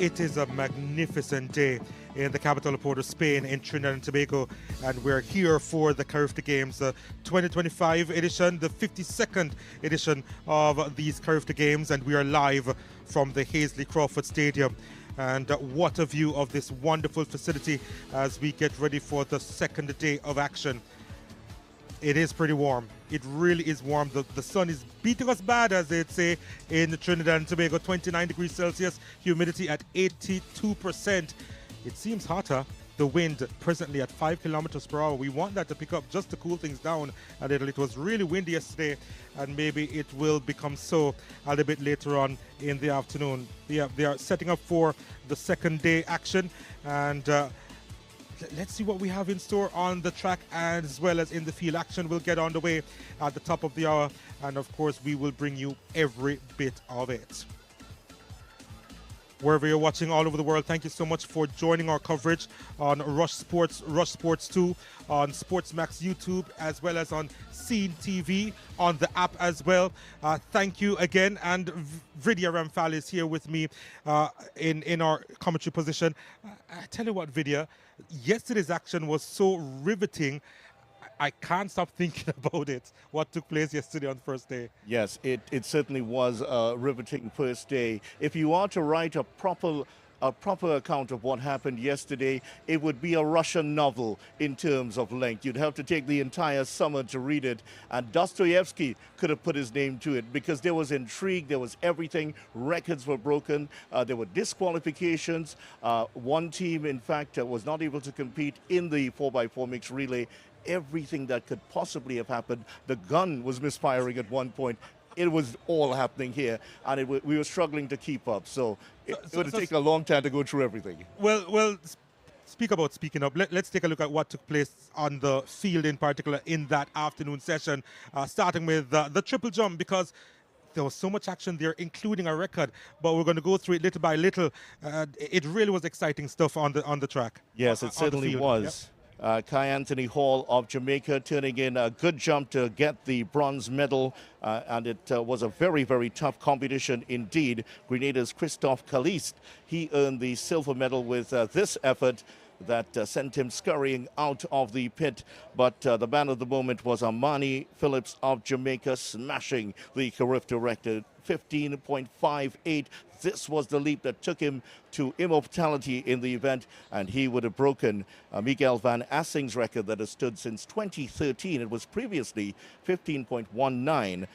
It is a magnificent day in the capital of Port of Spain in Trinidad and Tobago, and we're here for the Carifta Games, the 2025 edition, the 52nd edition of these Carifta Games, and we are live from the Hazley Crawford Stadium. And what a view of this wonderful facility as we get ready for the second day of action. It is pretty warm. It really is warm. The sun is beating us bad, as they'd say in Trinidad and Tobago. 29 degrees Celsius, humidity at 82%. It seems hotter. The wind presently at 5 kilometers per hour. We want that to pick up just to cool things down a little. It was really windy yesterday, and maybe it will become so a little bit later on in the afternoon. Yeah, they are setting up for the second day action, and let's see what we have in store on the track as well as in the field. Action will get underway at the top of the hour, and of course we will bring you every bit of it. Wherever you're watching all over the world, thank you so much for joining our coverage on Rush Sports 2, on SportsMax YouTube, as well as on Scene TV, on the app as well. Thank you again. And Vidya Ramphal is here with me in our commentary position. I tell you what, Vidya, yesterday's action was so riveting. I can't stop thinking about it, what took place yesterday on the first day. Yes, it certainly was a riveting first day. If you are to write a proper account of what happened yesterday, it would be a Russian novel in terms of length. You'd have to take the entire summer to read it, and Dostoevsky could have put his name to it, because there was intrigue, there was everything. Records were broken, there were disqualifications. One team, in fact, was not able to compete in the 4x4 mixed relay. Everything that could possibly have happened. The gun was misfiring at one point. It was all happening here, and we were struggling to keep up. So it would take a long time to go through everything. Well, speaking up, let's take a look at what took place on the field in particular in that afternoon session, starting with the triple jump, because there was so much action there, including a record, but we're going to go through it little by little. It really was exciting stuff on the track. Yes, it certainly was. Yep. Kai Anthony Hall of Jamaica turning in a good jump to get the bronze medal, and it was a very, very tough competition indeed. Grenada's Christophe Caliste, he earned the silver medal with this effort that sent him scurrying out of the pit. But the man of the moment was Armani Phillips of Jamaica, smashing the Carifta record, 15.58. This was the leap that took him to immortality in the event, and he would have broken Miguel Van Assing's record that has stood since 2013. It was previously 15.19,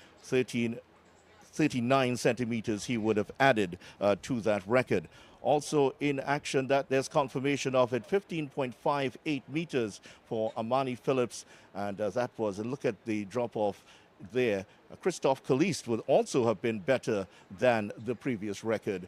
39 centimeters he would have added to that record. Also in action, that there's confirmation of it, 15.58 meters for Armani Phillips, and that was, and look at the drop-off there. Christophe Caliste would also have been better than the previous record.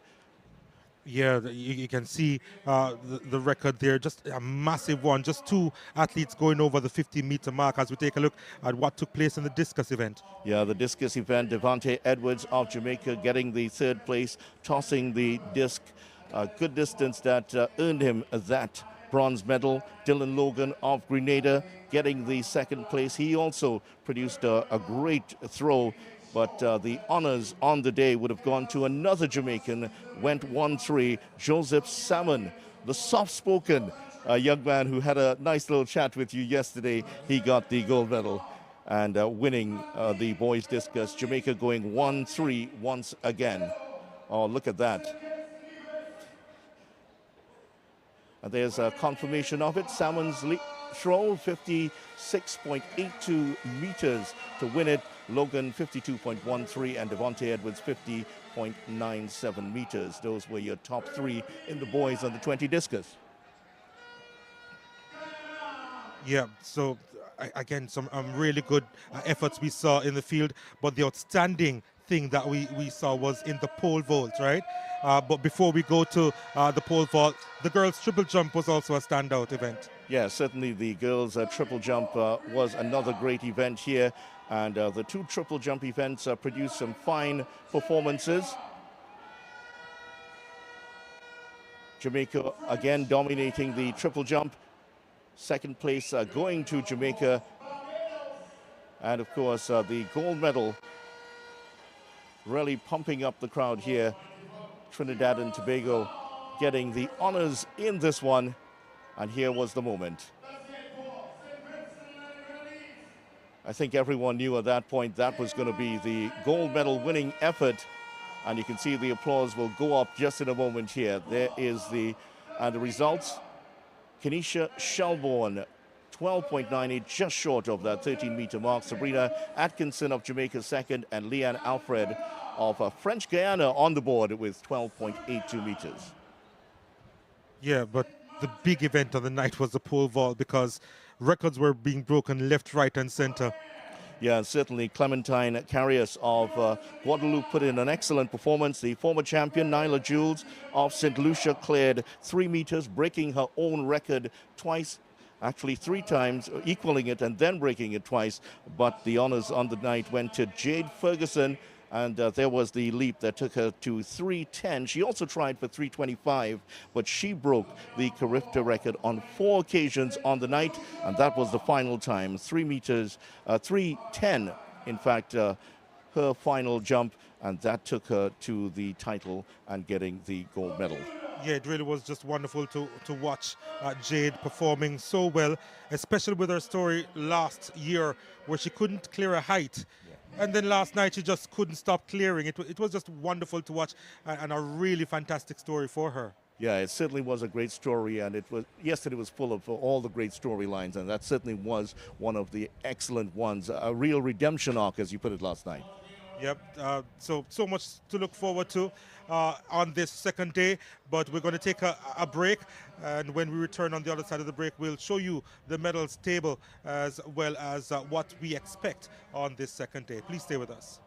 Yeah, you can see the record there, just a massive one. Just two athletes going over the 50-meter mark as we take a look at what took place in the discus event. Yeah, the discus event, Devontae Edwards of Jamaica getting the third place, tossing the disc a good distance that earned him that bronze medal. Dylan Logan of Grenada getting the second place. He also produced a great throw, but the honors on the day would have gone to another Jamaican, went 1-3, Joseph Salmon, the soft-spoken young man who had a nice little chat with you yesterday. He got the gold medal and winning the boys discus. Jamaica going 1-3 once again. Oh, look at that. And there's a confirmation of it. Salmon's throw, 56.82 meters to win it. Logan, 52.13, and Devontae Edwards, 50.97 meters. Those were your top three in the boys on the 20 discus. Yeah, so again, some really good efforts we saw in the field, but the outstanding thing that we saw was in the pole vault, right? But before we go to the pole vault, the girls' triple jump was also a standout event. Yeah, certainly the girls' triple jump was another great event here. And the two triple jump events produced some fine performances. Jamaica again dominating the triple jump. Second place going to Jamaica. And of course, the gold medal really pumping up the crowd here. Trinidad and Tobago getting the honors in this one. And here was the moment. I think everyone knew at that point that was going to be the gold medal winning effort. And you can see the applause will go up just in a moment here. There is the results. Kenisha Shelbourne, 12.98, just short of that 13-meter mark. Sabrina Atkinson of Jamaica second, and Leanne Alfred of French Guyana on the board with 12.82 meters. Yeah, but the big event of the night was the pole vault, because records were being broken left, right, and center. Yeah, certainly Clementine Carrias of Guadeloupe put in an excellent performance. The former champion, Nyla Jules of St. Lucia, cleared 3 meters, breaking her own record twice, actually 3 times, equaling it and then breaking it twice. But the honors on the night went to Jade Ferguson, and there was the leap that took her to 3:10. She also tried for 3:25, but she broke the Carifta record on 4 occasions on the night, and that was the final time, 3 meters, 3:10, in fact, her final jump, and that took her to the title and getting the gold medal. Yeah, it really was just wonderful to watch Jade performing so well, especially with her story last year where she couldn't clear a height. And then last night she just couldn't stop clearing. It was just wonderful to watch, and a really fantastic story for her. Yeah, it certainly was a great story, and yesterday was full of all the great storylines, and that certainly was one of the excellent ones, a real redemption arc, as you put it last night. Yep, so much to look forward to on this second day, but we're going to take a break, and when we return on the other side of the break, we'll show you the medals table as well as what we expect on this second day. Please stay with us.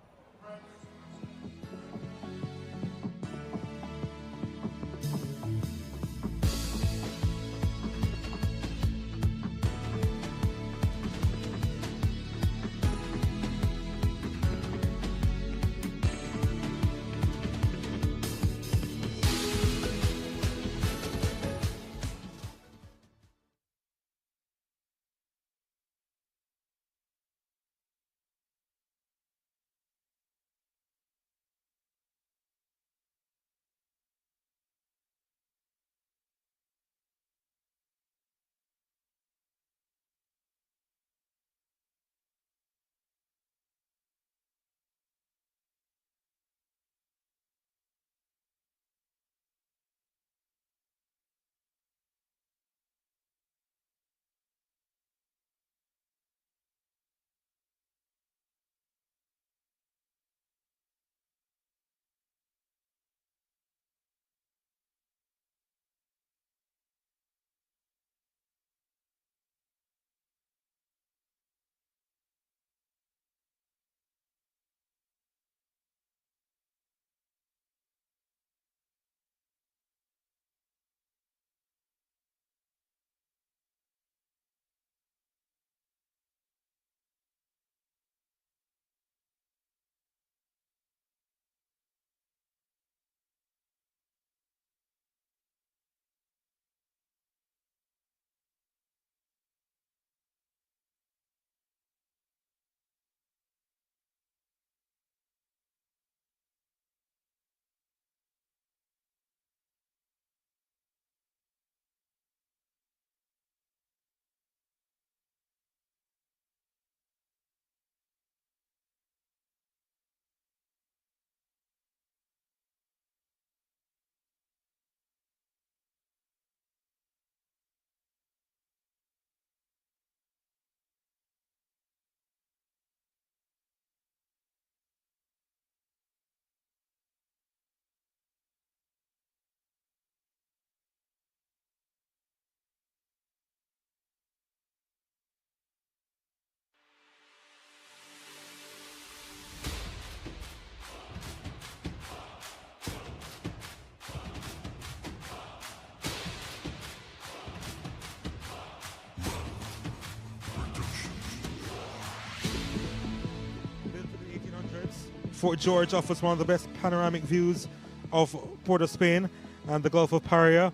Fort George offers one of the best panoramic views of Port of Spain and the Gulf of Paria.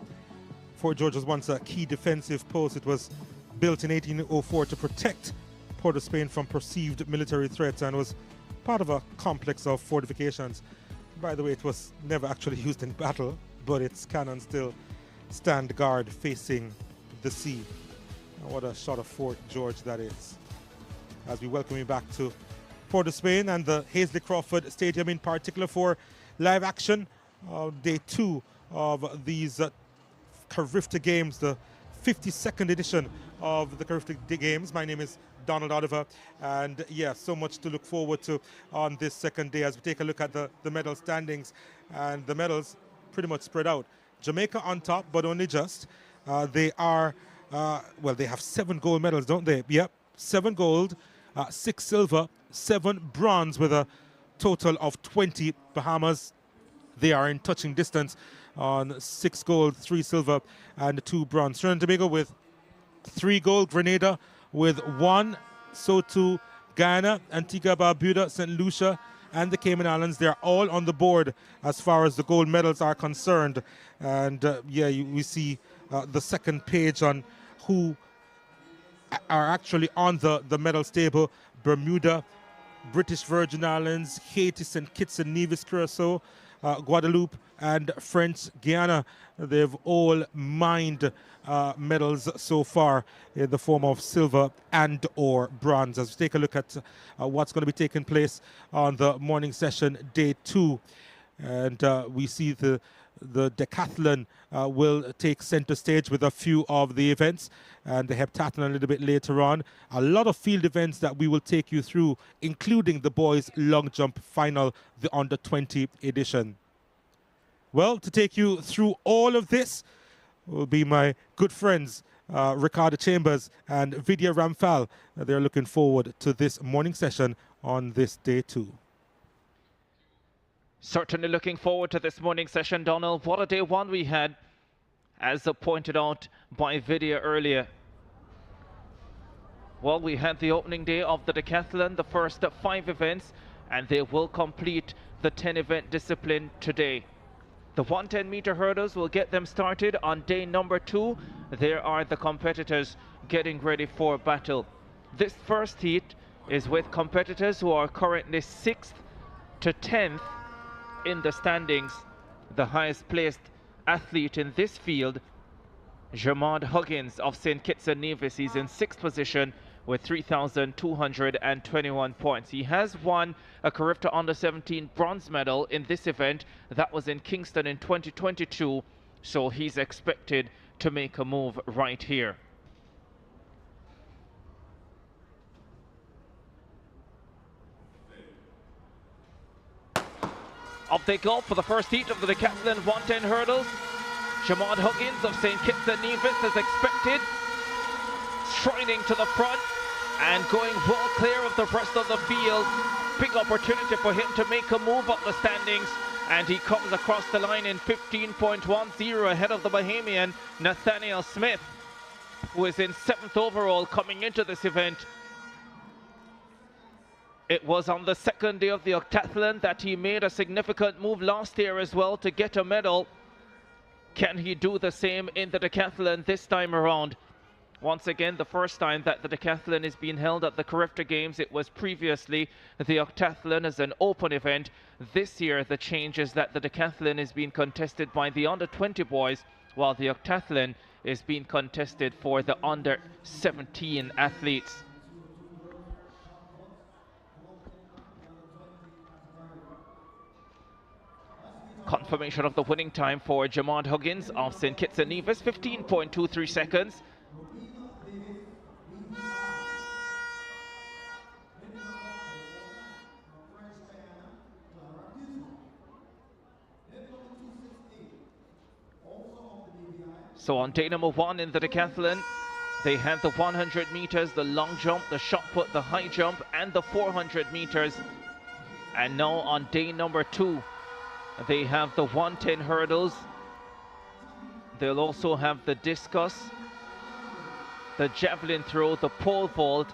Fort George was once a key defensive post. It was built in 1804 to protect Port of Spain from perceived military threats and was part of a complex of fortifications. By the way, it was never actually used in battle. but its cannon still stand guard facing the sea. And what a shot of Fort George that is. As we welcome you back to Port of Spain and the Hazley Crawford Stadium in particular for live action, day 2 of these Carifta Games, the 52nd edition of the Carifta Games. My name is Donald Oliver, and yeah, so much to look forward to on this second day as we take a look at the medal standings, and the medals pretty much spread out. Jamaica on top, but only just. They are, well, they have 7 gold medals, don't they? Yep, 7 gold, 6 silver, 7 bronze with a total of 20. Bahamas, they are in touching distance on 6 gold, 3 silver, and 2 bronze. Trinidad and Tobago with 3 gold, Grenada with 1, so too Guyana, Antigua, Barbuda, St. Lucia, and the Cayman Islands. They're all on the board as far as the gold medals are concerned. And yeah, we see the second page on who are actually on the medals table. Bermuda, British Virgin Islands, Haiti, St. Kitts and Nevis, Curacao, Guadeloupe, and French Guiana. They've all mined medals so far in the form of silver and or bronze. As we take a look at what's going to be taking place on the morning session, day 2. And we see the Decathlon will take center stage with a few of the events, and the Heptathlon a little bit later on. A lot of field events that we will take you through, including the boys' long jump final, the under 20 edition. Well, to take you through all of this will be my good friends, Ricardo Chambers and Vidya Ramphal. They're looking forward to this morning session on this day 2. Certainly looking forward to this morning session, Donald. What a day 1 we had, as pointed out by Vidya earlier. Well, we had the opening day of the Decathlon, the first 5 events, and they will complete the 10-event discipline today. The 110-meter hurdles will get them started on day number 2. There are the competitors getting ready for battle. This first heat is with competitors who are currently 6th to 10th in the standings. The highest placed athlete in this field, Jamad Huggins of St. Kitts and Nevis, is in 6th position with 3,221 points. He has won a Carifta Under-17 bronze medal in this event. That was in Kingston in 2022, so he's expected to make a move right here. Up they go for the first heat of the Decathlon 110 hurdles. Jamad Huggins of St. Kitts and Nevis is expected, striding to the front and going well clear of the rest of the field. Big opportunity for him to make a move up the standings, and he comes across the line in 15.10 ahead of the Bahamian Nathaniel Smith, who is in 7th overall coming into this event. It was on the second day of the Octathlon that he made a significant move last year as well to get a medal. Can he do the same in the Decathlon this time around? Once again, the first time that the Decathlon is being held at the Carifta Games, it was previously the Octathlon as an open event. This year, the change is that the Decathlon is being contested by the under-20 boys, while the Octathlon is being contested for the under-17 athletes. Confirmation of the winning time for Jamad Huggins of St. Kitts and Nevis, 15.23 seconds. So on day number 1 in the Decathlon, they had the 100 meters, the long jump, the shot put, the high jump, and the 400 meters. And now on day number 2, they have the 110 hurdles. They'll also have the discus, the javelin throw, the pole vault,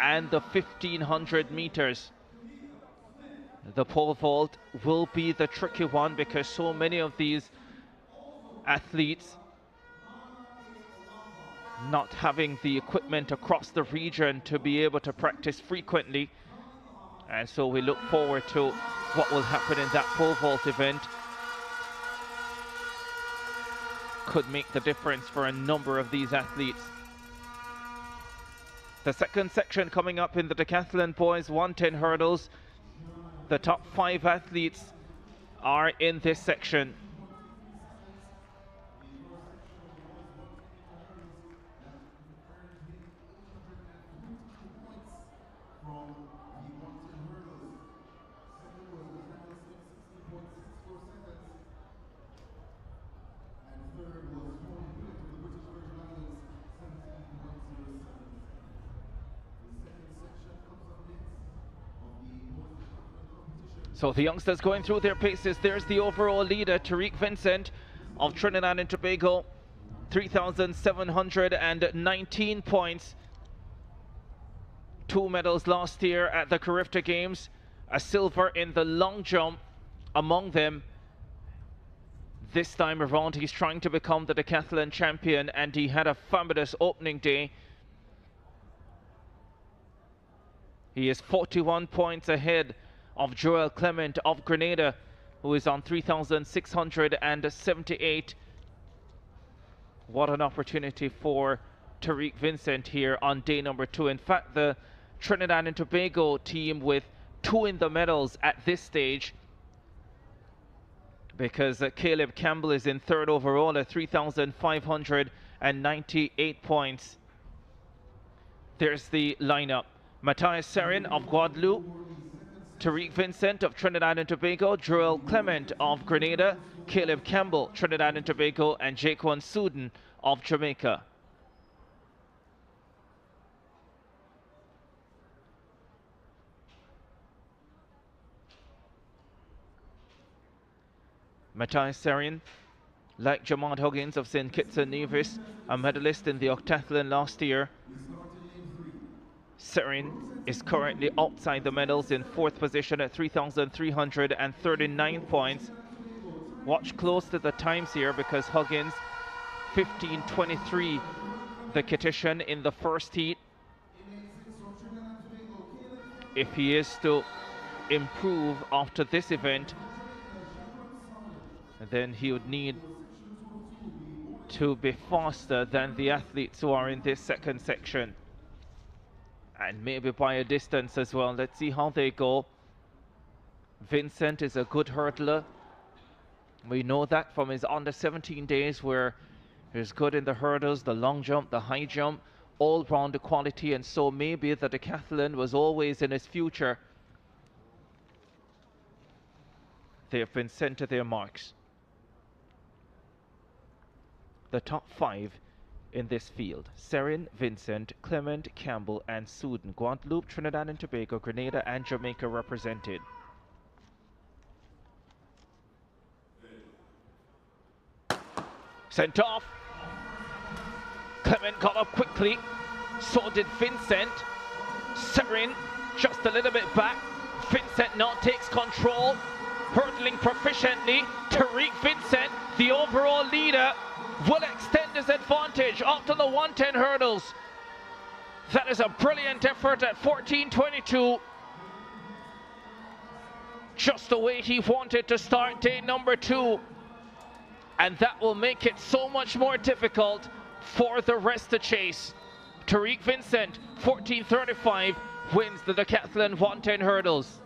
and the 1500 meters. The pole vault will be the tricky one because so many of these athletes not having the equipment across the region to be able to practice frequently. And so we look forward to what will happen in that pole vault event. could make the difference for a number of these athletes. The second section coming up in the decathlon boys 110 hurdles. The top 5 athletes are in this section. So the youngsters going through their paces. There's the overall leader, Tariq Vincent of Trinidad and Tobago, 3,719 points. 2 medals last year at the Carifta Games, a silver in the long jump among them. This time around, he's trying to become the decathlon champion, and he had a fabulous opening day. He is 41 points ahead of Joel Clement of Grenada, who is on 3,678. What an opportunity for Tariq Vincent here on day number 2. In fact, the Trinidad and Tobago team with 2 in the medals at this stage, because Caleb Campbell is in 3rd overall at 3,598 points. There's the lineup. Matthias Serin of Guadeloupe, Tariq Vincent of Trinidad and Tobago, Joel Clement of Grenada, Caleb Campbell, Trinidad and Tobago, and Jaquan Suden of Jamaica. Matthias Serin, like Jamad Huggins of St. Kitts and Nevis, a medalist in the Octathlon last year. Serin is currently outside the medals in 4th position at 3,339 points. Watch close to the times here, because Huggins 15:23 the Kittian in the first heat. If he is to improve after this event, then he would need to be faster than the athletes who are in this second section, and maybe by a distance as well. Let's see how they go. Vincent is a good hurdler. We know that from his under 17 days, where he's good in the hurdles, the long jump, the high jump, all round quality, and so maybe the decathlon was always in his future. They have been sent to their marks. The top 5 in this field: Serin, Vincent, Clement, Campbell, and Suden. Guadeloupe, Trinidad and Tobago, Grenada, and Jamaica represented. Sent off. Clement got up quickly. So did Vincent. Serin just a little bit back. Vincent now takes control. Hurdling proficiently. Tariq Vincent, the overall leader, will extend his advantage after the 110 hurdles. That is a brilliant effort at 14:22. Just the way he wanted to start day number 2. And that will make it so much more difficult for the rest to chase. Tariq Vincent, 14:35, wins the decathlon 110 hurdles.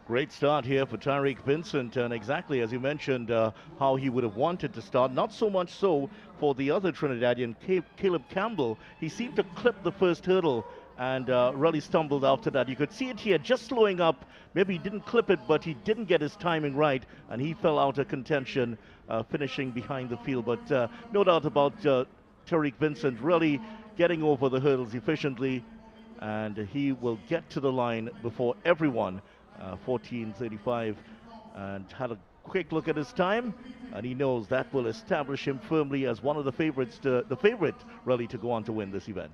Great start here for Tariq Vincent, and exactly as you mentioned, how he would have wanted to start. Not so much so for the other Trinidadian, Caleb Campbell. He seemed to clip the first hurdle and really stumbled after that. You could see it here, just slowing up. Maybe he didn't clip it, but he didn't get his timing right, and he fell out of contention, finishing behind the field. But no doubt about Tariq Vincent really getting over the hurdles efficiently, and he will get to the line before everyone. 14:35, and had a quick look at his time, and he knows that will establish him firmly as one of the favorites, the favorite really, to go on to win this event.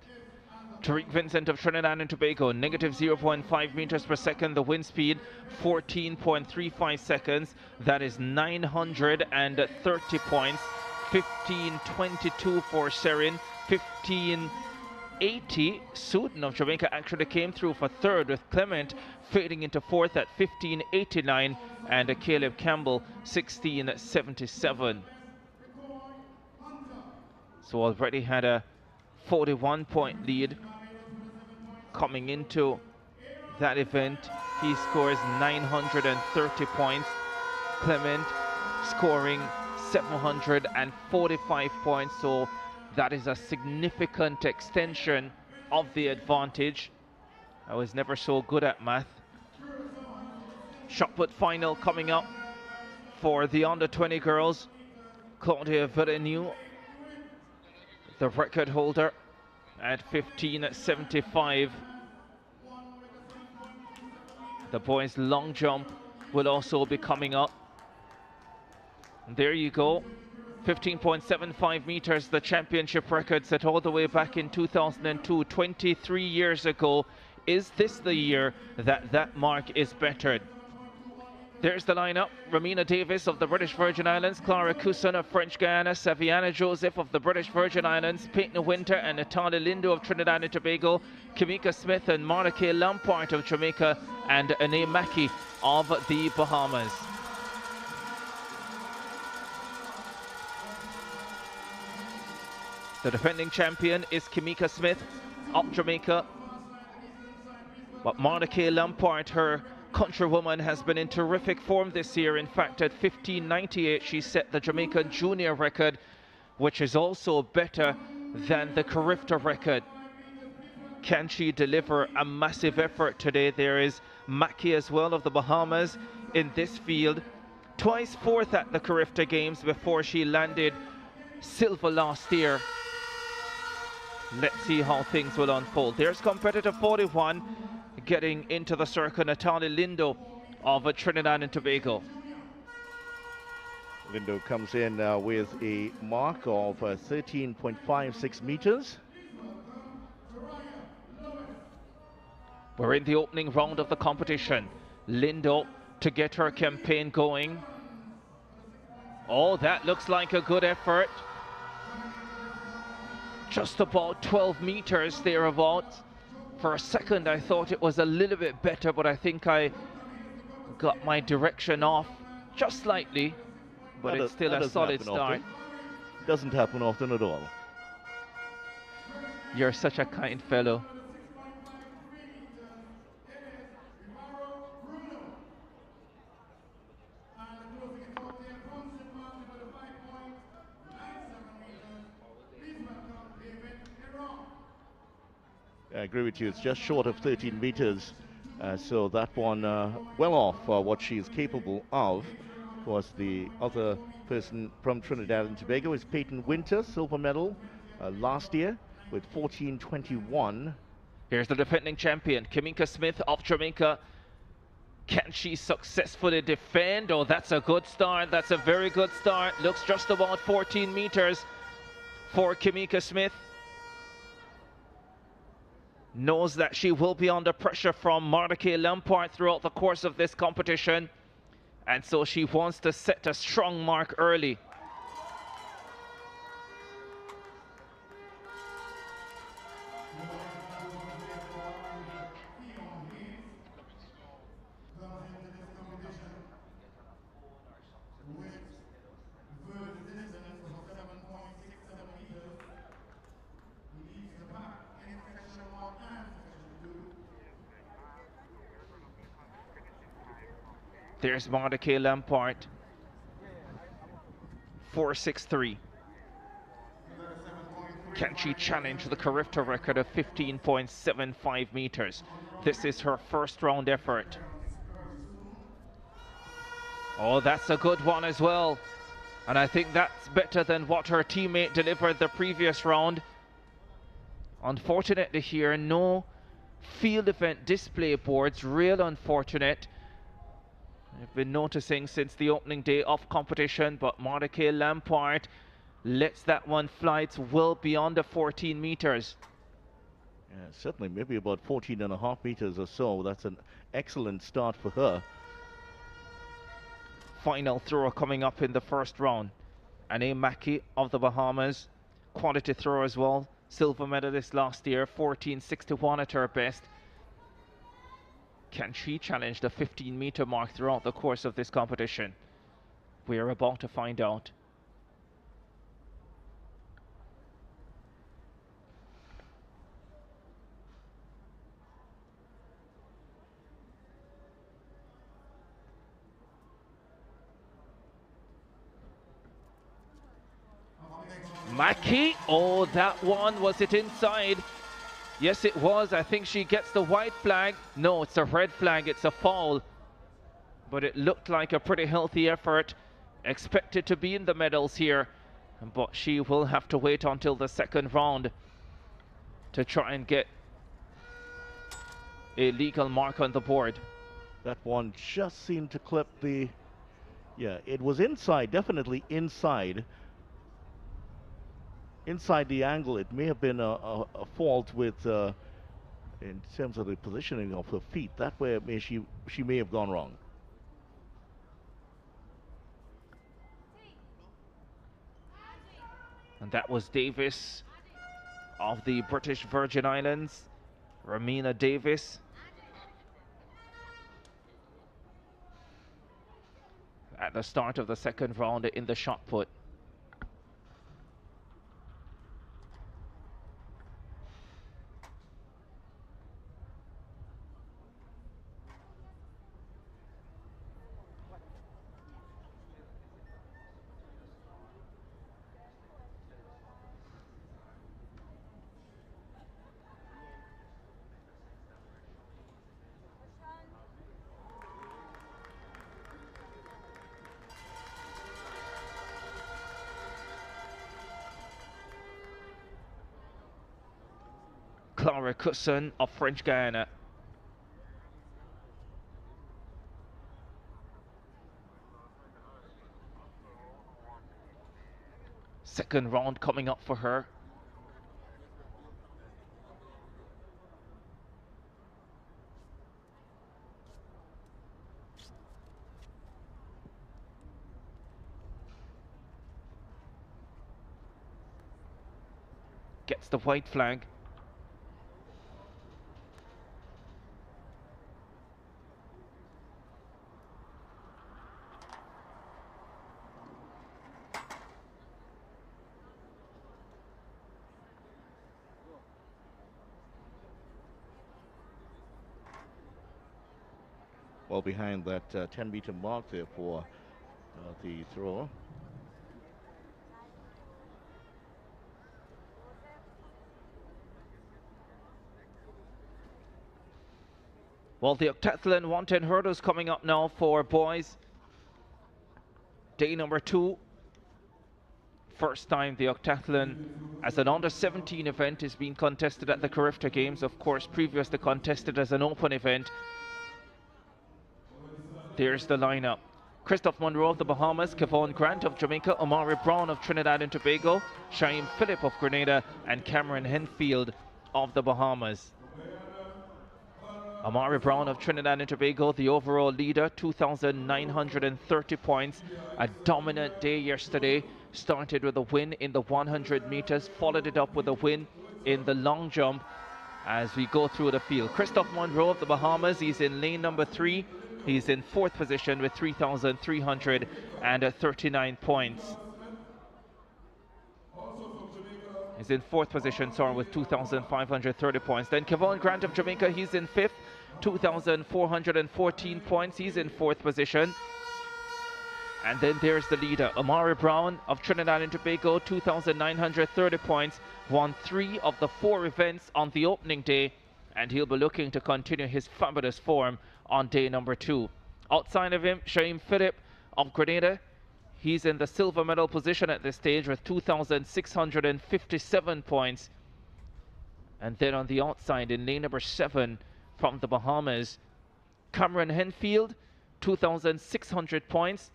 Tariq Vincent of Trinidad and Tobago, negative 0.5 meters per second. The wind speed 14.35 seconds. That is 930 points. 15:22 for Serin. 15:80. Suden of Jamaica actually came through for 3rd, with Clement fading into 4th at 15:89, and Caleb Campbell 16:77. So already had a 41-point lead coming into that event. He scores 930 points. Clement scoring 745 points, so that is a significant extension of the advantage. I was never so good at math. Shot put final coming up for the under-20 girls. Claudia Villeneuve, the record holder, at 15.75. The boys' long jump will also be coming up. And there you go, 15.75 meters, the championship record set all the way back in 2002, 23 years ago. Is this the year that that mark is bettered? There's the lineup: Ramina Davis of the British Virgin Islands, Clara Cousson of French Guiana, Saviana Joseph of the British Virgin Islands, Peyton Winter and Natalia Lindo of Trinidad and Tobago, Kamika Smith and Monica Lampart of Jamaica, and Ane Mackey of the Bahamas. The defending champion is Kamika Smith of Jamaica, but Monica Lampart, her countrywoman, has been in terrific form this year. In fact, at 15.98 she set the Jamaican junior record, which is also better than the Carifta record. Can she deliver a massive effort today? There is Mackey as well of the Bahamas in this field, twice fourth at the Carifta Games before she landed silver last year. Let's see how things will unfold. There's competitor 41 getting into the circle, Natalia Lindo of Trinidad and Tobago. Lindo comes in with a mark of 13.56 meters. We're in the opening round of the competition. Lindo to get her campaign going. Oh, that looks like a good effort. Just about 12 meters thereabouts. For a second I thought it was a little bit better, but I think I got my direction off just slightly. But it's still a solid start. Doesn't happen often at all. You're such a kind fellow. I agree with you, it's just short of 13 meters, so that one well off what she is capable of. Of course, the other person from Trinidad and Tobago is Peyton Winter, silver medal last year with 14.21. Here's the defending champion, Kamika Smith of Jamaica. Can she successfully defend? Oh, that's a good start. That's a very good start. Looks just about 14 meters for Kamika Smith. Knows that she will be under pressure from Monica Lampart throughout the course of this competition, and so she wants to set a strong mark early. There's Monica Lampart, 4.63. Can she challenge the Carifta record of 15.75 meters? This is her first round effort. Oh, that's a good one as well. And I think that's better than what her teammate delivered the previous round. Unfortunately here, no field event display boards, real unfortunate. I've been noticing since the opening day of competition, but Monica Lampart lets that one fly. It's well beyond the 14 meters. Yeah, certainly, maybe about 14.5 meters or so. That's an excellent start for her. Final thrower coming up in the first round. Ane Mackey of the Bahamas, quality thrower as well. Silver medalist last year, 14.61 at her best. Can she challenge the 15-meter mark throughout the course of this competition? We are about to find out. Mackie, oh, that one, was it inside? Yes, it was. I think she gets the white flag. No, it's a red flag. It's a foul. But it looked like a pretty healthy effort. Expected to be in the medals here. But she will have to wait until the second round to try and get a legal mark on the board. That one just seemed to clip the... Yeah, it was inside, definitely inside. Inside the angle. It may have been a fault with... in terms of the positioning of her feet. That way she may have gone wrong. And that was Davis of the British Virgin Islands, Ramina Davis. At the start of the second round in the shot put. Clara Cusson of French Guiana. Second round coming up for her. Gets the white flag. Well behind that 10-meter mark there for the thrower. Well, the Octathlon 110 hurdles coming up now for boys. Day number 2. First time the Octathlon as an under-17 event is being contested at the Carifta Games. Of course, previously contested as an open event. There's the lineup. Christophe Monroe of the Bahamas, Kevon Grant of Jamaica, Omari Brown of Trinidad and Tobago, Shaim Phillip of Grenada, and Cameron Henfield of the Bahamas. Omari Brown of Trinidad and Tobago, the overall leader, 2,930 points. A dominant day yesterday. Started with a win in the 100 meters, followed it up with a win in the long jump as we go through the field. Christophe Monroe of the Bahamas, he's in lane number 3. He's in 4th position with 3,339 points. He's in 4th position, sorry, with 2,530 points. Then Kevon Grant of Jamaica, he's in 5th, 2,414 points. He's in 4th position. And then there's the leader, Omari Brown of Trinidad and Tobago, 2,930 points. Won 3 of the 4 events on the opening day, and he'll be looking to continue his fabulous form on day number 2. Outside of him, Shaim Phillip of Grenada. He's in the silver medal position at this stage with 2,657 points. And then on the outside in lane number 7 from the Bahamas, Cameron Henfield, 2,600 points.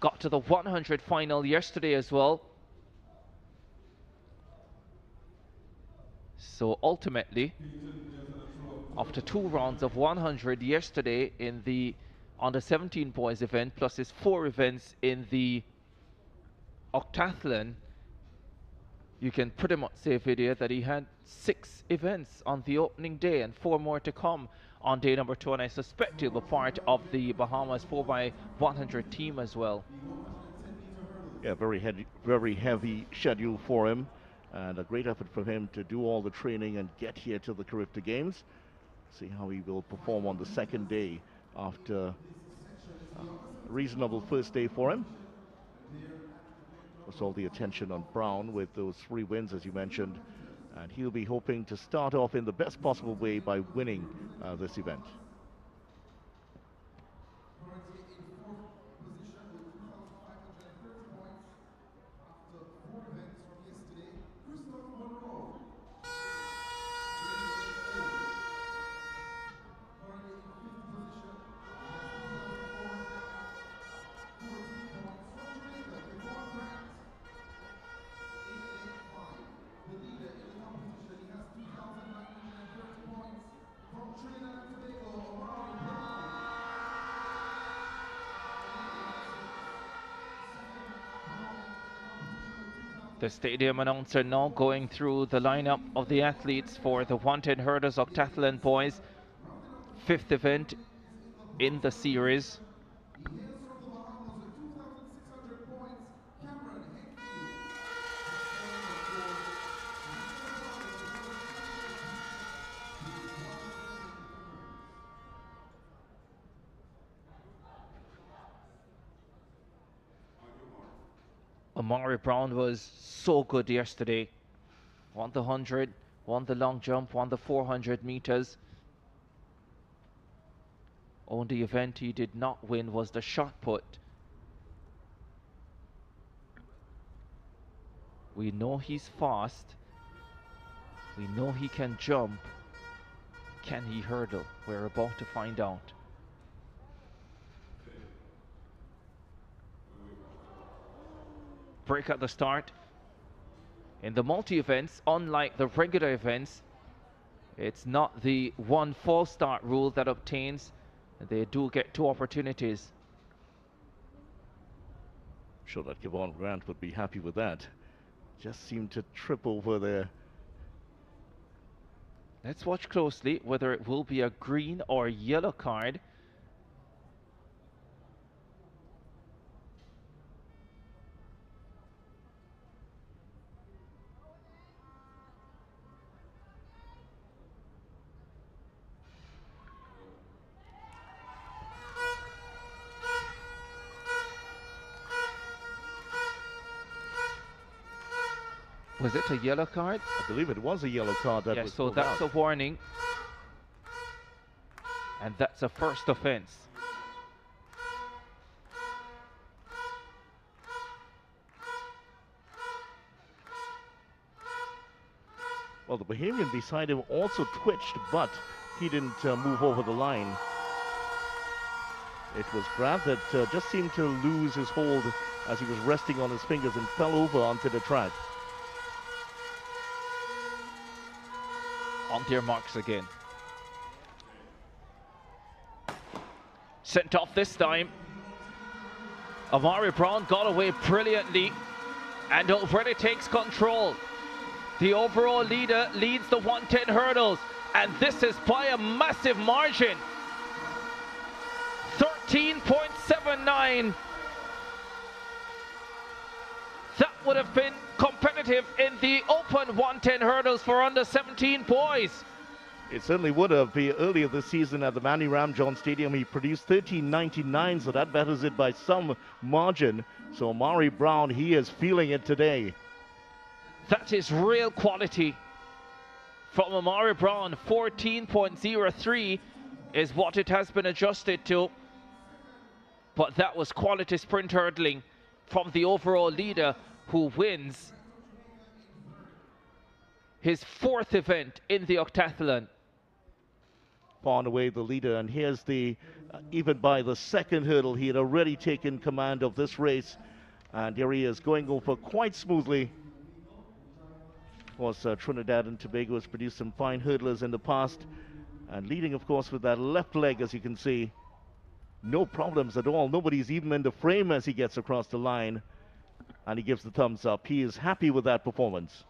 Got to the 100 final yesterday as well. So ultimately, after 2 rounds of 100 yesterday in the under-17 boys event, plus his 4 events in the Octathlon, you can pretty much say, Vidya, that he had 6 events on the opening day and 4 more to come on day number 2, and I suspect he'll be part of the Bahamas 4x100 team as well. Yeah, very heavy schedule for him, and a great effort for him to do all the training and get here to the Carifta Games. See how he will perform on the second day after a reasonable first day for him. Was all the attention on Brown with those 3 wins, as you mentioned. And he'll be hoping to start off in the best possible way by winning this event. The stadium announcer now going through the lineup of the athletes for the 110 hurdles Octathlon boys. 5th event in the series. Amari Brown was so good yesterday. Won the 100, won the long jump, won the 400 meters. Only event he did not win was the shot put. We know he's fast. We know he can jump. Can he hurdle? We're about to find out. Break at the start. In the multi-events, unlike the regular events, it's not the one false start rule that obtains. They do get 2 opportunities. I'm sure that Kevon Grant would be happy with that. Just seemed to trip over there. Let's watch closely whether it will be a green or yellow card. Was it a yellow card? I believe it was a yellow card that was so that's out. a warning. And that's a first offense. Well, the Bahamian beside him also twitched, but he didn't move over the line. It was Grant that just seemed to lose his hold as he was resting on his fingers and fell over onto the track. On their marks again. Sent off this time. Amari Brown got away brilliantly and already takes control. The overall leader leads the 110 hurdles, and this is by a massive margin. 13.79. That would have been competitive in the open 110 hurdles for under 17 boys. It certainly would have. Earlier this season at the Manny Ramjohn Stadium, he produced 13.99, so that betters it by some margin. So Amari Brown, he is feeling it today. That is real quality from Amari Brown. 14.03 is what it has been adjusted to. But that was quality sprint hurdling from the overall leader, who wins his 4th event in the Octathlon. Far and away the leader, and here's the, even by the 2nd hurdle, he had already taken command of this race. And here he is going over quite smoothly. Of course, Trinidad and Tobago has produced some fine hurdlers in the past. And leading, of course, with that left leg, as you can see. No problems at all. Nobody's even in the frame as he gets across the line. And he gives the thumbs up. He is happy with that performance.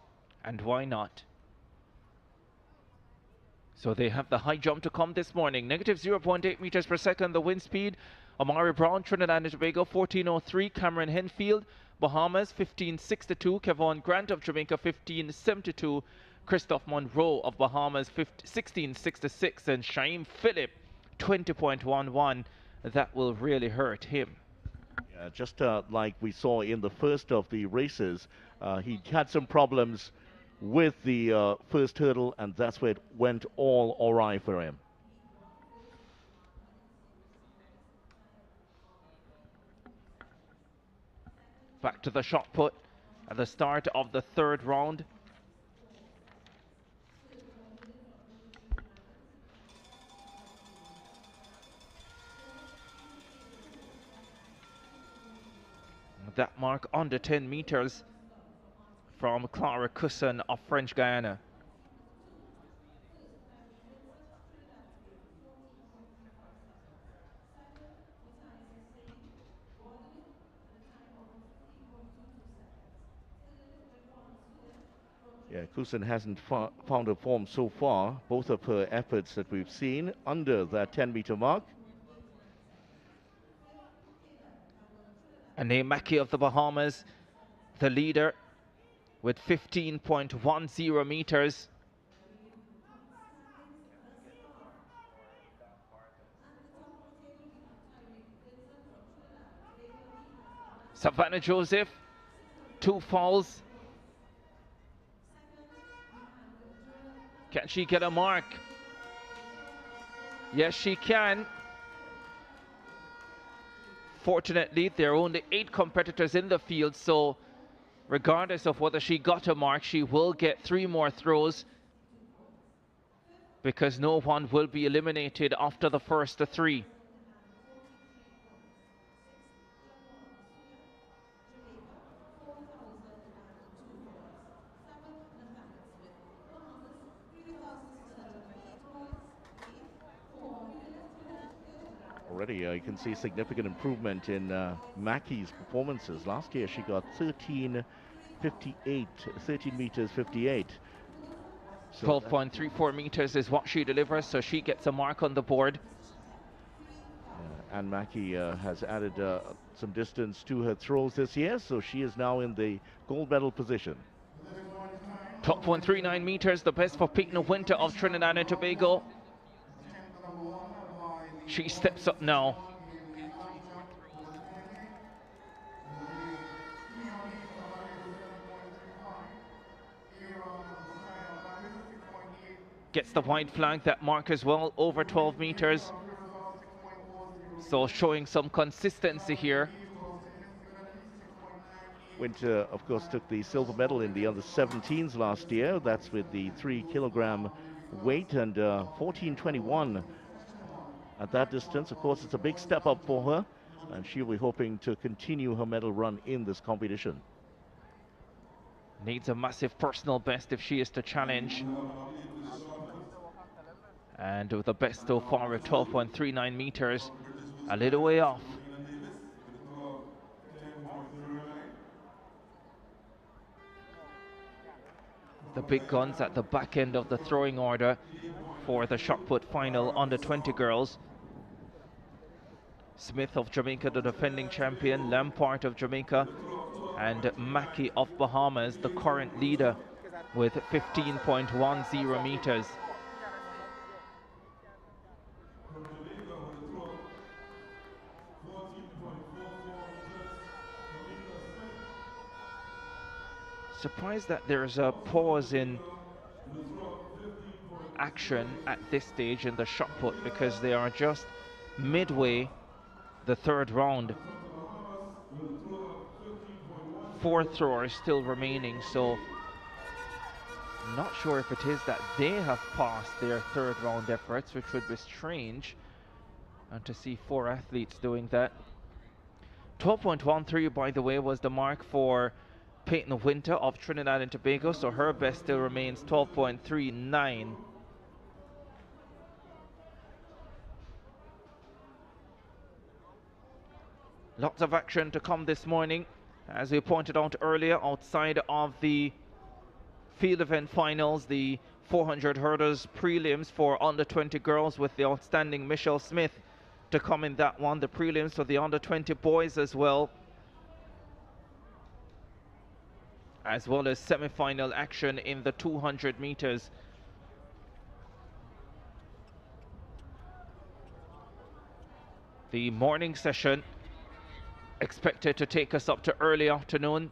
And why not? So they have the high jump to come this morning. Negative 0.8 meters per second, the wind speed. Amari Brown, Trinidad and Tobago, 14.03. Cameron Henfield, Bahamas, 15.62. Kevon Grant of Jamaica, 15.72. Christoph Monroe of Bahamas, 16.66. And Shaim Phillip, 20.11. That will really hurt him. Yeah, just like we saw in the first of the races, he had some problems with the first hurdle, and that's where it went all awry for him. Back to the shot put at the start of the third round. That mark under 10 meters from Clara Cusson of French Guiana. Yeah, Cusson hasn't found a form so far. Both of her efforts that we've seen under that 10-meter mark. And Mackey of the Bahamas, the leader, with 15.10 meters. Savannah Joseph, 2 falls. Can she get a mark? Yes, she can. Fortunately, there are only 8 competitors in the field, so regardless of whether she got a mark, she will get 3 more throws because no one will be eliminated after the first 3. Already you can see significant improvement in Mackey's performances. Last year she got 13.58, 13 meters 58. So 12.34 meters is what she delivers, so she gets a mark on the board. And Mackey has added some distance to her throws this year, so she is now in the gold medal position. 12.39 meters, the best for Peyton Winter of Trinidad and Tobago. She steps up now. Gets the white flag, that mark as well, over 12 meters. So showing some consistency here. Winter, of course, took the silver medal in the under-17s last year. That's with the 3-kilogram weight and 14.21 at that distance. Of course, it's a big step up for her, and she'll be hoping to continue her medal run in this competition. Needs a massive personal best if she is to challenge. And with the best so far at 12.39 meters, a little way off. The big guns at the back end of the throwing order for the shot put final under 20 girls. Smith of Jamaica, the defending champion, Lampart of Jamaica, and Mackey of Bahamas, the current leader, with 15.10 meters. Surprised that there's a pause in action at this stage in the shot put, because they are just midway the third round. 4 throwers still remaining, so not sure if it is that they have passed their third round efforts, which would be strange, and to see 4 athletes doing that. 12.13, by the way, was the mark for Peyton Winter of Trinidad and Tobago, so her best still remains 12.39. Lots of action to come this morning, as we pointed out earlier, outside of the field event finals, the 400 hurdles prelims for under 20 girls with the outstanding Michelle Smith to come in that one, the prelims for the under 20 boys as well as semi-final action in the 200 meters. The morning session expected to take us up to early afternoon.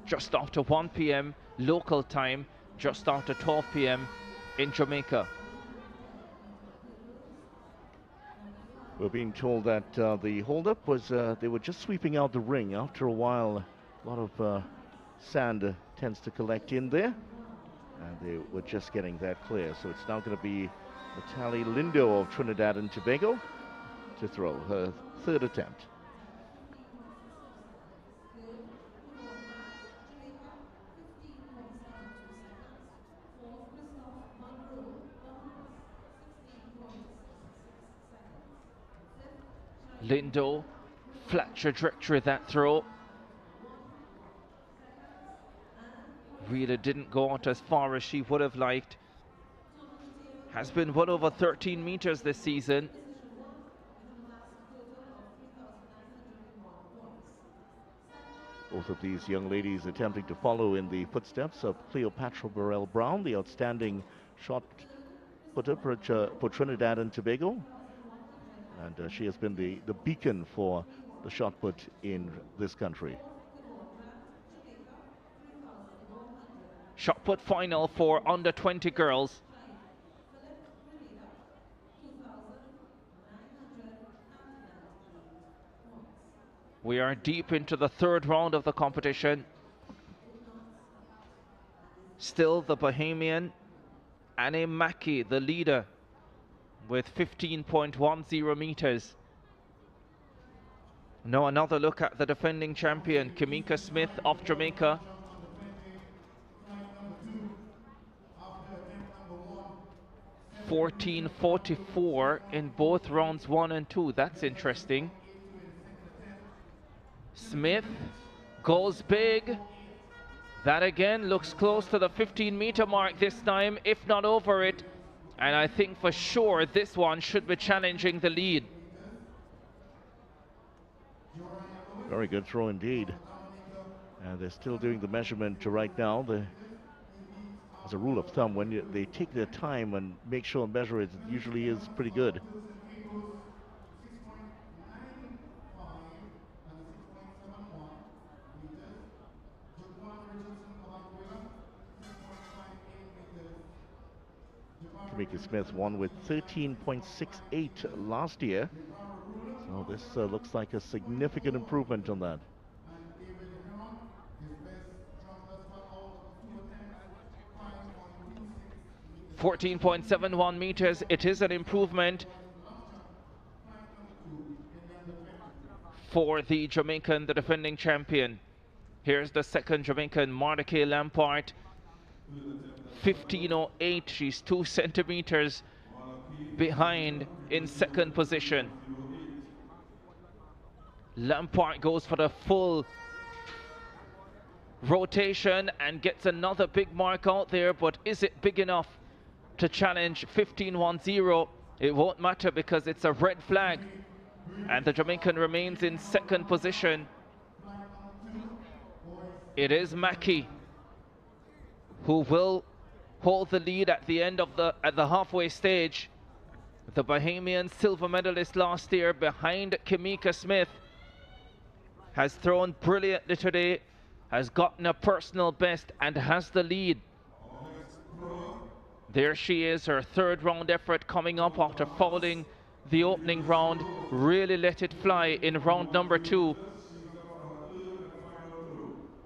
Just after 1 p.m. local time, just after 12 p.m. in Jamaica. We're being told that the holdup was they were just sweeping out the ring. After a while, a lot of sand tends to collect in there, and they were just getting that clear. So it's now going to be Natalie Lindo of Trinidad and Tobago to throw her third attempt. Lindo, flat trajectory that throw. Really didn't go out as far as she would have liked. Has been well over 13 meters this season. Both of these young ladies attempting to follow in the footsteps of Cleopatra Burrell-Brown, the outstanding shot putter for Trinidad and Tobago. And she has been the beacon for the shot put in this country. Shot put final for under 20 girls. We are deep into the third round of the competition. Still the Bahamian Annie Mackey, the leader, with 15.10 meters. Now another look at the defending champion, Kamika Smith of Jamaica. .14.44 in both rounds 1 and 2. That's interesting. Smith goes big. That again looks close to the 15-meter mark this time, if not over it. And I think for sure this one should be challenging the lead. Very good throw indeed. And they're still doing the measurement right now. As a rule of thumb, when they take their time and make sure and measure it, it usually is pretty good. Kamika Smith won with 13.68 last year. So this looks like a significant improvement on that. .14.71 meters. It is an improvement for the Jamaican, the defending champion. Here's the second Jamaican, Mardike Lampart. 15.08. She's 2 centimeters behind in second position. Lampart goes for the full rotation and gets another big mark out there, but is it big enough to challenge 15.10? It won't matter because it's a red flag and the Jamaican remains in second position. It is Mackey who will hold the lead at the end of the halfway stage. The Bahamian silver medalist last year behind Kamika Smith has thrown brilliantly today, has gotten a personal best and has the lead. There she is, her third round effort coming up after fouling the opening round. Really let it fly in round number 2.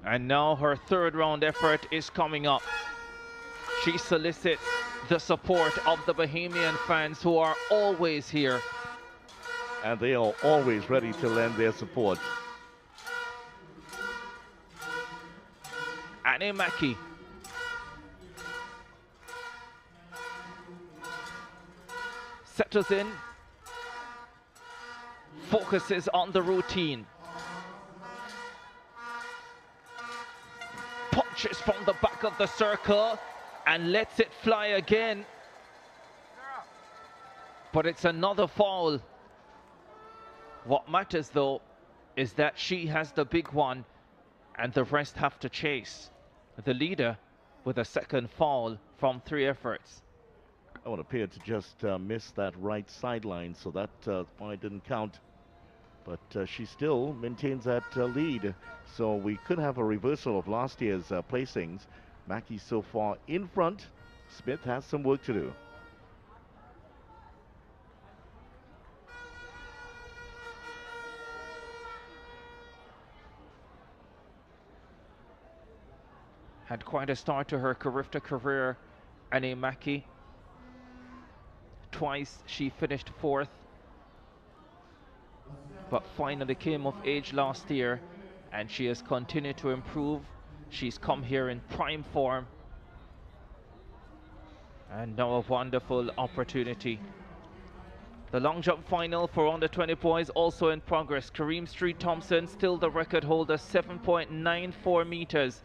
And now her third round effort is coming up. She solicits the support of the Bahamian fans who are always here. And they are always ready to lend their support. Annie Mackey. Settles in. Focuses on the routine. Punches from the back of the circle and lets it fly again. But it's another foul. What matters though is that she has the big one and the rest have to chase. The leader with a second foul from 3 efforts. That one appeared to just miss that right sideline, so that why it didn't count. But she still maintains that lead. So we could have a reversal of last year's placings. Mackie so far in front. Smith has some work to do. Had quite a start to her Carifta career, Annie Mackie. Twice she finished 4th, but finally came of age last year, and she has continued to improve. She's come here in prime form, and now a wonderful opportunity. The long jump final for under 20 boys also in progress. Kareem Street Thompson, still the record holder, 7.94 meters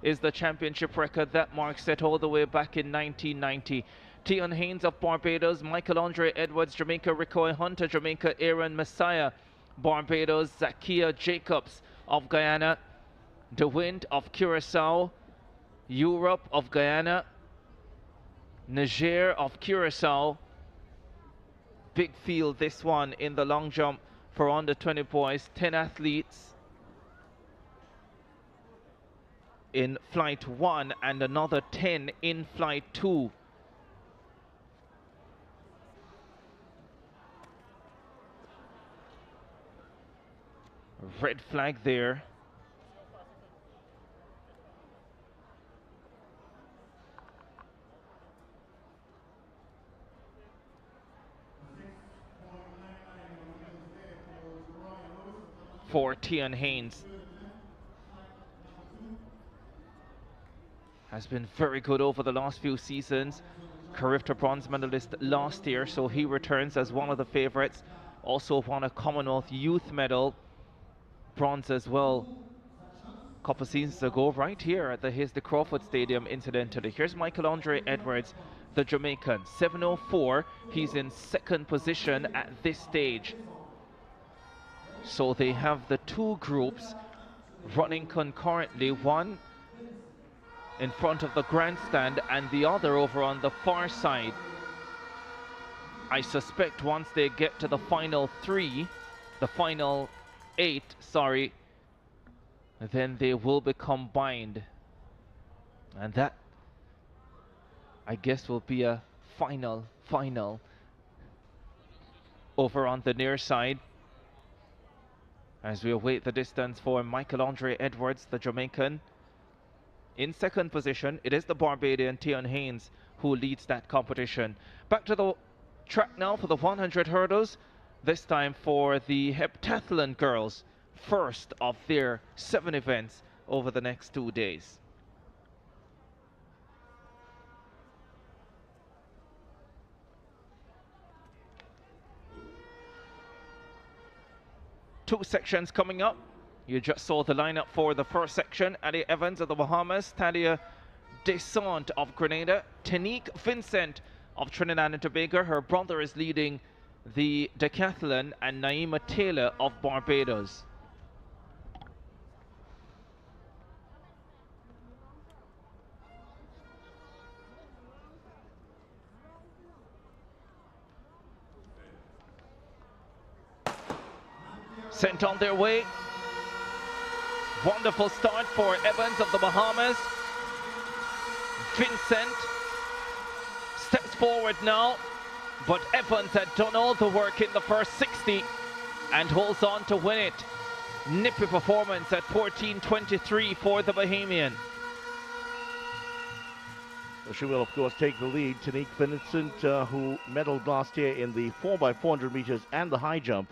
is the championship record. That mark set all the way back in 1990. Tion Haynes of Barbados, Michael Andre Edwards, Jamaica, Ricoy Hunter, Jamaica, Aaron Messiah, Barbados, Zakia Jacobs of Guyana, DeWind of Curacao, Europe of Guyana, Niger of Curacao. Big field this one in the long jump for under 20 boys, 10 athletes in flight 1 and another 10 in flight 2. Red flag there. For Tion Haynes. Has been very good over the last few seasons. Carifta bronze medalist last year, so he returns as one of the favorites. Also won a Commonwealth Youth medal, bronze as well, a couple seasons ago, right here at the Hasty Crawford Stadium, incidentally. Here's Michael Andre Edwards, the Jamaican, 7:04. He's in 2nd position at this stage. So they have the 2 groups running concurrently, one in front of the grandstand and the other over on the far side. I suspect once they get to the final 3, the final 8, sorry, then they will be combined. And that, I guess, will be a final over on the near side. As we await the distance for Michael Andre Edwards, the Jamaican. In 2nd position, it is the Barbadian Tion Haynes who leads that competition. Back to the track now for the 100 hurdles, this time for the Heptathlon girls, first of their 7 events over the next 2 days. Two sections coming up. You just saw the lineup for the first section. Ali Evans of the Bahamas, Talia Desant of Grenada, Tanique Vincent of Trinidad and Tobago. Her brother is leading the Decathlon, and Naima Taylor of Barbados. Sent on their way. Wonderful start for Evans of the Bahamas. Vincent steps forward now, but Evans had done all the work in the first 60 and holds on to win it. Nippy performance at 14:23 for the Bahamian. Well, she will, of course, take the lead. Tanique Vincent, who medaled last year in the 4x400 meters and the high jump,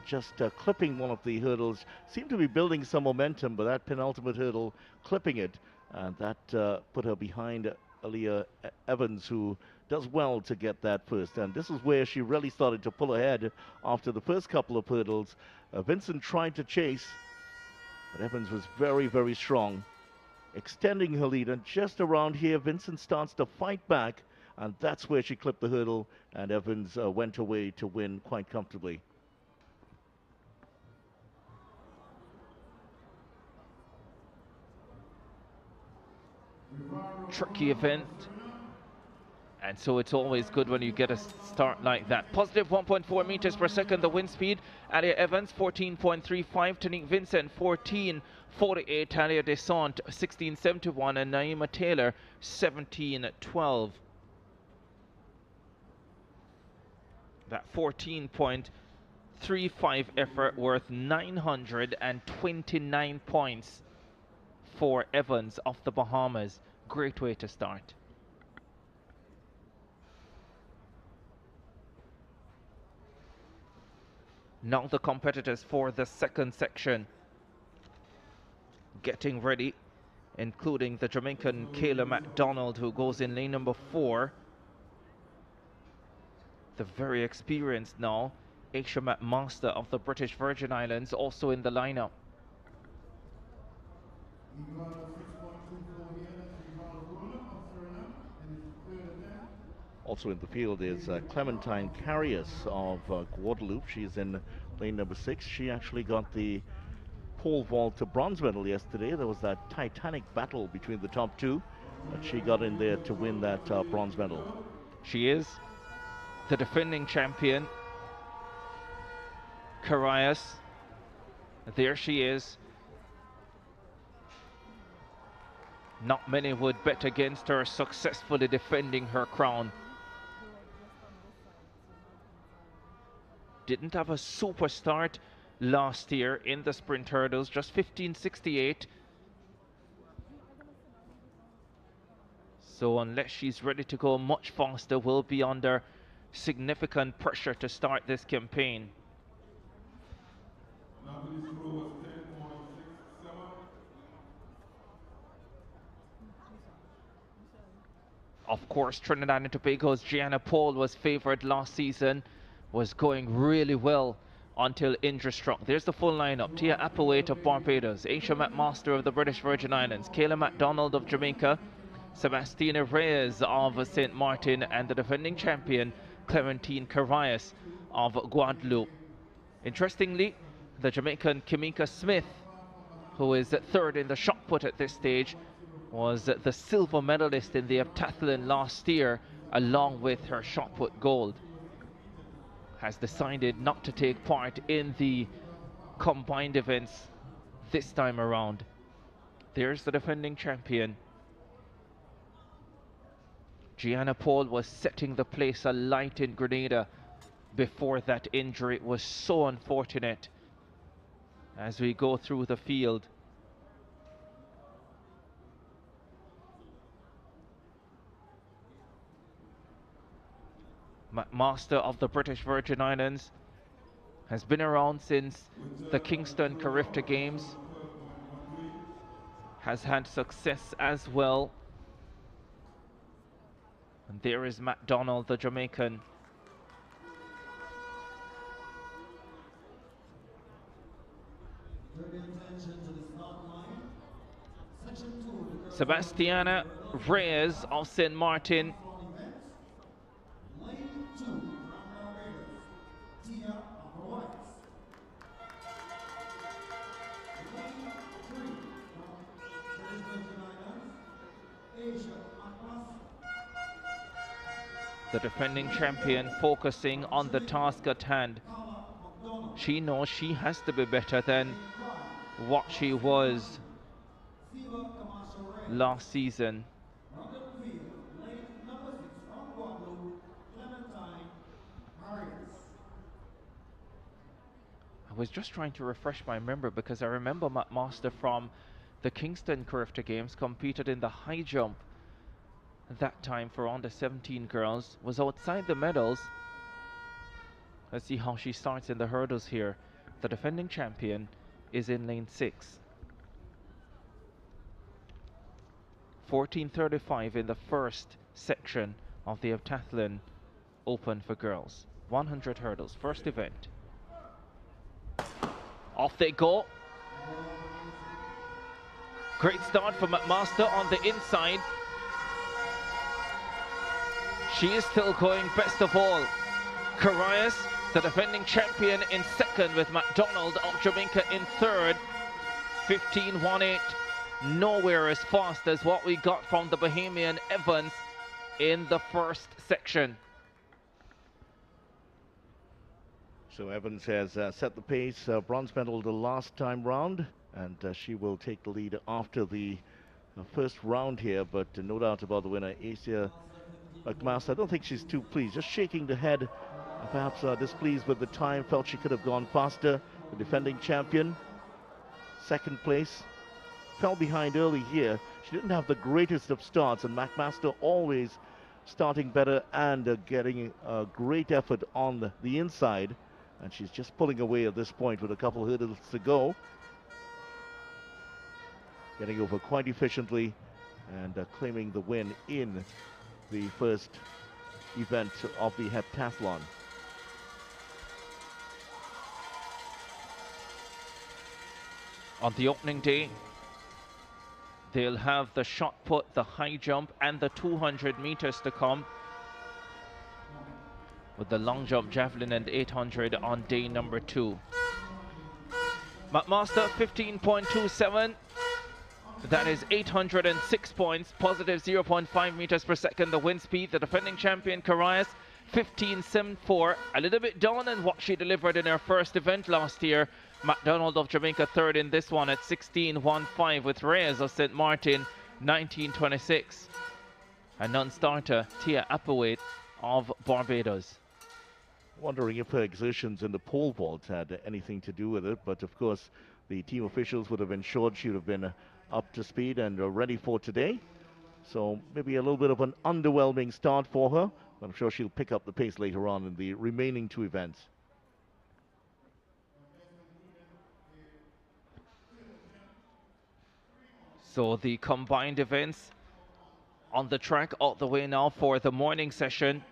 just clipping one of the hurdles. Seemed to be building some momentum, but that penultimate hurdle, clipping it, and that put her behind Aaliyah Evans, who does well to get that first. And this is where she really started to pull ahead after the first couple of hurdles. Vincent tried to chase, but Evans was very, very strong, extending her lead. And just around here, Vincent starts to fight back, and that's where she clipped the hurdle, and Evans went away to win quite comfortably. Tricky event, And so it's always good when you get a start like that. Positive 1.4 meters per second, the wind speed. Alia Evans, 14.35. Tanique Vincent, 14.48. Talia Desant, 16.71. And Naima Taylor, 17.12. That 14.35 effort worth 929 points for Evans of the Bahamas. Great way to start. Now the competitors for the second section getting ready, including the Jamaican Kayla MacDonald, who goes in lane number 4. The very experienced now Aisha McMaster of the British Virgin Islands also in the lineup. Also in the field is Clementine Carius of Guadeloupe. She's in lane number 6. She actually got the pole vault to bronze medal yesterday. There was that titanic battle between the top two, but she got in there to win that bronze medal. She is the defending champion, Carius. There she is. Not many would bet against her successfully defending her crown. Didn't have a super start last year in the sprint hurdles, just 15.68. So unless she's ready to go much faster, we'll be under significant pressure to start this campaign. Of course, Trinidad and Tobago's Gianna Paul was favored last season, was going really well until injury struck. There's the full lineup. Tia Applewaite of Barbados, Aisha McMaster of the British Virgin Islands, Kayla MacDonald of Jamaica, Sebastina Reyes of St. Martin, and the defending champion Clementine Carius of Guadeloupe. Interestingly, the Jamaican Kimika Smith, who is 3rd in the shot put at this stage, was the silver medalist in the Heptathlon last year, along with her shot put gold. Has decided not to take part in the combined events this time around. There's the defending champion. Gianna Paul was setting the place alight in Grenada before that injury. It was so unfortunate. As we go through the field, McMaster of the British Virgin Islands has been around since the Kingston Carifta Games, has had success as well. And there is MacDonald, the Jamaican. Sebastiana Reyes of St. Martin. The defending champion focusing on the task at hand. She knows she has to be better than what she was last season. I was just trying to refresh my memory because I remember McMaster from the Kingston Carifta Games competed in the high jump that time for under 17 girls, was outside the medals. Let's see how she starts in the hurdles here. The defending champion is in lane 6. 14:35 in the first section of the Octathlon Open for girls. 100 hurdles, first event. Off they go. Great start for McMaster on the inside. She is still going best of all. Carius, the defending champion, in 2nd, with MacDonald of Jamaica in 3rd. 15.18. Nowhere as fast as what we got from the Bahamian Evans. in the first section. So Evans has set the pace, bronze medal the last time round, and she will take the lead after the first round here, but no doubt about the winner, Asia McMaster. I don't think she's too pleased, just shaking the head, perhaps displeased with the time, felt she could have gone faster. The defending champion, second place, fell behind early here. She didn't have the greatest of starts, and McMaster always starting better and getting a great effort on the inside. And she's just pulling away at this point with a couple hurdles to go. Getting over quite efficiently and claiming the win in the first event of the heptathlon. On the opening day, they'll have the shot put, the high jump, and the 200 meters to come, with the long jump, javelin, and 800 on day number 2. McMaster 15.27. That is 806 points, positive 0.5 meters per second. The wind speed, the defending champion Carifta 15.74. A little bit down on what she delivered in her first event last year. McDonald of Jamaica third in this one at 16.15, with Reyes of St. Martin 19.26. And non-starter Tia Applewaite of Barbados. Wondering if her exertions in the pole vault had anything to do with it, but of course the team officials would have ensured she would have been up to speed and ready for today. So maybe a little bit of an underwhelming start for her, but I'm sure she'll pick up the pace later on in the remaining 2 events. So the combined events on the track all the way now for the morning session.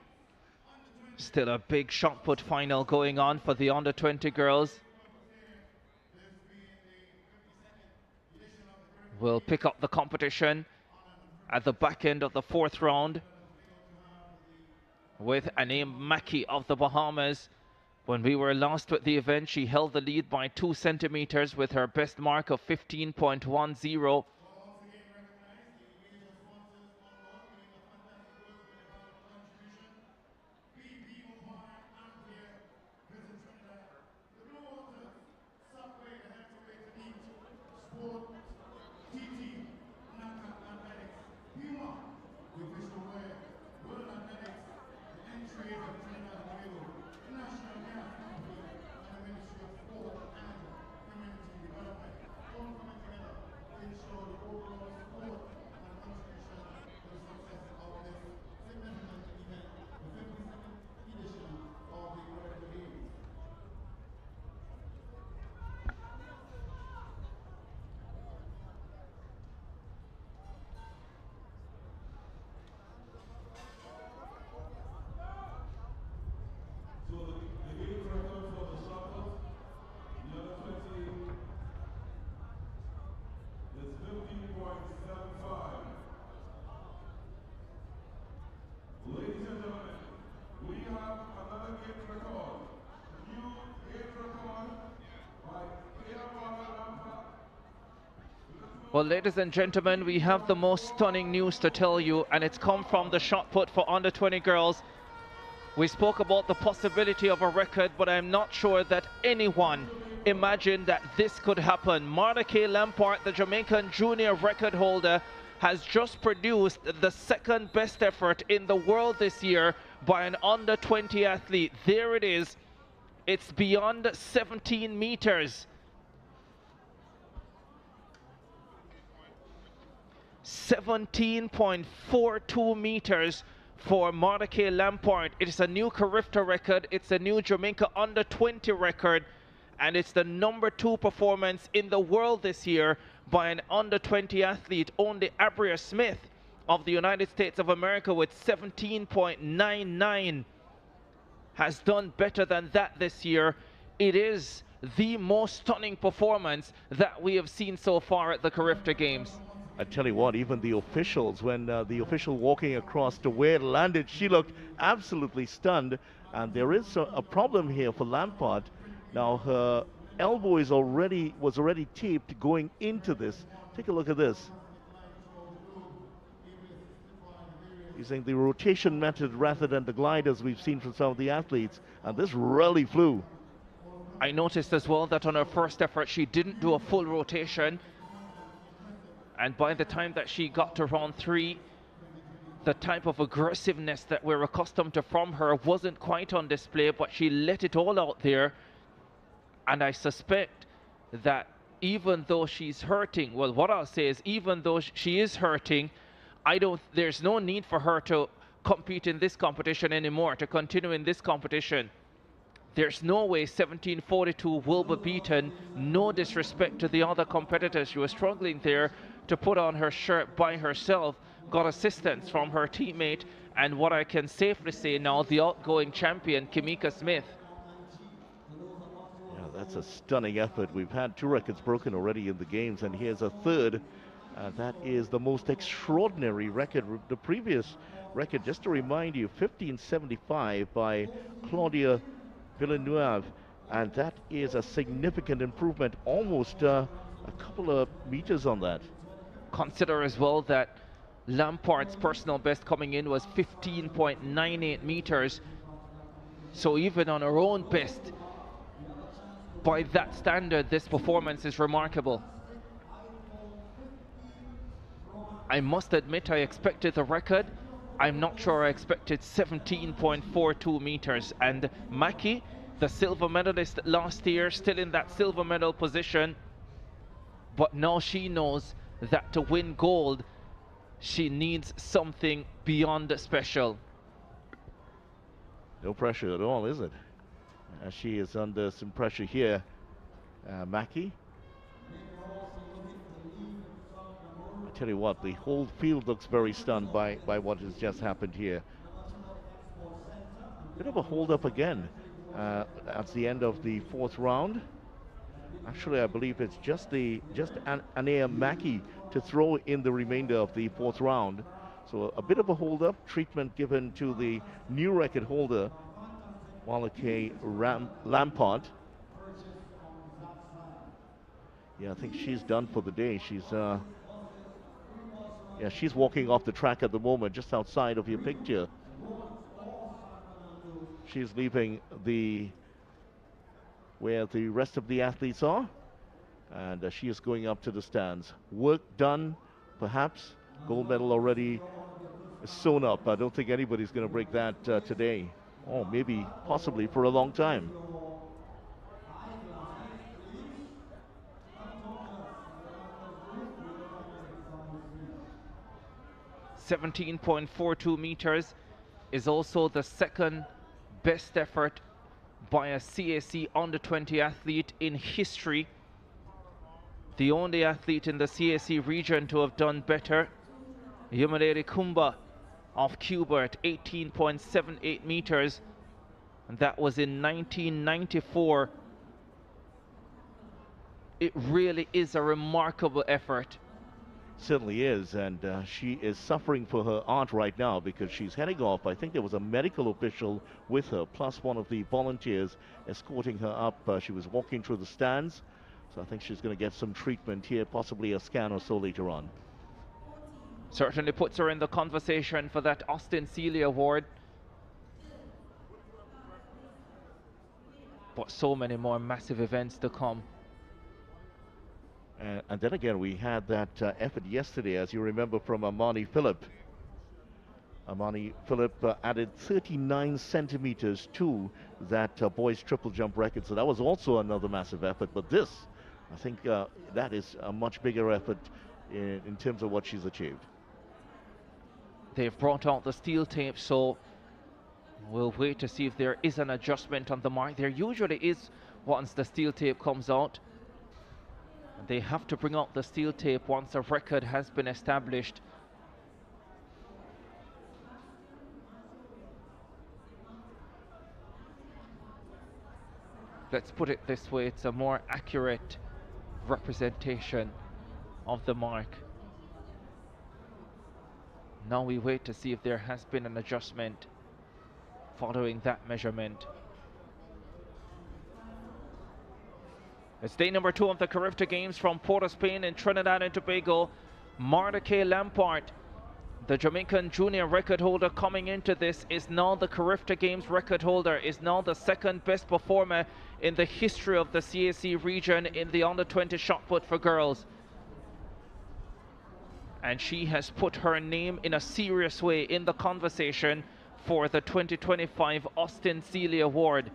Still a big shot put final going on for the under 20 girls. We'll pick up the competition at the back end of the 4th round with Anaim Mackey of the Bahamas. When we were last at the event, she held the lead by 2 centimeters with her best mark of 15.10. Well, ladies and gentlemen, we have the most stunning news to tell you, and it's come from the shot put for under 20 girls. We spoke about the possibility of a record, but I'm not sure that anyone imagined that this could happen. Marta K. Lampard, the Jamaican junior record holder, has just produced the 2nd best effort in the world this year by an under 20 athlete. There it is. It's beyond 17 meters. 17.42 meters for Marta K. Lampard. It is a new Carifta record. It's a new Jamaica under 20 record. And it's the number 2 performance in the world this year by an under 20 athlete. Only Abria Smith of the United States of America with 17.99 has done better than that this year. It is the most stunning performance that we have seen so far at the Carifta Games. I tell you what, even the officials, when the official walking across to where it landed, she looked absolutely stunned. And there is a problem here for Lampard. Now her elbow was already taped going into this. Take a look at this. using the rotation method rather than the gliders we've seen from some of the athletes, and this really flew. I noticed as well that on her first effort she didn't do a full rotation, and by the time that she got to round 3, the type of aggressiveness that we're accustomed to from her wasn't quite on display, but she let it all out there. And I suspect that even though she's hurting, well, what I'll say is even though she is hurting, there's no need for her to compete in this competition anymore, to continue in this competition. There's no way 1742 will be beaten. No disrespect to the other competitors. She was struggling there to put on her shirt by herself, got assistance from her teammate, and what I can safely say now, the outgoing champion, Kimika Smith. Yeah, that's a stunning effort. We've had 2 records broken already in the games, and here's a third. That is the most extraordinary record. The previous record, just to remind you, 1575 by Claudia Villeneuve, and that is a significant improvement, almost a couple of meters on that. Consider as well that Lampard's personal best coming in was 15.98 meters, so even on her own best, by that standard, this performance is remarkable. I must admit I expected the record. I'm not sure I expected 17.42 meters. And Maki, the silver medalist last year, still in that silver medal position. But now she knows that to win gold, she needs something beyond special. No pressure at all, is it? She is under some pressure here, Maki. I tell you what, the whole field looks very stunned by what has just happened here. Bit of a hold up again at the end of the 4th round. Actually, I believe it's just Anea Maki to throw in the remainder of the 4th round. So a bit of a hold up, treatment given to the new record holder, Walake Lampard. Yeah, I think she's done for the day. She's walking off the track at the moment, just outside of your picture. She's leaving where the rest of the athletes are, and she is going up to the stands. Work done, perhaps. Gold medal already sewn up. I don't think anybody's going to break that today, or maybe possibly for a long time. 17.42 meters is also the second best effort by a CAC under-20 athlete in history. The only athlete in the CAC region to have done better, Yumelere Kumba of Cuba at 18.78 meters, and that was in 1994. It really is a remarkable effort. Certainly is, and she is suffering for her art right now because she's heading off. I think there was a medical official with her, plus one of the volunteers escorting her up. She was walking through the stands, so I think she's going to get some treatment here, possibly a scan or so later on. Certainly puts her in the conversation for that Austin Seeley Award. But so many more massive events to come. And then again, we had that effort yesterday, as you remember, from Amani Phillip. Amani Phillip added 39 centimeters to that boys triple jump record. So that was also another massive effort. But this, I think that is a much bigger effort in terms of what she's achieved. They've brought out the steel tape, so we'll wait to see if there is an adjustment on the mark. There usually is once the steel tape comes out. They have to bring out the steel tape once a record has been established. Let's put it this way, it's a more accurate representation of the mark. Now we wait to see if there has been an adjustment following that measurement. It's day number 2 of the Carifta Games from Port of Spain in Trinidad and Tobago. Marta K. Lampard The Jamaican junior record holder coming into this is now the Carifta Games record holder, is now the second best performer in the history of the CAC region in the under-20 shot put for girls. And she has put her name in a serious way in the conversation for the 2025 Austin Seeley Award.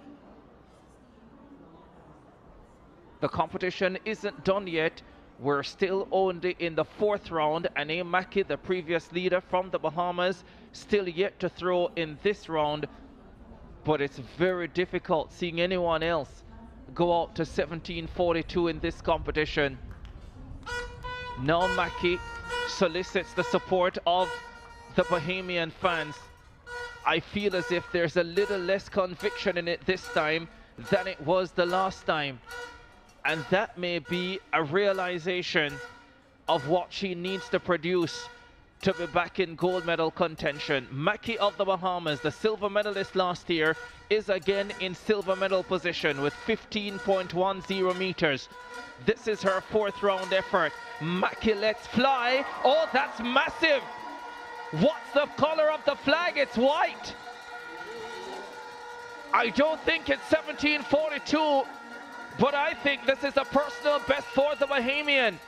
The competition isn't done yet. We're still only in the fourth round, and A. Mackey, the previous leader from the Bahamas, still yet to throw in this round. But it's very difficult seeing anyone else go out to 17:42 in this competition. Now Mackey solicits the support of the Bahamian fans. I feel as if there's a little less conviction in it this time than it was the last time. And that may be a realization of what she needs to produce to be back in gold medal contention. Mackey of the Bahamas, the silver medalist last year, is again in silver medal position with 15.10 meters. This is her fourth round effort. Mackey lets fly. Oh, that's massive. What's the color of the flag? It's white. I don't think it's 17:42. But I think this is a personal best for the Bahamian.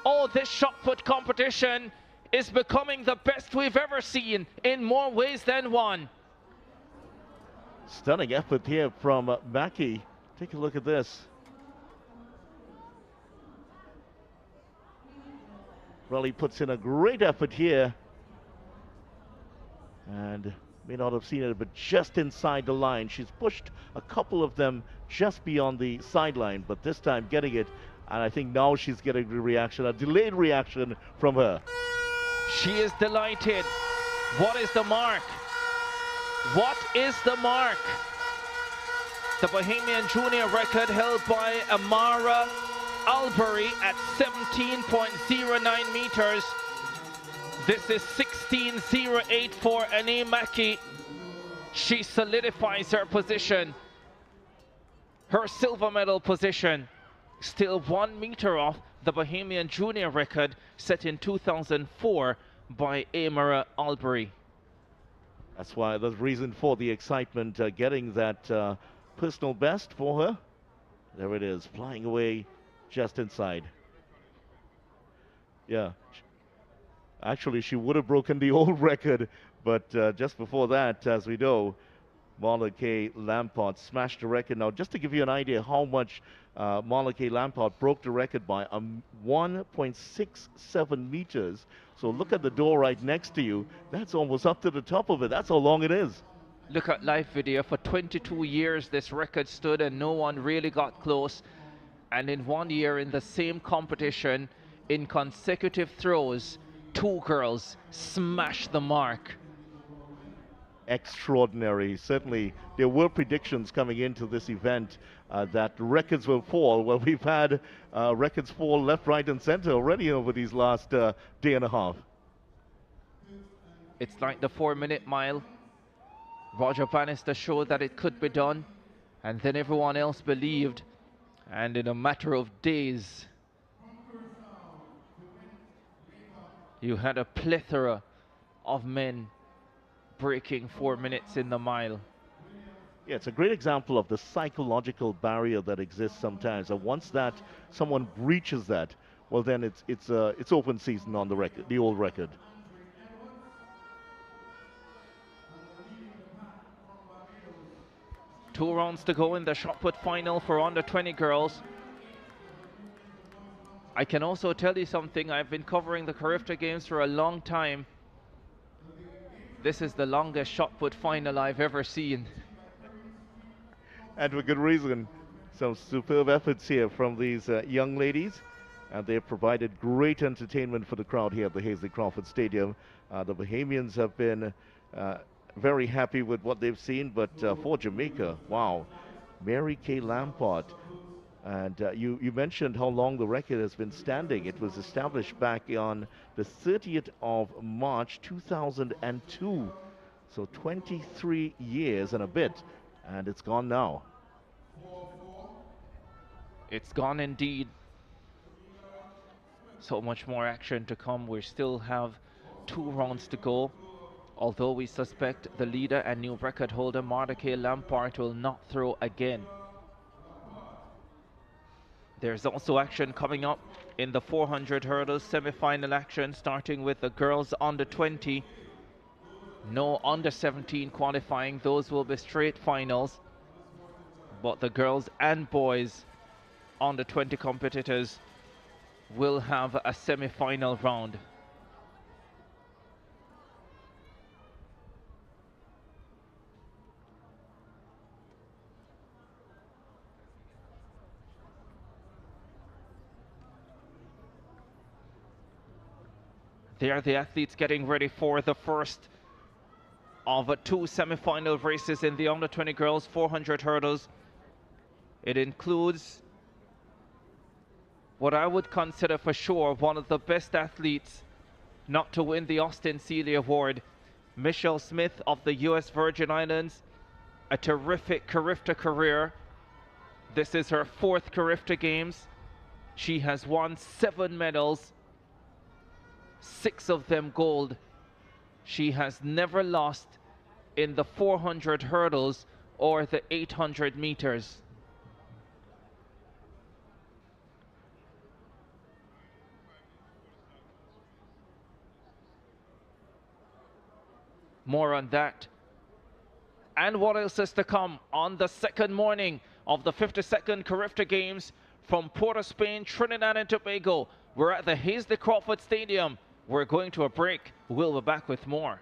Oh, this shot put competition is becoming the best we've ever seen in more ways than one. Stunning effort here from Mackey. Take a look at this. Really puts in a great effort here. And may not have seen it, but just inside the line. She's pushed a couple of them just beyond the sideline, but this time getting it, and I think now she's getting the reaction, a delayed reaction from her. She is delighted. What is the mark? What is the mark? The Bahamian junior record held by Amara Albury at 17.09 meters. This is 16.08 for Annie Mackey. She solidifies her position, her silver medal position, still 1 meter off the Bahamian junior record set in 2004 by Amara Albury. That's why the reason for the excitement, getting that personal best for her. There it is, flying away just inside. Yeah. Actually, she would have broken the old record, but just before that, as we know, Marla K. Lampard smashed the record. Now, just to give you an idea how much Marla K. Lampard broke the record by, 1.67 meters. So look at the door right next to you. That's almost up to the top of it. That's how long it is. Look at live video. For 22 years, this record stood and no one really got close. And in 1 year, in the same competition, in consecutive throws, 2 girls smashed the mark. Extraordinary. Certainly, there were predictions coming into this event that records will fall. Well, we've had records fall left, right, and center already over these last day and a half. It's like the 4-minute mile. Roger Bannister showed that it could be done, and then everyone else believed. And in a matter of days, you had a plethora of men breaking 4 minutes in the mile. Yeah, it's a great example of the psychological barrier that exists sometimes. And once that someone breaches that, well, then it's open season on the record, the old record. Two rounds to go in the shot put final for under 20 girls. I can also tell you something. I've been covering the Carifta Games for a long time. This is the longest shot put final I've ever seen. And for good reason. Some superb efforts here from these young ladies. And they've provided great entertainment for the crowd here at the Hazley Crawford Stadium. The Bahamians have been very happy with what they've seen, but for Jamaica, wow. Mary K. Lampard. And you mentioned how long the record has been standing. It was established back on the 30th of March 2002. So 23 years and a bit, and it's gone now. It's gone indeed. So much more action to come. We still have 2 rounds to go. Although we suspect the leader and new record holder Mordecai Lampart will not throw again. There's also action coming up in the 400 hurdles semi-final action, starting with the girls under 20. No under 17 qualifying, those will be straight finals. But the girls and boys under 20 competitors will have a semi-final round. There are the athletes getting ready for the first of 2 semi-final races in the under 20 girls 400 hurdles. It includes what I would consider for sure one of the best athletes not to win the Austin Seeley Award, Michelle Smith of the US Virgin Islands. A terrific Carifta career. This is her 4th Carifta Games. She has won 7 medals, 6 of them gold. She has never lost in the 400 hurdles or the 800 meters. More on that and what else is to come on the second morning of the 52nd Carifta Games from Port of Spain, Trinidad and Tobago. We're at the Hazley Crawford Stadium. We're going to a break. We'll be back with more.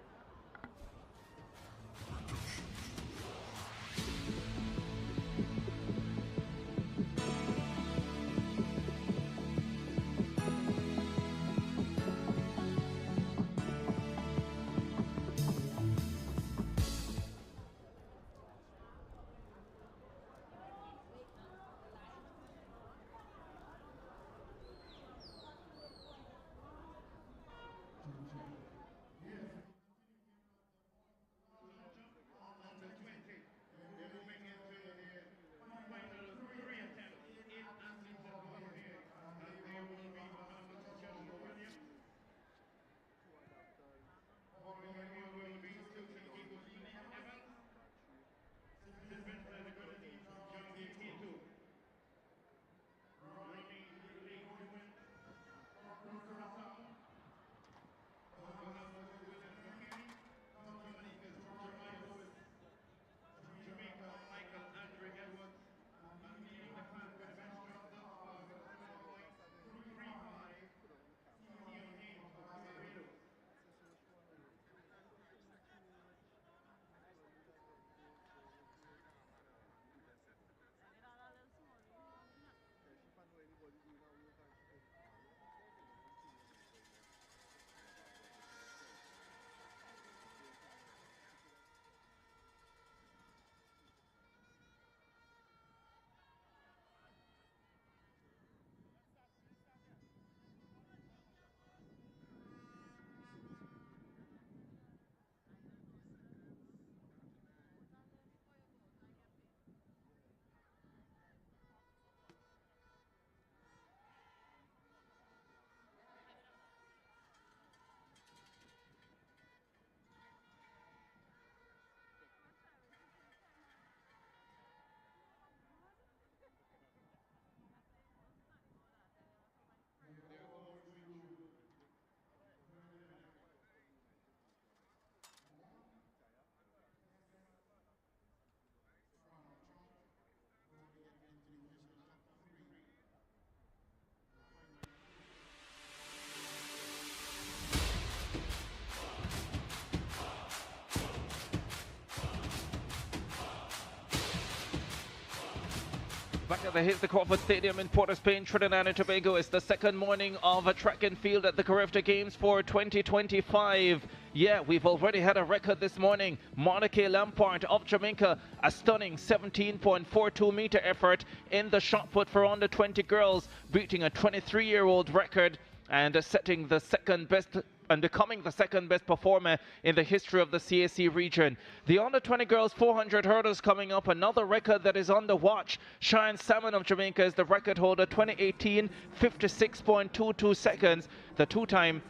Back at the Hazley Crawford Stadium in Port of Spain, Trinidad and Tobago. It's the second morning of a track and field at the Carifta Games for 2025. Yeah, we've already had a record this morning. Mordecai Lampart of Jamaica, a stunning 17.42 meter effort in the shot put for under 20 girls, beating a 23-year-old record and setting the second best and becoming the second best performer in the history of the CAC region. The under 20 girls 400 hurdles coming up, another record that is on the watch. Cheyenne Salmon of Jamaica is the record holder, 2018, 56.22 seconds. The two-time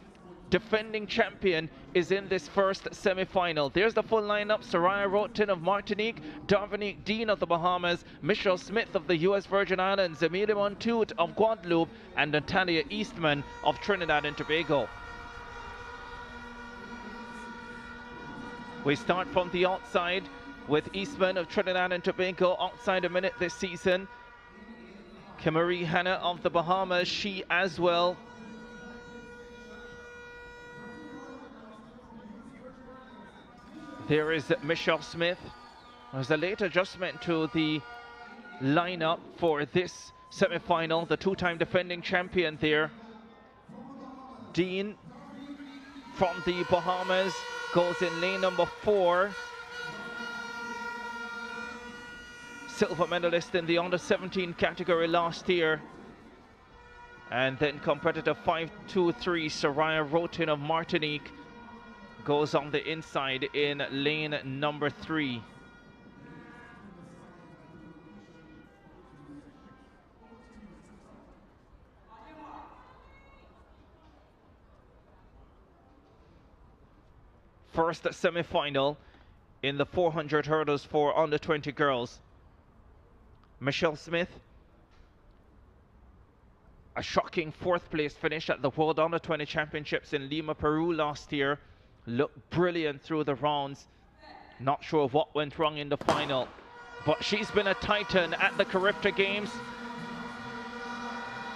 defending champion is in this first semi-final. There's the full lineup: Soraya Roten of Martinique, Dominique Dean of the Bahamas, Michelle Smith of the US Virgin Islands, Emilia Montoute of Guadeloupe, and Natalia Eastman of Trinidad and Tobago. We start from the outside with Eastman of Trinidad and Tobago, outside a minute this season. Kimari Hanna of the Bahamas, she as well. There is Michelle Smith. There's a late adjustment to the lineup for this semi-final. The two-time defending champion there. Dean from the Bahamas goes in lane number 4. Silver medalist in the under-17 category last year. And then competitor 5-2-3 Soraya Roten of Martinique goes on the inside in lane number 3. First semi-final in the 400 hurdles for under 20 girls. Michelle Smith, a shocking 4th place finish at the World Under 20 Championships in Lima, Peru last year. Looked brilliant through the rounds. Not sure what went wrong in the final, but she's been a titan at the Carifta Games.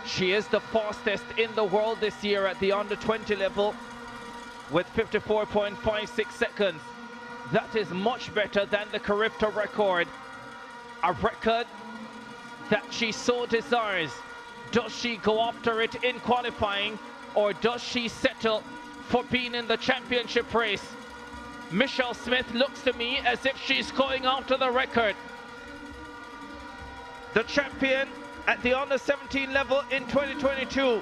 She is the fastest in the world this year at the under 20 level with 54.56 seconds. That is much better than the Carifta record, a record that she so desires. Does she go after it in qualifying, or does she settle for being in the championship race? Michelle Smith looks to me as if she's going after the record. The champion at the under 17 level in 2022,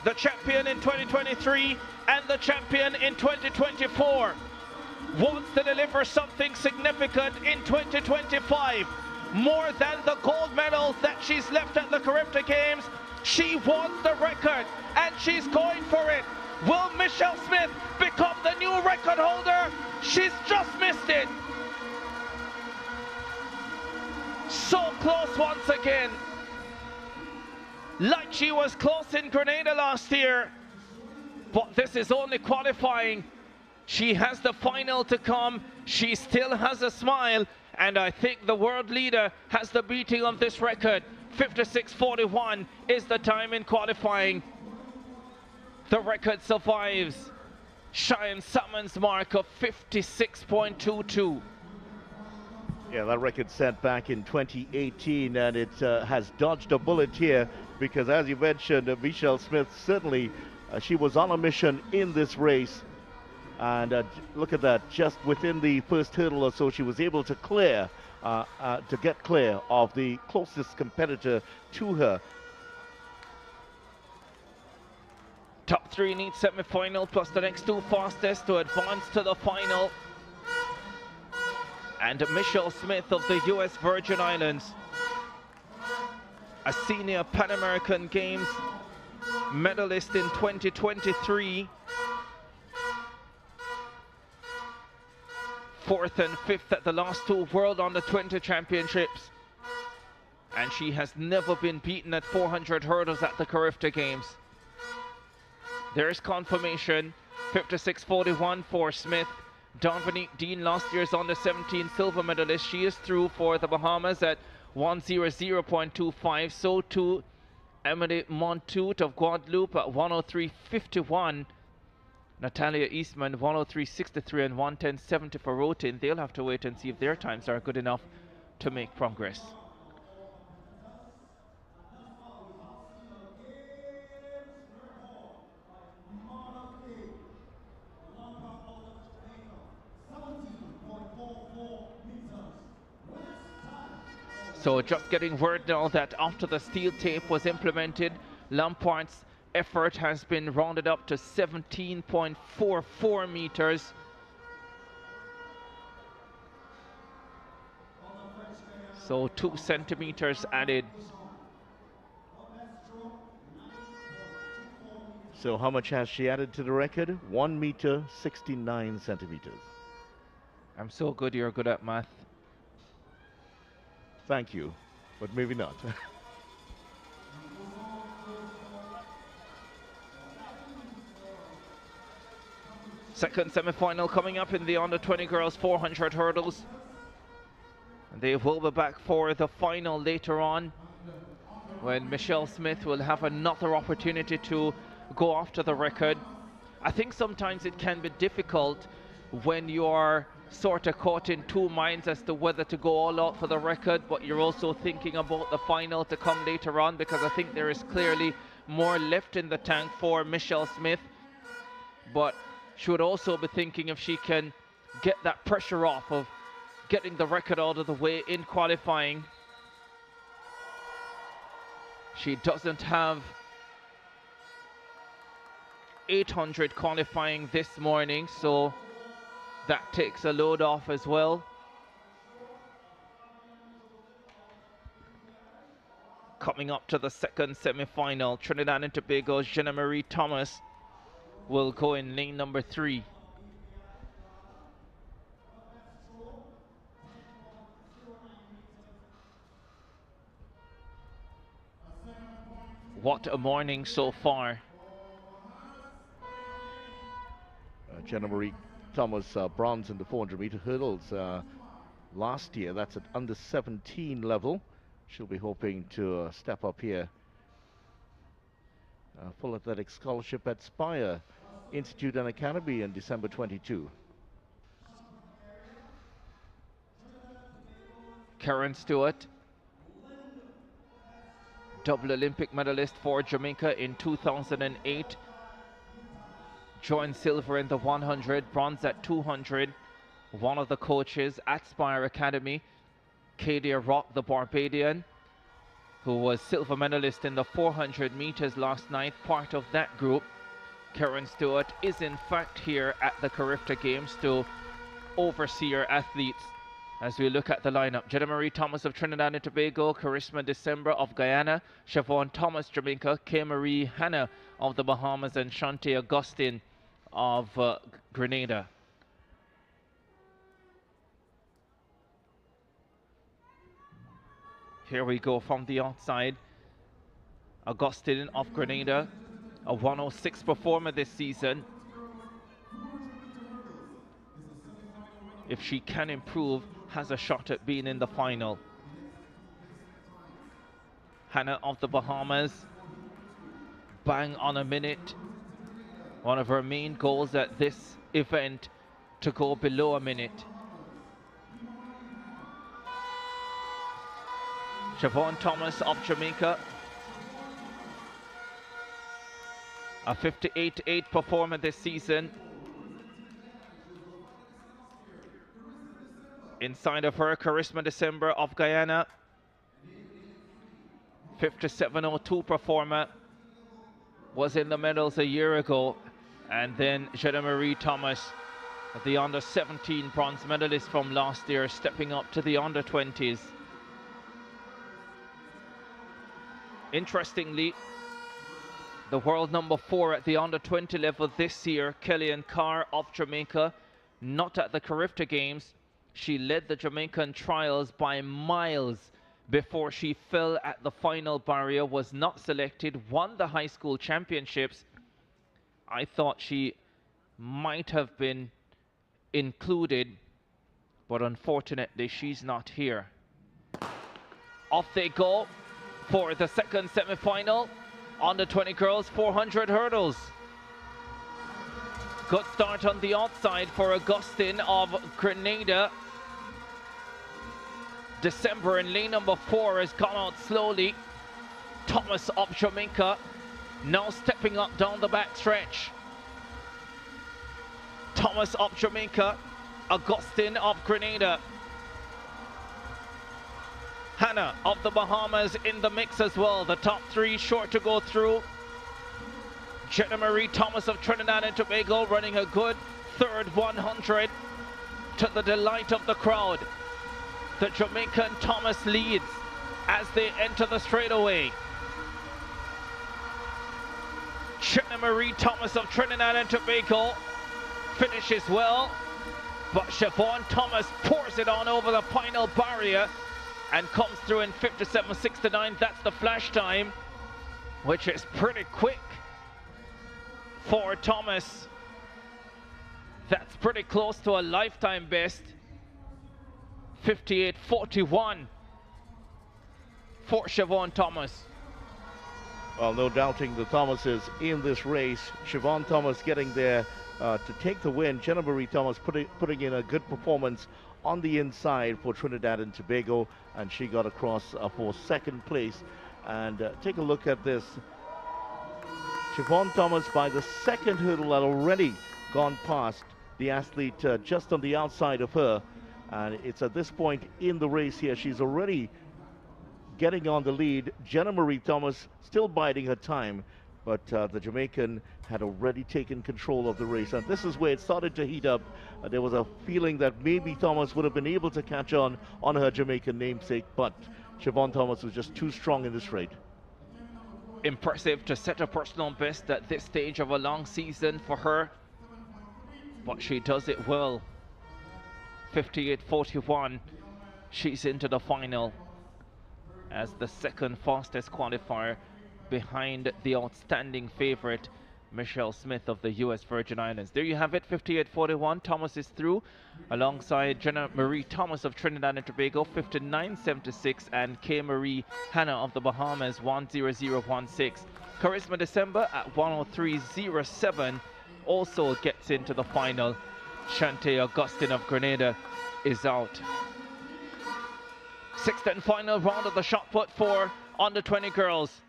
the champion in 2023, and the champion in 2024 wants to deliver something significant in 2025. More than the gold medals that she's left at the Carifta Games, she wants the record and she's going for it. Will Michelle Smith become the new record holder? She's just missed it. So close once again. Like she was close in Grenada last year, but this is only qualifying. She has the final to come. She still has a smile, and I think the world leader has the beating of this record. 56.41 is the time in qualifying. The record survives Cheyenne Salmon's mark of 56.22. Yeah, that record set back in 2018, and it has dodged a bullet here because, as you mentioned, Michelle Smith, certainly she was on a mission in this race. And look at that, just within the first hurdle or so, she was able to clear, to get clear of the closest competitor to her. Top 3 need semi-final plus the next 2 fastest to advance to the final. And Michelle Smith of the US Virgin Islands, a senior Pan American Games medalist in 2023. 4th and 5th at the last 2 World Under 20 Championships. And she has never been beaten at 400 hurdles at the Carifta Games. There is confirmation. 56.41 for Smith. Dominique Dean, last year's under 17 silver medalist. She is through for the Bahamas at 100.25. So too Emily Montoute of Guadeloupe at 103.51. Natalia Eastman 103.63 and 110.70 for Roten. They'll have to wait and see if their times are good enough to make progress. So just getting word now that after the steel tape was implemented, Lampard's effort has been rounded up to 17.44 meters. So 2 centimeters added. So how much has she added to the record? 1 meter 69 centimeters. I'm so good you're good at math. Thank you, but maybe not. Second semi-final coming up in the under-20 girls 400 hurdles. And they will be back for the final later on, when Michelle Smith will have another opportunity to go after the record. I think sometimes it can be difficult when you're sort of caught in two minds as to whether to go all out for the record, but you're also thinking about the final to come later on, because I think there is clearly more left in the tank for Michelle Smith. But she would also be thinking if she can get that pressure off of getting the record out of the way in qualifying. She doesn't have 800 qualifying this morning, so that takes a load off as well. Coming up to the second semi-final, Trinidad and Tobago's Jenna Marie Thomas will go in lane number 3. What a morning so far. Jenna Marie Thomas, bronze in the 400-meter hurdles last year. That's at under 17 level. She'll be hoping to step up here. Full athletic scholarship at Spire Institute and Academy in December 22. Karen Stewart, double Olympic medalist for Jamaica in 2008. Joined silver in the 100, bronze at 200. One of the coaches at Spire Academy, Kadia Rock, the Barbadian, who was silver medalist in the 400 meters last night, part of that group. Karen Stewart is in fact here at the Carifta Games to oversee her athletes. As we look at the lineup, Jenna Marie Thomas of Trinidad and Tobago, Charisma December of Guyana, Siobhan Thomas, Jamaica, Kay Marie Hannah of the Bahamas, and Shante Augustine of Grenada. Here we go from the outside. Augustine of Grenada, a 106 performer this season. If she can improve, has a shot at being in the final. Hannah of the Bahamas, bang on a minute. One of her main goals at this event, to go below a minute. Siobhan Thomas of Jamaica, a 58.8 performer this season. Inside of her, Charisma December of Guyana, 57.02 performer, was in the medals a year ago. And then Jenna Marie Thomas, the under-17 bronze medalist from last year, stepping up to the under-20s. Interestingly, the world number 4 at the under-20 level this year, Kellyanne Carr of Jamaica, not at the Carifta Games. She led the Jamaican trials by miles before she fell at the final barrier, was not selected, won the high school championships. I thought she might have been included, but unfortunately she's not here. Off they go for the second semi-final. Under 20 girls 400 hurdles. Good start on the outside for Augustine of Grenada. December in lane number 4 has gone out slowly. Thomas of Jamaica now stepping up down the back stretch. Thomas of Jamaica, Augustine of Grenada. Hannah of the Bahamas in the mix as well. The top 3 short to go through. Jenna Marie Thomas of Trinidad and Tobago running a good third 100 to the delight of the crowd. The Jamaican Thomas leads as they enter the straightaway. Jenna Marie Thomas of Trinidad and Tobago finishes well, but Siobhan Thomas pours it on over the final barrier and comes through in 57.69. That's the flash time, which is pretty quick for Thomas. That's pretty close to a lifetime best. 58.41 for Siobhan Thomas. Well, no doubting the Thomases in this race. Siobhan Thomas getting there to take the win. Jenna Marie Thomas putting in a good performance on the inside for Trinidad and Tobago, and she got across for second place. And take a look at this. Siobhan Thomas by the second hurdle had already gone past the athlete just on the outside of her. And it's at this point in the race here, she's already getting on the lead. Jenna Marie Thomas still biding her time, but the Jamaican had already taken control of the race. And this is where it started to heat up. There was a feeling that maybe Thomas would have been able to catch on her Jamaican namesake, but Siobhan Thomas was just too strong in the straight. Impressive to set a personal best at this stage of a long season for her, but she does it well. 58.41, she's into the final as the second fastest qualifier behind the outstanding favorite Michelle Smith of the US Virgin Islands. There you have it, 58.41. Thomas is through alongside Jenna Marie Thomas of Trinidad and Tobago, 59.76, and K. Marie Hannah of the Bahamas, 100.16. Charisma December at 103.07 also gets into the final. Shantae Augustine of Grenada is out. Sixth and final round of the shot put for under 20 girls.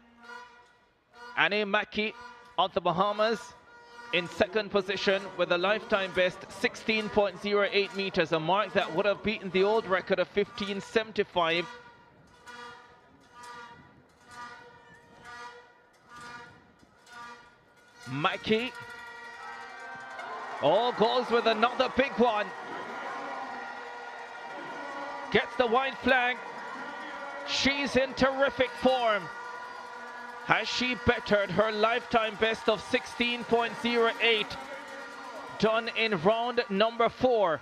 Annie Mackey of the Bahamas in second position with a lifetime best 16.08 meters, a mark that would have beaten the old record of 15.75. Mackey goes with another big one. Gets the white flag. She's in terrific form. Has she bettered her lifetime best of 16.08 done in round number 4?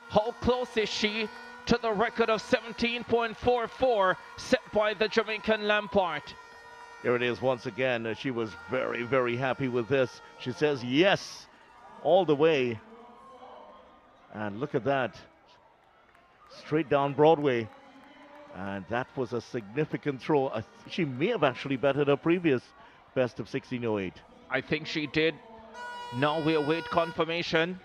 How close is she to the record of 17.44 set by the Jamaican Lampard? Here it is once again. She was very, very happy with this. She says yes all the way. And look at that. Straight down Broadway. And that was a significant throw. She may have actually bettered her previous best of 16.08. I think she did. Now we await confirmation.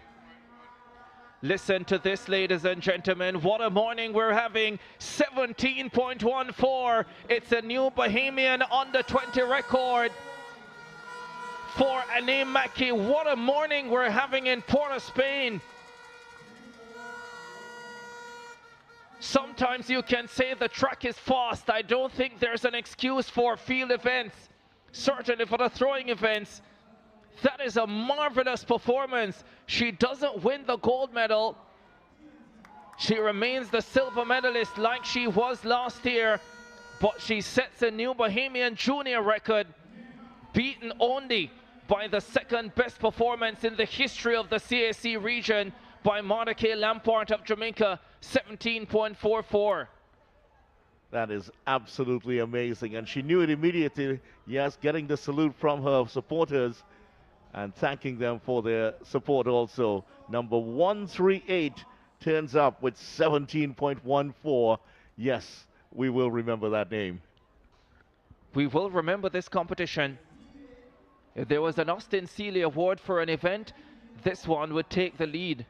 Listen to this, ladies and gentlemen. What a morning we're having. 17.14. It's a new Bahamian under 20 record for Annie Mackey. What a morning we're having in Port of Spain. Sometimes you can say the track is fast. I don't think there's an excuse for field events, certainly for the throwing events. That is a marvelous performance. She doesn't win the gold medal. She remains the silver medalist like she was last year, but she sets a new Bahamian junior record, beaten only by the second best performance in the history of the CAC region by Marta K. Lampard of Jamaica, 17.44. That is absolutely amazing, and she knew it immediately. Yes, getting the salute from her supporters and thanking them for their support also. Number 138 turns up with 17.14. Yes, we will remember that name. We will remember this competition. If there was an Austin Seeley Award for an event, this one would take the lead.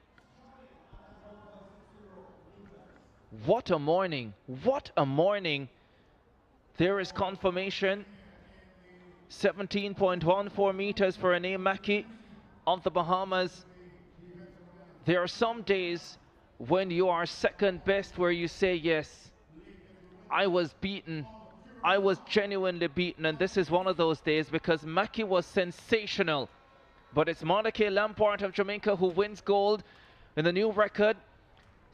What a morning. What a morning. There is confirmation. 17.14 meters for Annie Mackey of the Bahamas. There are some days when you are second best where you say, yes, I was beaten. I was genuinely beaten, and this is one of those days because Mackey was sensational. But it's Marta K. Lampard of Jamaica who wins gold in the new record.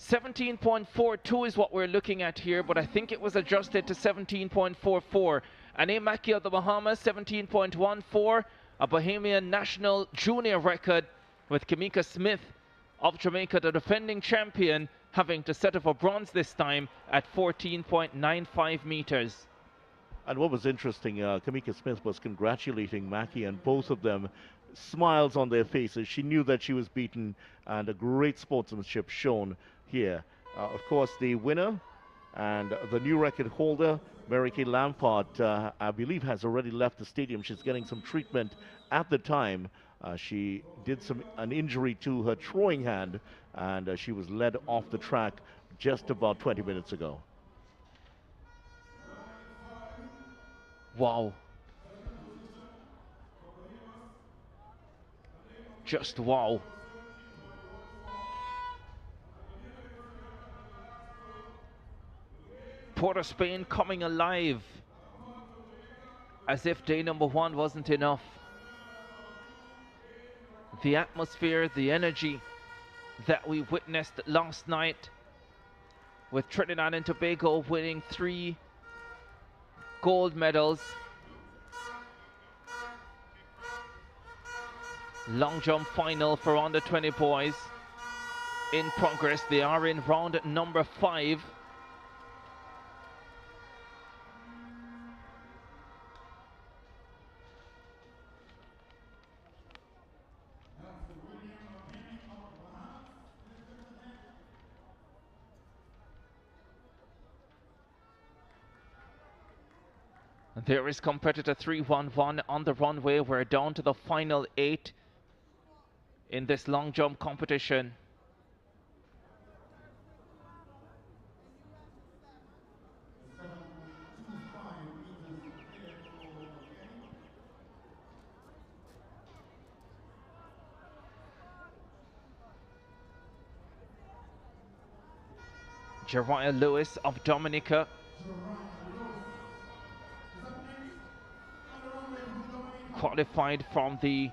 17.42 is what we're looking at here, but I think it was adjusted to 17.44. Ane Maki of the Bahamas, 17.14, a Bahamian national junior record, with Kamika Smith of Jamaica, the defending champion, having to settle for bronze this time at 14.95 meters. And what was interesting, Kamika Smith was congratulating Mackie, and both of them smiles on their faces. She knew that she was beaten, and a great sportsmanship shown here. Of course, the winner and the new record holder, Mary Kay Lampard, I believe has already left the stadium. She's getting some treatment at the time. She did an injury to her throwing hand, and she was led off the track just about 20 minutes ago. Wow. Just wow. Port of Spain coming alive, as if day number one wasn't enough. The atmosphere, the energy that we witnessed last night, with Trinidad and Tobago winning 3 gold medals. Long jump final for under 20 boys in progress. They are in round number 5. There is competitor 311 on the runway. We're down to the final 8 in this long jump competition. Jariah Lewis of Dominica qualified from the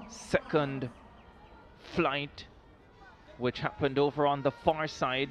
second flight, which happened over on the far side.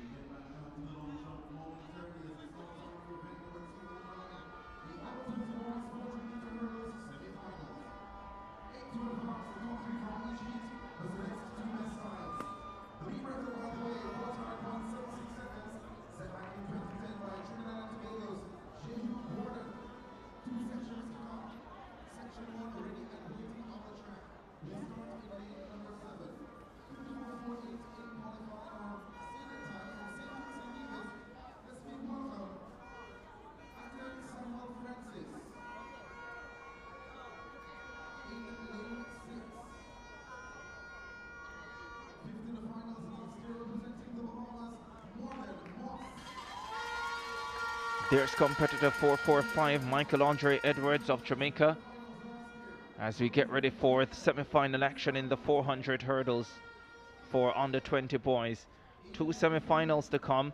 There's competitor 445, Michael Andre Edwards of Jamaica, as we get ready for the semi-final action in the 400 hurdles for under 20 boys. 2 semi-finals to come.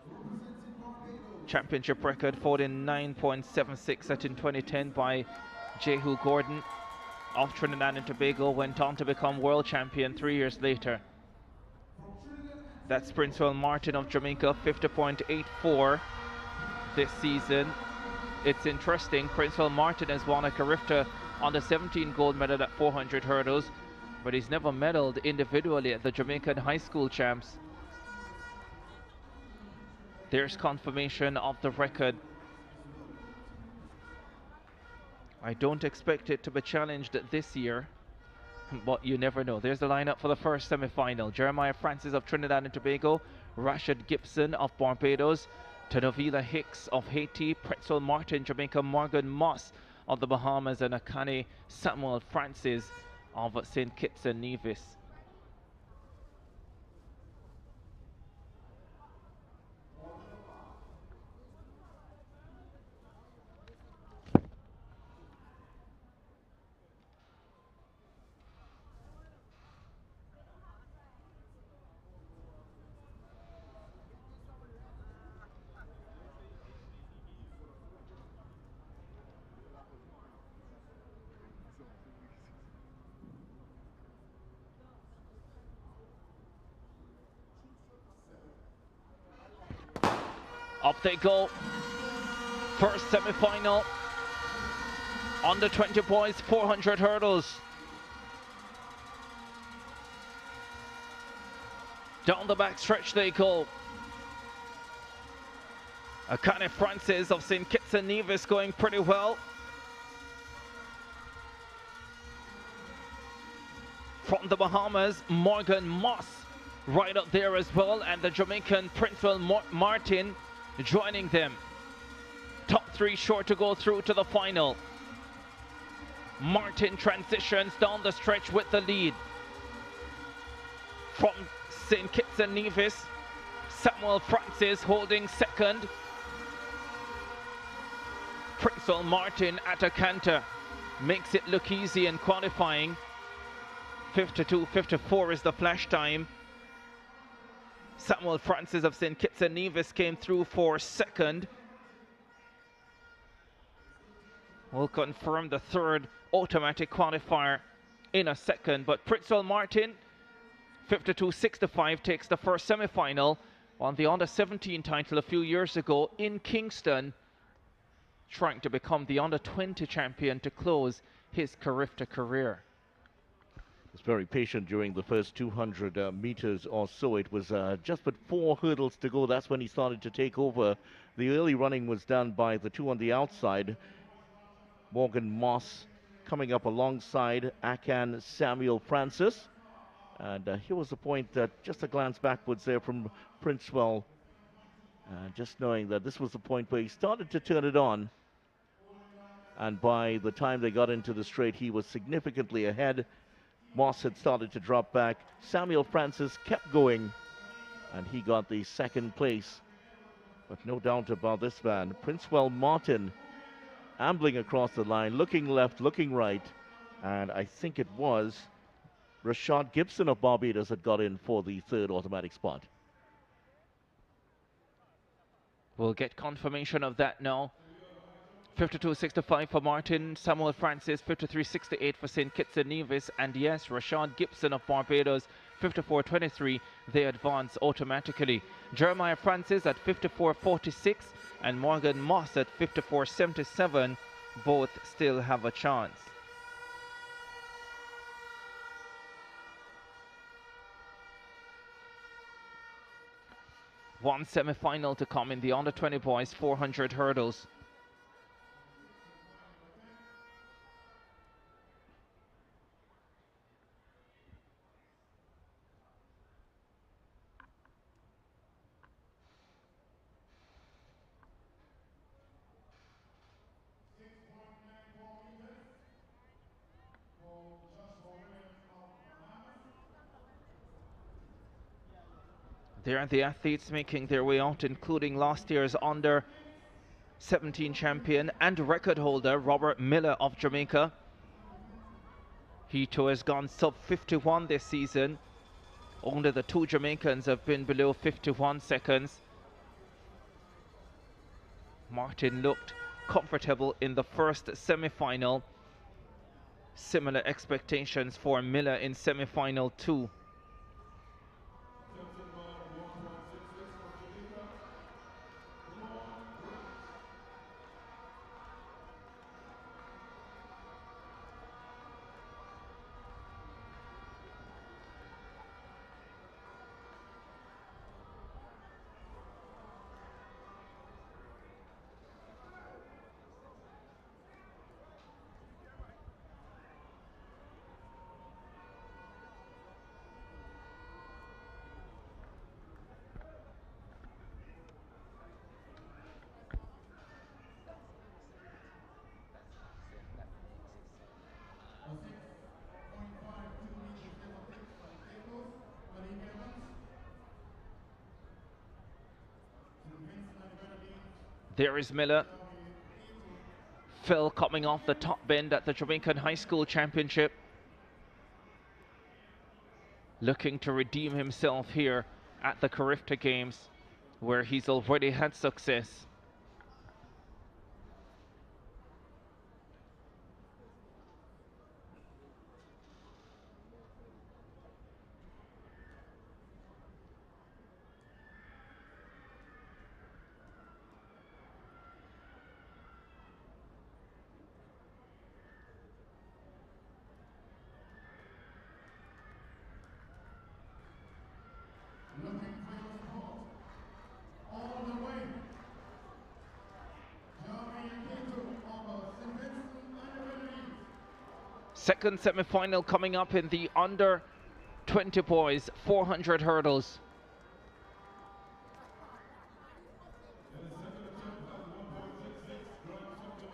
Championship record 49.76 set in 2010 by Jehu Gordon of Trinidad and Tobago, went on to become world champion 3 years later. That's Princewell Martin of Jamaica, 50.84 this season. It's interesting, Princewell Martin has won a Carifta on the 17 gold medal at 400 hurdles, but he's never medaled individually at the Jamaican High School Champs. There's confirmation of the record. I don't expect it to be challenged this year, but you never know. There's the lineup for the first semi-final. Jeremiah Francis of Trinidad and Tobago, Rashad Gibson of Barbados, Tanovila Hicks of Haiti, Princewell Martin, Jamaica, Morgan Moss of the Bahamas, and Akane Samuel Francis of St. Kitts and Nevis. Up they go. First semi-final, under 20 boys, 400 hurdles. Down the back stretch they go. Akane Francis of St. Kitts and Nevis going pretty well. From the Bahamas, Morgan Moss right up there as well, and the Jamaican Princewell Martin joining them. Top three sure to go through to the final. Martin transitions down the stretch with the lead. From St. Kitts and Nevis, Samuel Francis holding second. Princewell Martin at a canter makes it look easy in qualifying. 52.54 is the flash time. Samuel Francis of St. Kitts and Nevis came through for second. We'll confirm the third automatic qualifier in a second, but Princewell Martin, 52.65, takes the first semi-final. Won the under-17 title a few years ago in Kingston, trying to become the under-20 champion to close his Carifta career. Was very patient during the first 200 meters or so. It was just but 4 hurdles to go. That's when he started to take over. The early running was done by the two on the outside. Morgan Moss coming up alongside Akan Samuel Francis. And here was the point that just a glance backwards there from Princewell. Just knowing that this was the point where he started to turn it on. And by the time they got into the straight, he was significantly ahead. Moss had started to drop back. Samuel Francis kept going, and he got the second place. But no doubt about this man. Princewell Martin ambling across the line, looking left, looking right. And I think it was Rashad Gibson of Barbados that got in for the third automatic spot. We'll get confirmation of that now. 52.65 for Martin, Samuel Francis, 53.68 for St. Kitts and Nevis, and yes, Rashad Gibson of Barbados, 54.23, they advance automatically. Jeremiah Francis at 54.46 and Morgan Moss at 54.77, both still have a chance. One semi-final to come in the under 20 boys 400 hurdles. There are the athletes making their way out, including last year's under 17 champion and record holder Robert Miller of Jamaica. He too has gone sub 51 this season. Only the two Jamaicans have been below 51 seconds. Martin looked comfortable in the first semi-final. Similar expectations for Miller in semi-final 2. There is Miller. Phil coming off the top bend at the Jamaican High School Championship. Looking to redeem himself here at the Carifta Games, where he's already had success. Second semi-final coming up in the under 20 boys 400 hurdles.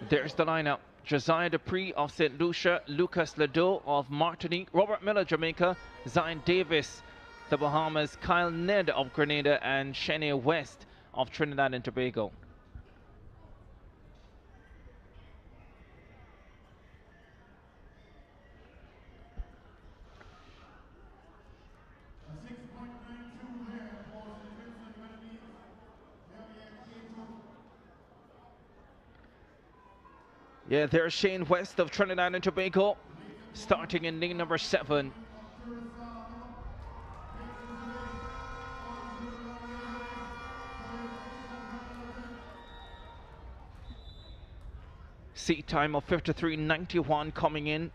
There's the lineup. Josiah Dupree of St. Lucia, Lucas Ledoux of Martinique, Robert Miller, Jamaica, Zion Davis, the Bahamas, Kyle Ned of Grenada, and Shanae West of Trinidad and Tobago. Yeah, there's Shane West of Trinidad and Tobago, starting in lane number 7. Seat time of 53.91 coming in.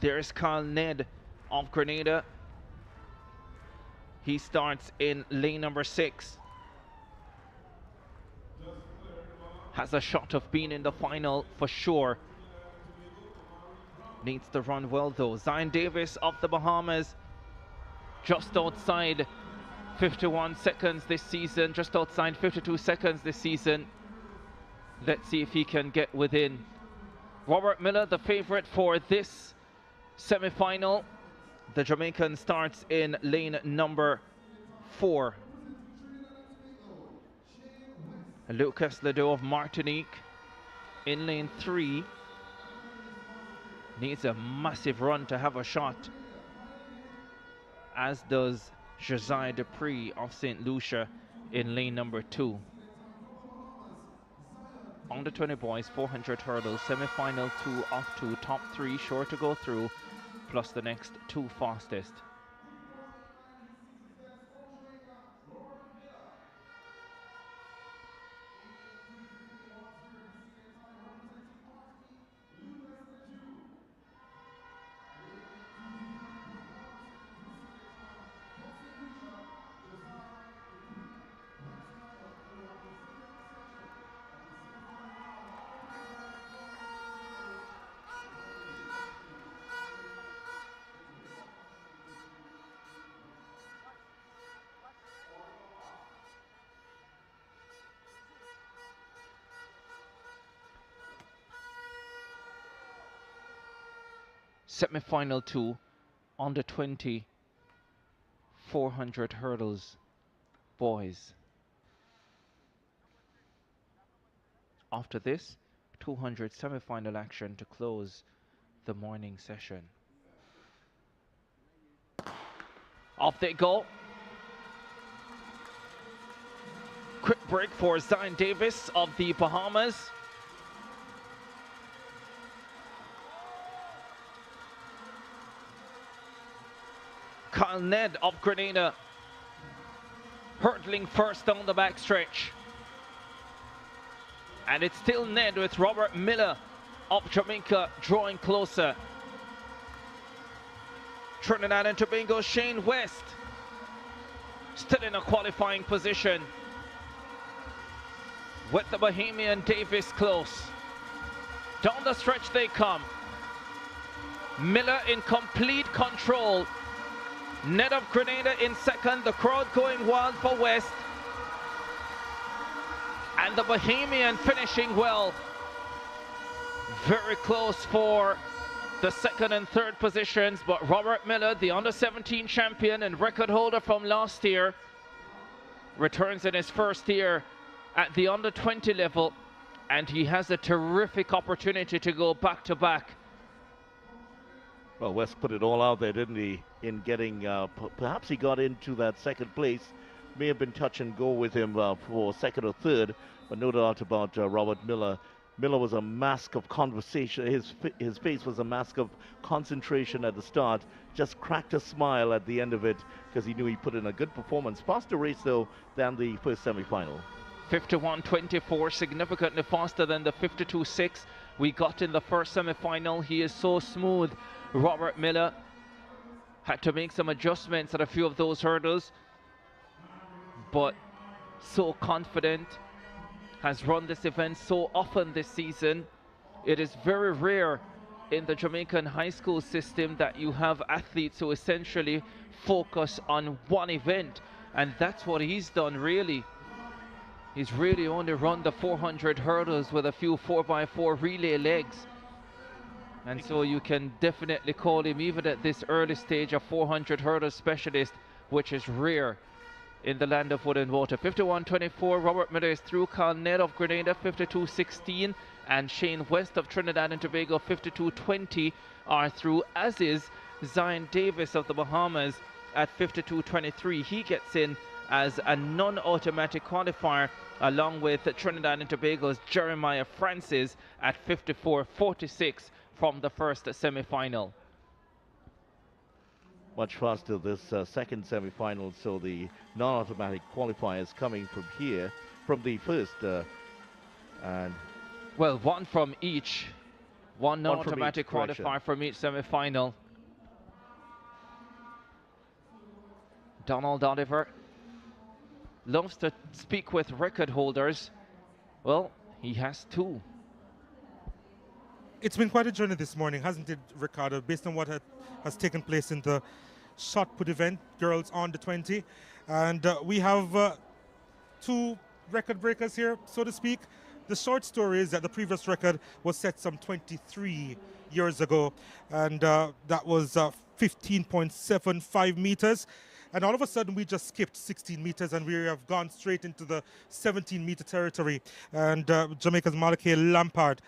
There's Carl Ned of Grenada. He starts in lane number 6. Has a shot of being in the final for sure. Needs to run well though. Zion Davis of the Bahamas, just outside 51 seconds this season, just outside 52 seconds this season. Let's see if he can get within. Robert Miller, the favorite for this semi-final. The Jamaican starts in lane number 4. Lucas Ledoux of Martinique in lane 3. Needs a massive run to have a shot, as does Josiah Dupree of St. Lucia in lane number 2. Under 20 boys, 400 hurdles, semi-final 2 off 2, top 3 sure to go through, plus the next 2 fastest. Semi-final 2, under 20, 400 hurdles, boys. After this, 200 semi-final action to close the morning session. Off they go. Quick break for Zion Davis of the Bahamas. Kyle Ned of Grenada hurtling first down the backstretch. And it's still Ned with Robert Miller of Jamaica drawing closer. Trinidad and Tobago, Shane West still in a qualifying position, with the Bahamian Davis close. Down the stretch they come. Miller in complete control. Ned of Grenada in second, the crowd going wild for West. And the Bahamian finishing well. Very close for the second and third positions, but Robert Miller, the under-17 champion and record holder from last year, returns in his first year at the under-20 level, and he has a terrific opportunity to go back-to-back. Well, West put it all out there, didn't he, in getting, perhaps he got into that second place. May have been touch and go with him for second or third, but no doubt about Robert Miller. Miller was a mask of conversation. His face was a mask of concentration at the start. Just cracked a smile at the end of it because he knew he put in a good performance. Faster race, though, than the first semi-final. 51.24, significantly faster than the 52.6 we got in the first semi-final. He is so smooth. Robert Miller had to make some adjustments at a few of those hurdles, but so confident, has run this event so often this season. It is very rare in the Jamaican high school system that you have athletes who essentially focus on one event, and that's what he's done really. He's really only run the 400 hurdles with a few 4x4 relay legs. And so you can definitely call him, even at this early stage, a 400 hurdle specialist, which is rare in the land of wood and water. 51.24, Robert Miller is through. Carl of Grenada, 52.16, and Shane West of Trinidad and Tobago, 52.20 are through, as is Zion Davis of the Bahamas at 52.23. He gets in as a non-automatic qualifier, along with Trinidad and Tobago's Jeremiah Francis at 54.46 from the first semi-final. Much faster this second semi-final, so the non-automatic qualifiers coming from here, from the first, and well, one from each, one non-automatic qualifier from each semi-final. Donald Oliver loves to speak with record holders. Well, he has two. It's been quite a journey this morning, hasn't it, Ricardo, based on what has taken place in the shot put event, girls under 20. And we have two record breakers here, so to speak. The short story is that the previous record was set some 23 years ago, and that was 15.75 meters. And all of a sudden, we just skipped 16 meters and we have gone straight into the 17-meter territory. And Jamaica's Malachi Lampard,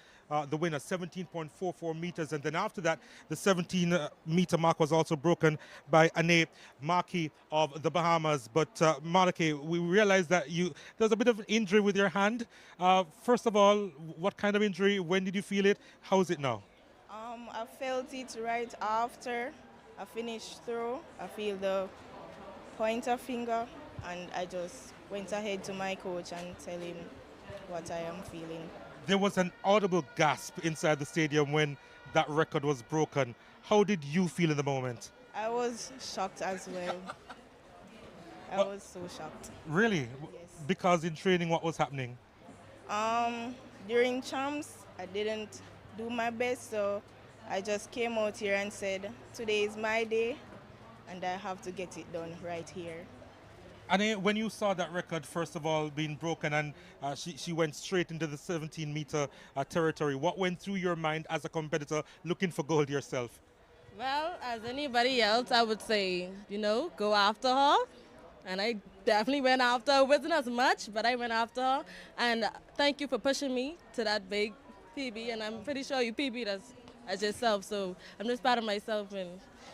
the winner, 17.44 meters. And then after that, the 17-meter mark was also broken by Ane Maki of the Bahamas. But Malachi, we realized that there's a bit of an injury with your hand. First of all, what kind of injury? When did you feel it? How is it now? I felt it right after I finished through. I feel the pointer finger, and I just went ahead to my coach and tell him what I am feeling. There was an audible gasp inside the stadium when that record was broken. How did you feel in the moment? I was shocked as well. I was so shocked. Really? Yes. Because in training, what was happening? During champs, I didn't do my best, so I just came out here and said, today is my day, and I have to get it done right here. And when you saw that record, first of all, being broken, and she went straight into the 17-meter territory, what went through your mind as a competitor looking for gold yourself? Well, as anybody else, I would say, go after her. And I definitely went after her. It wasn't as much, but I went after her. And thank you for pushing me to that big PB. And I'm pretty sure you PB'd as yourself. So I'm just proud of myself. And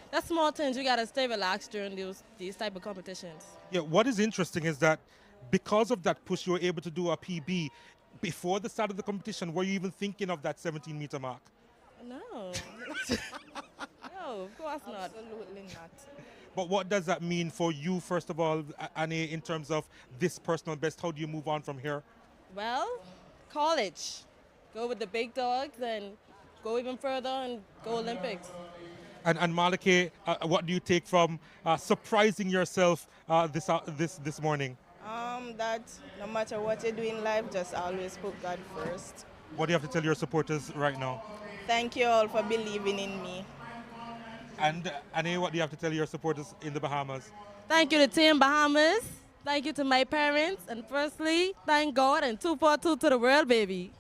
that's small things. You got to stay relaxed during these type of competitions. Yeah, what is interesting is that because of that push, you were able to do a PB before the start of the competition. Were you even thinking of that 17-meter mark? No. No, of course not. Absolutely not. But what does that mean for you, first of all, Ane, in terms of this personal best? How do you move on from here? Well, college. Go with the big dogs and go even further and go Olympics. And Malake, what do you take from surprising yourself this morning? That no matter what you do in life, just always put God first. What do you have to tell your supporters right now? Thank you all for believing in me. And Ane, what do you have to tell your supporters in the Bahamas? Thank you to Team Bahamas. Thank you to my parents. And firstly, thank God, and 242 to the world, baby.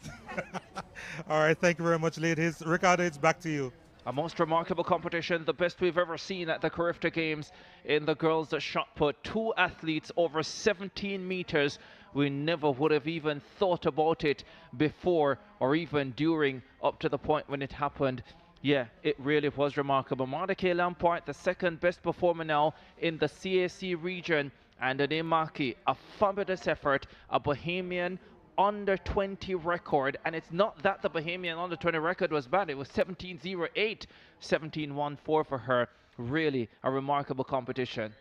All right, thank you very much, ladies. Ricardo, it's back to you. A most remarkable competition, the best we've ever seen at the Carifta Games in the girls' shot put. Two athletes over 17 meters. We never would have even thought about it before or even during, up to the point when it happened. Yeah, it really was remarkable. Malachi Lampard, the second best performer now in the CAC region, and Ane Maki, a fabulous effort, a Bahamian under 20 record. And it's not that the Bahamian under 20 record was bad. It was 17.08, 17.14 for her. Really a remarkable competition.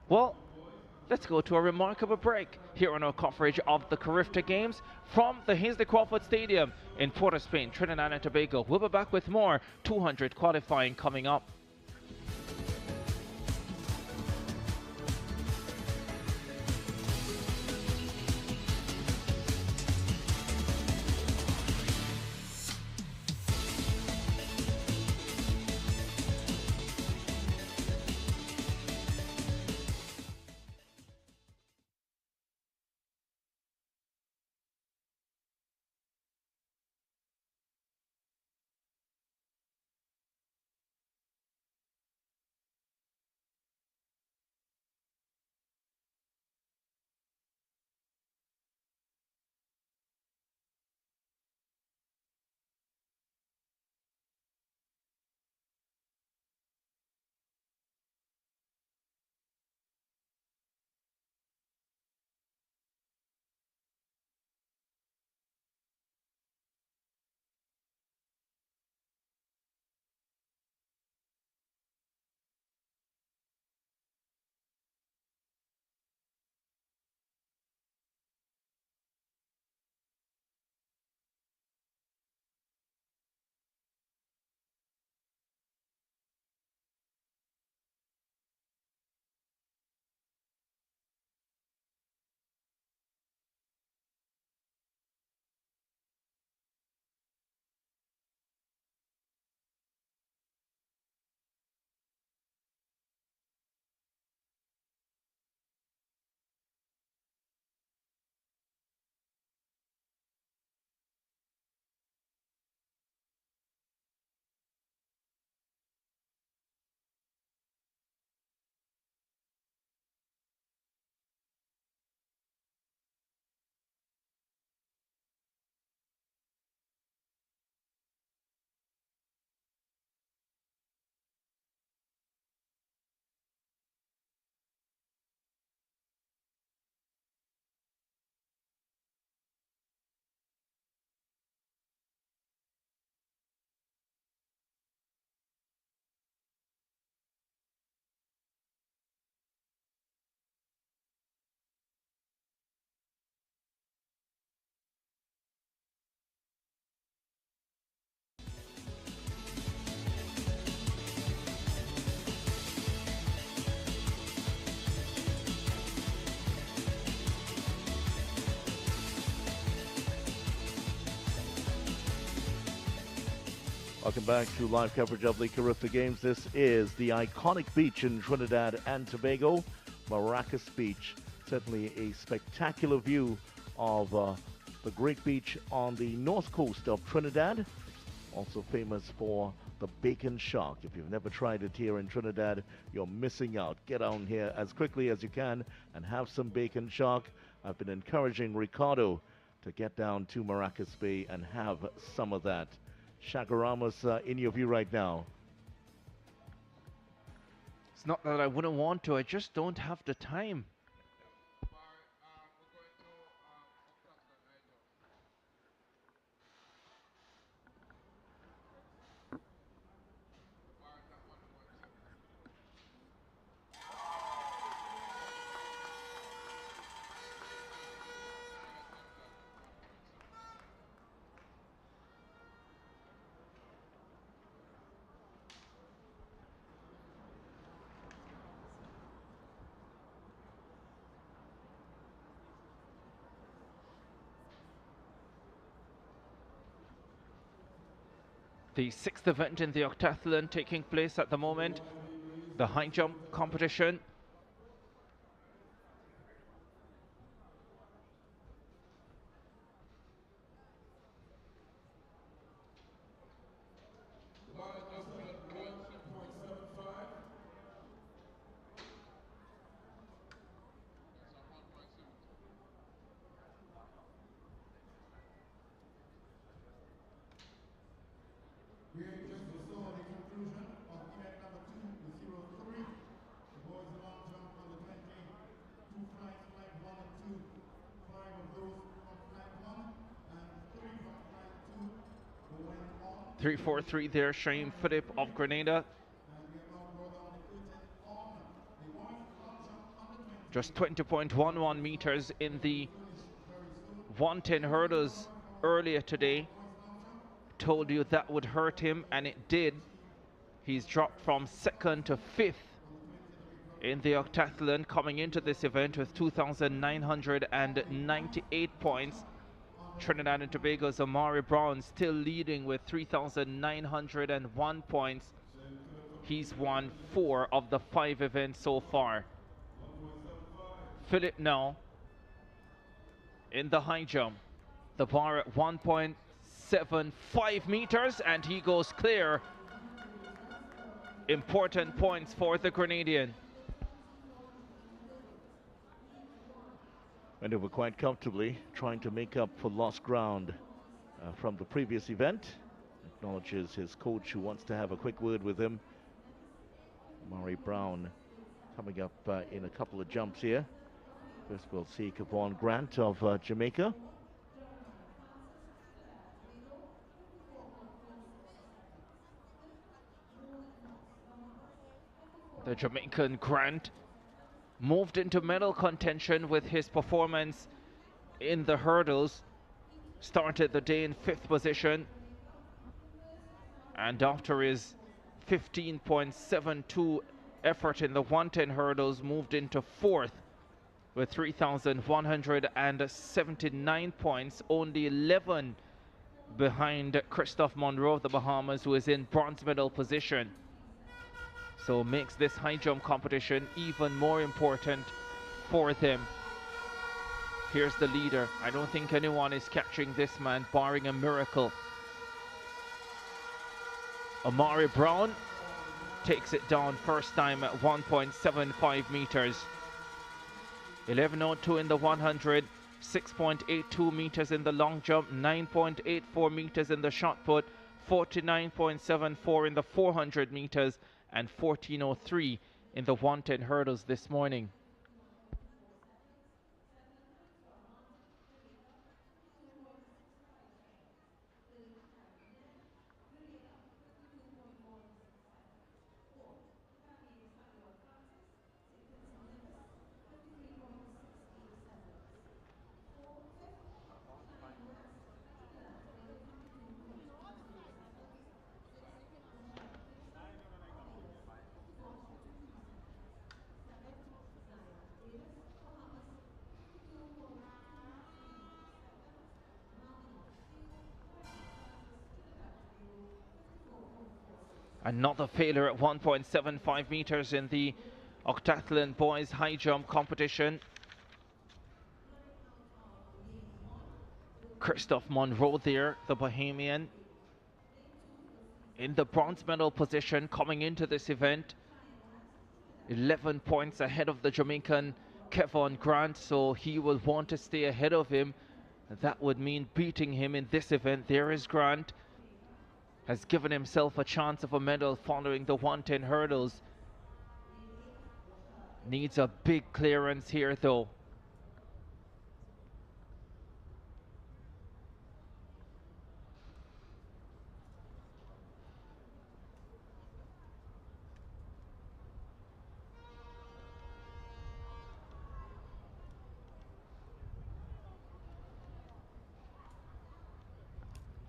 Well, let's go to a remarkable break here on our coverage of the Carifta Games from the Hazley Crawford Stadium in Port of Spain, Trinidad and Tobago. We'll be back with more 200 qualifying coming up. Welcome back to live coverage of the Carifta Games. This is the iconic beach in Trinidad and Tobago, Maracas Beach. Certainly a spectacular view of the great beach on the north coast of Trinidad. Also famous for the bacon shark. If you've never tried it here in Trinidad, you're missing out. Get down here as quickly as you can and have some bacon shark. I've been encouraging Ricardo to get down to Maracas Bay and have some of that. Shagaramas in your view right now. It's not that I wouldn't want to, I just don't have the time. The sixth event in the Octathlon taking place at the moment, the high jump competition. Three, 4, 3 there, Shaim Philip of Grenada. Just 20.11 meters in the 110 hurdles earlier today. Told you that would hurt him, and it did. He's dropped from second to fifth in the Octathlon, coming into this event with 2,998 points. Trinidad and Tobago's Amari Brown still leading with 3,901 points. He's won 4 of the 5 events so far. Philip now in the high jump. The bar at 1.75 meters, and he goes clear. Important points for the Grenadian. Went over quite comfortably, trying to make up for lost ground from the previous event. Acknowledges his coach, who wants to have a quick word with him. Murray Brown coming up in a couple of jumps here. First we'll see Kevon Grant of Jamaica. The Jamaican Grant moved into medal contention with his performance in the hurdles. Started the day in 5th position, and after his 15.72 effort in the 110 hurdles, moved into 4th with 3,179 points, only 11 behind Christophe Monroe of the Bahamas, who is in bronze medal position. So makes this high jump competition even more important for them. Here's the leader. I don't think anyone is catching this man, barring a miracle. Amari Brown takes it down first time at 1.75 meters. 11.02 in the 100, 6.82 meters in the long jump, 9.84 meters in the shot put, 49.74 in the 400 meters, and 14.03 in the 110 hurdles this morning. Another failure at 1.75 meters in the Octathlon boys high jump competition. Christophe Monroe there, the Bahamian, in the bronze medal position coming into this event. 11 points ahead of the Jamaican Kevon Grant, so he will want to stay ahead of him. That would mean beating him in this event. There is Grant. Has given himself a chance of a medal following the 110 hurdles. Needs a big clearance here though.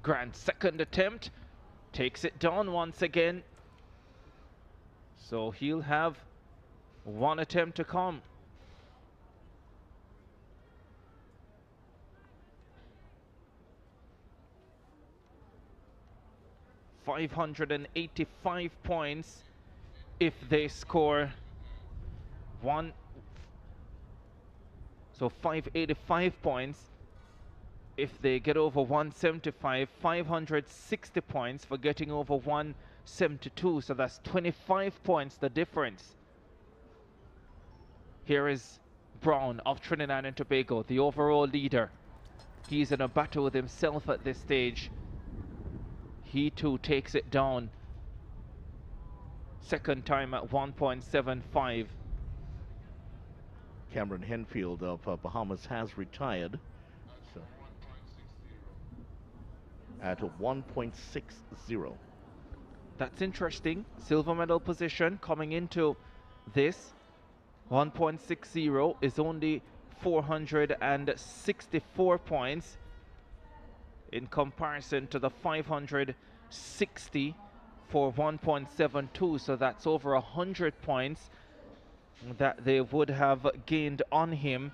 Grant's second attempt takes it down once again. So he'll have one attempt to come. $585 points if they score one. So 585 points if they get over 175, 560 points for getting over 172, so that's 25 points the difference. Here is Brown of Trinidad and Tobago, the overall leader. He's in a battle with himself at this stage. He too takes it down. Second time at 1.75. Cameron Henfield of Bahamas has retired. So at 1.60. That's interesting. Silver medal position coming into this. 1.60 is only 464 points in comparison to the 560 for 1.72. So that's over 100 points that they would have gained on him.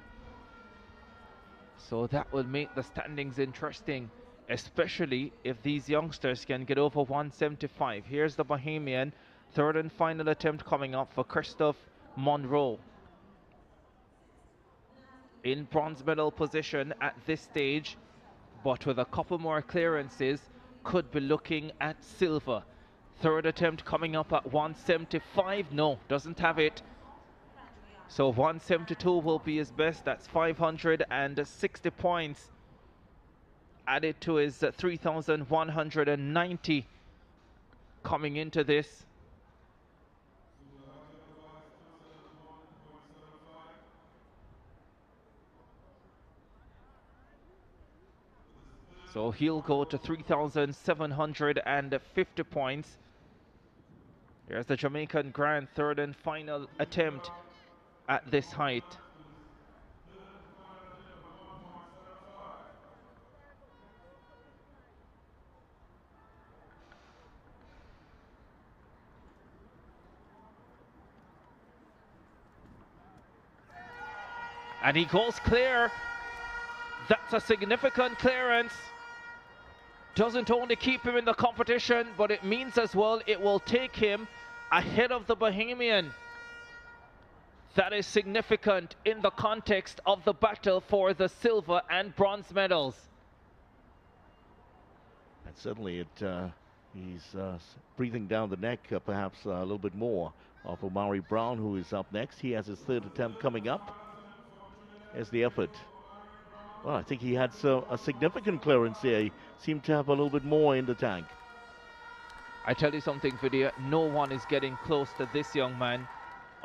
So that will make the standings interesting, especially if these youngsters can get over 175. Here's the Bahamian, third and final attempt coming up for Christophe Monroe. In bronze medal position at this stage, but with a couple more clearances, could be looking at silver. Third attempt coming up at 175. No, doesn't have it. So 172 will be his best. That's 560 points added to his 3,190 coming into this. So he'll go to 3,750 points. Here's the Jamaican Grant, third and final attempt at this height. And he goes clear. That's a significant clearance. Doesn't only keep him in the competition, but it means as well it will take him ahead of the Bahamian. That is significant in the context of the battle for the silver and bronze medals. And certainly he's breathing down the neck perhaps a little bit more of Omari Brown, who is up next. He has his third attempt coming up. Here's the effort. Well, I think he had a significant clearance there. He seemed to have a little bit more in the tank. I tell you something, Vidya, no one is getting close to this young man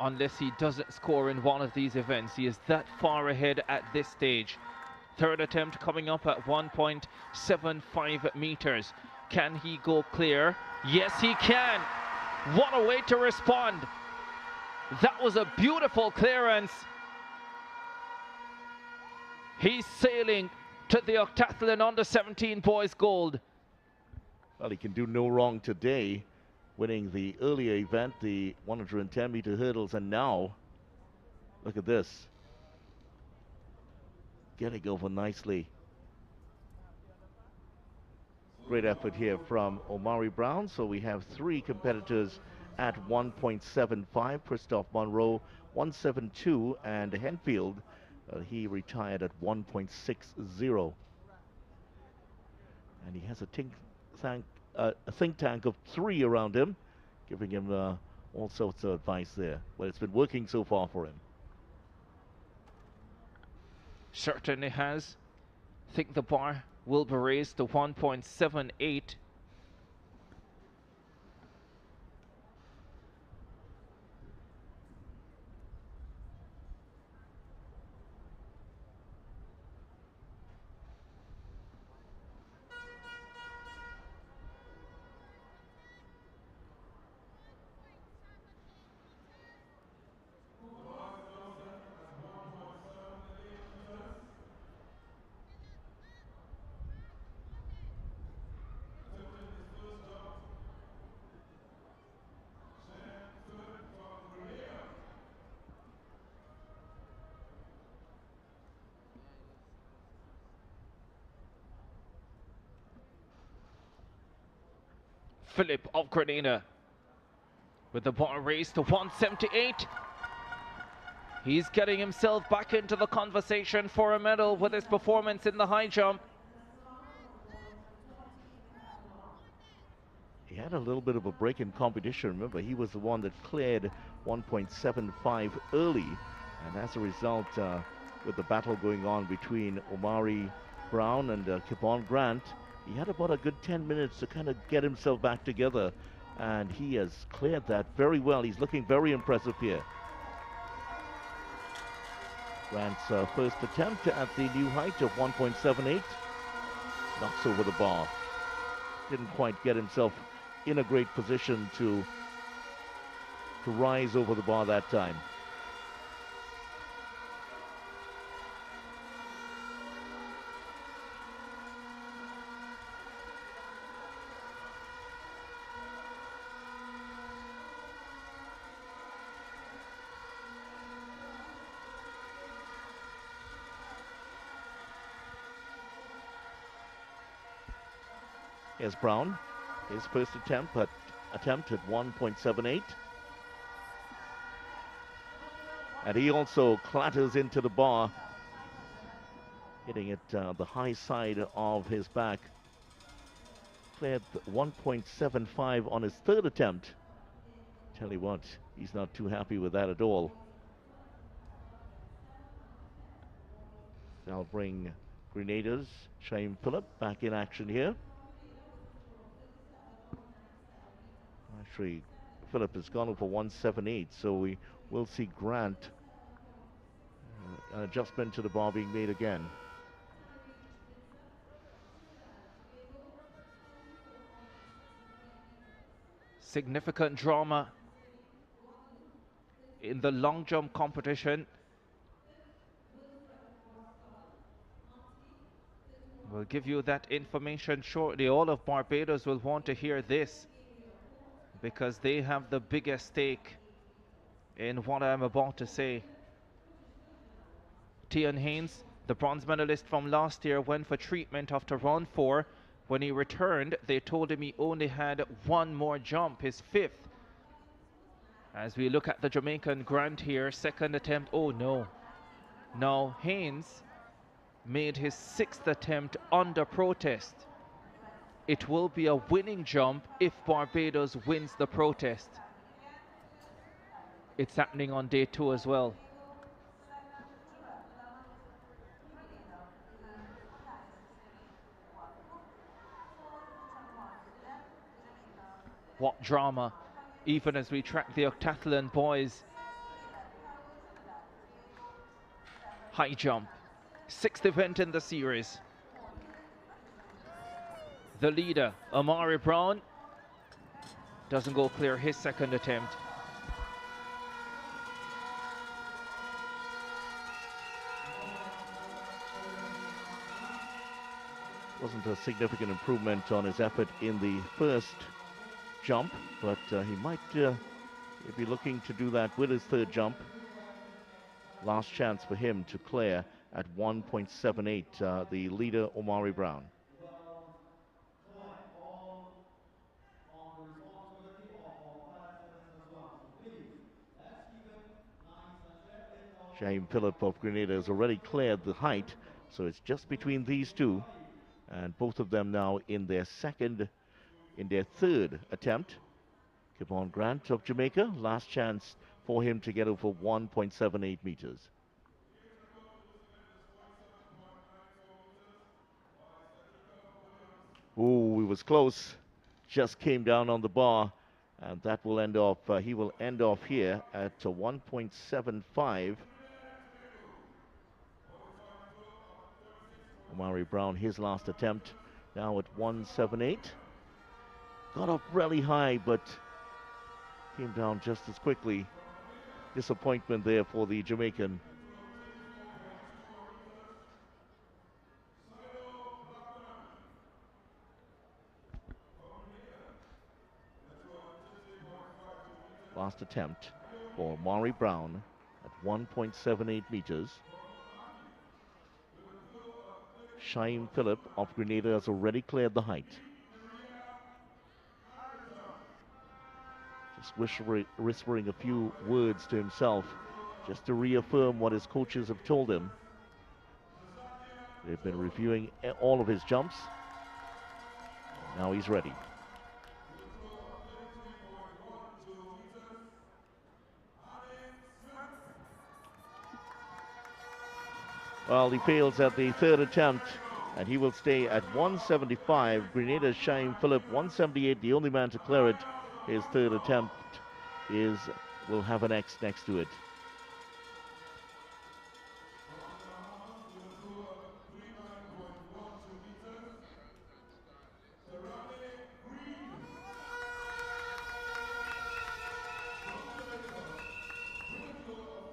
unless he doesn't score in one of these events. He is that far ahead at this stage. Third attempt coming up at 1.75 meters. Can he go clear? Yes, he can. What a way to respond. That was a beautiful clearance. He's sailing to the Octathlon under-17 boys gold. Well, he can do no wrong today, winning the earlier event, the 110-meter hurdles, and now, look at this. Getting over nicely. Great effort here from Omari Brown. So we have 3 competitors at 1.75. Christoph Monroe, 1.72, and Henfield, he retired at 1.60. And he has a think tank of 3 around him, giving him all sorts of advice there. Well, it's been working so far for him. Certainly has. I think the bar will be raised to 1.78. Philip of Grenada with the bar raised to 178. He's getting himself back into the conversation for a medal with his performance in the high jump. He had a little bit of a break in competition. Remember, he was the one that cleared 1.75 early, and as a result, with the battle going on between Omari Brown and Kipon Grant, he had about a good 10 minutes to kind of get himself back together, and he has cleared that very well. He's looking very impressive here. Grant's first attempt at the new height of 1.78, knocks over the bar. Didn't quite get himself in a great position to rise over the bar that time. Here's Brown, his first attempt at 1.78. And he also clatters into the bar, hitting it the high side of his back. Cleared 1.75 on his third attempt. Tell you what, he's not too happy with that at all. I'll bring Grenada's Shaim Phillip back in action here. Actually, Phillip has gone over 178, so we will see Grant, an adjustment to the bar being made again. Significant drama in the long jump competition. We'll give you that information shortly. All of Barbados will want to hear this, because they have the biggest stake in what I'm about to say. Tian Haynes, the bronze medalist from last year, went for treatment after round 4. When he returned, they told him he only had 1 more jump, his 5th. As we look at the Jamaican Grant here, second attempt, oh no. Now Haynes made his 6th attempt under protest. It will be a winning jump if Barbados wins the protest. It's happening on day 2 as well. What drama, even as we track the Octathlon boys. High jump, 6th event in the series. The leader, Omari Brown, doesn't go clear his second attempt. Wasn't a significant improvement on his effort in the first jump, but he might be looking to do that with his third jump. Last chance for him to clear at 1.78, the leader, Omari Brown. Shaim Phillip of Grenada has already cleared the height, so it's just between these two, and both of them now in their third attempt. Kevon Grant of Jamaica, last chance for him to get over 1.78 meters. Ooh, it was close. Just came down on the bar, and that will end off, he will end off here at 1.75. Omari Brown, his last attempt, now at 1.78. Got up really high, but came down just as quickly. Disappointment there for the Jamaican. Last attempt for Omari Brown at 1.78 meters. Shaim Phillip of Grenada has already cleared the height. Just whispering a few words to himself, just to reaffirm what his coaches have told him. They've been reviewing all of his jumps. Now he's ready. Well, he fails at the third attempt, and he will stay at 175. Grenada's Shaim Phillip, 178, the only man to clear it. His third attempt will have an X next to it.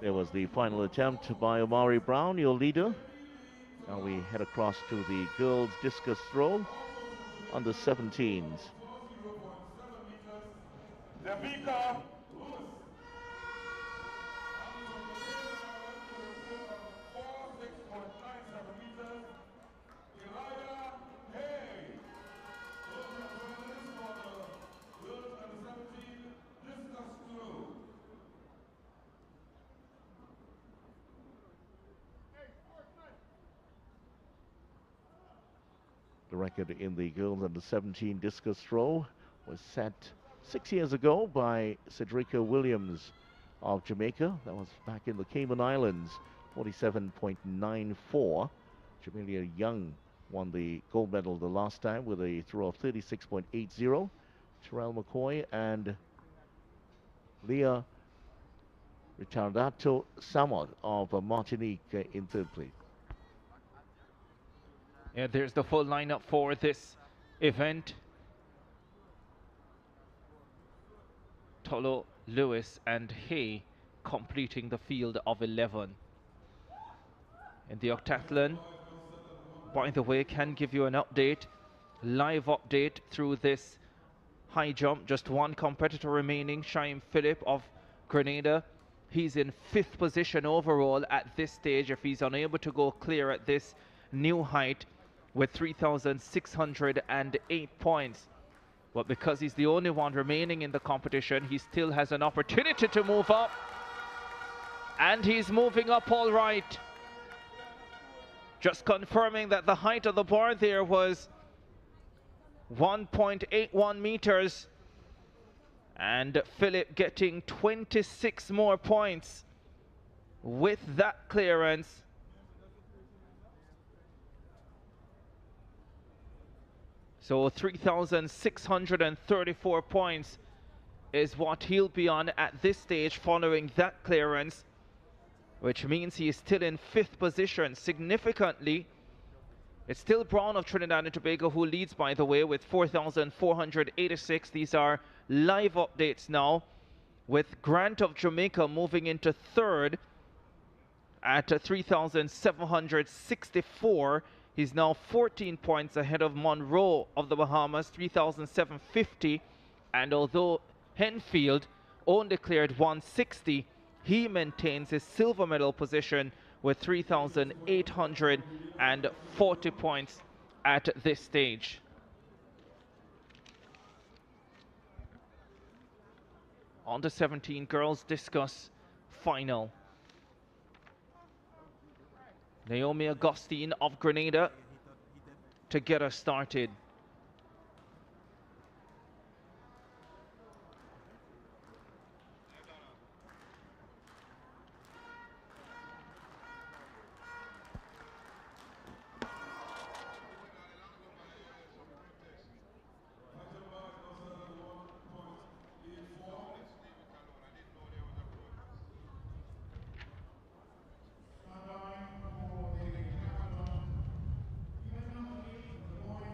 There was the final attempt by Omari Brown, your leader. Now we head across to the girls' discus throw on the 17s. The record in the girls under 17 discus throw was set 6 years ago by Cedrica Williams of Jamaica. That was back in the Cayman Islands, 47.94. Jamelia Young won the gold medal the last time with a throw of 36.80. Terrell McCoy and Leah Ritardato Samot of Martinique in third place. Yeah, there's the full lineup for this event. Tolo, Lewis and Hay completing the field of 11. In the Octathlon, by the way, can give you an update, live update through this high jump. Just one competitor remaining, Shaim Phillip of Grenada. He's in 5th position overall at this stage if he's unable to go clear at this new height with 3,608 points. But because he's the only one remaining in the competition, he still has an opportunity to move up. And he's moving up all right. Just confirming that the height of the bar there was 1.81 meters. And Phillip getting 26 more points with that clearance. So 3,634 points is what he'll be on at this stage following that clearance, which means he is still in 5th position. Significantly, it's still Brown of Trinidad and Tobago who leads, by the way, with 4,486. These are live updates now, with Grant of Jamaica moving into 3rd at 3,764. He's now 14 points ahead of Monroe of the Bahamas, 3,750. And although Henfield only cleared 160, he maintains his silver medal position with 3,840 points at this stage. On the 17 girls discus final. Naomi Augustine of Grenada to get us started.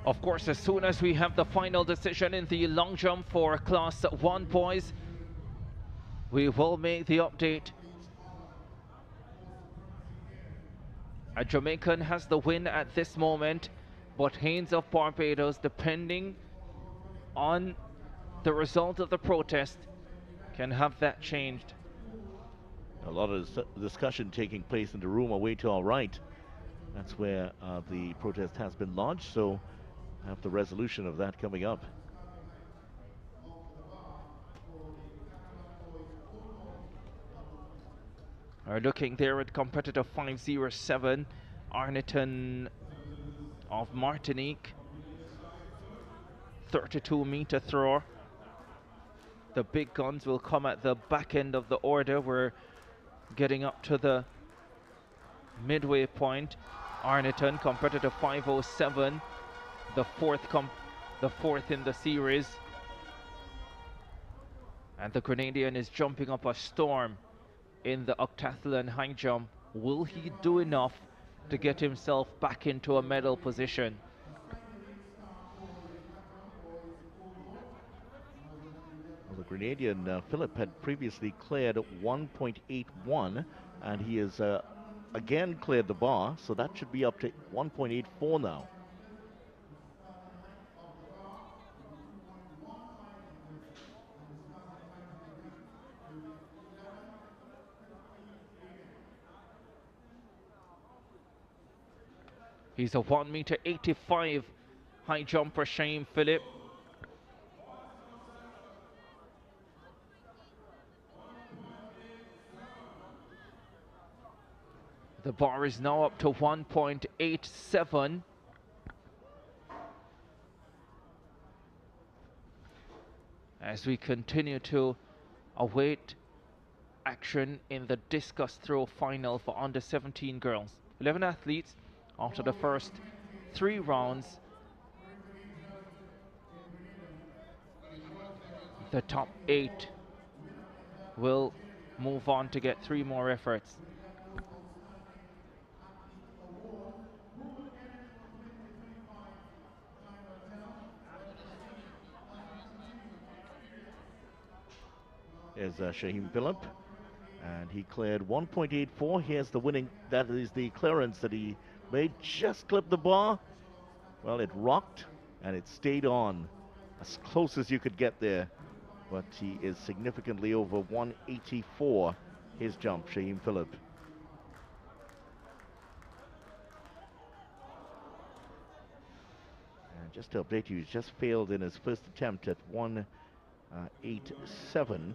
Of course, as soon as we have the final decision in the long jump for Class 1 boys, we will make the update. A Jamaican has the win at this moment, but Haynes of Barbados, depending on the result of the protest, can have that changed. A lot of discussion taking place in the room away to our right. That's where the protest has been lodged, so have the resolution of that coming up. Are looking there at competitor 507, Arneton of Martinique, 32-meter thrower. The big guns will come at the back end of the order. We're getting up to the midway point. Arneton, competitor 507, the fourth in the series. And the Grenadian is jumping up a storm in the Octathlon high jump. Will he do enough to get himself back into a medal position? Well, the Grenadian Philip had previously cleared 1.81, and he has again cleared the bar, so that should be up to 1.84 now. He's a 1.85 high jumper, Shane Phillip. The bar is now up to 1.87. As we continue to await action in the discus throw final for under 17 girls. 11 athletes after the first 3 rounds. The top 8 will move on to get 3 more efforts. There's Shaheem Phillip, and he cleared 1.84. Here's the winning, that is the clearance that he made. Just clipped the bar. Well, it rocked and it stayed on as close as you could get there, but he is significantly over 184 his jump, Shaheem Phillip. And just to update you, he's just failed in his first attempt at 187.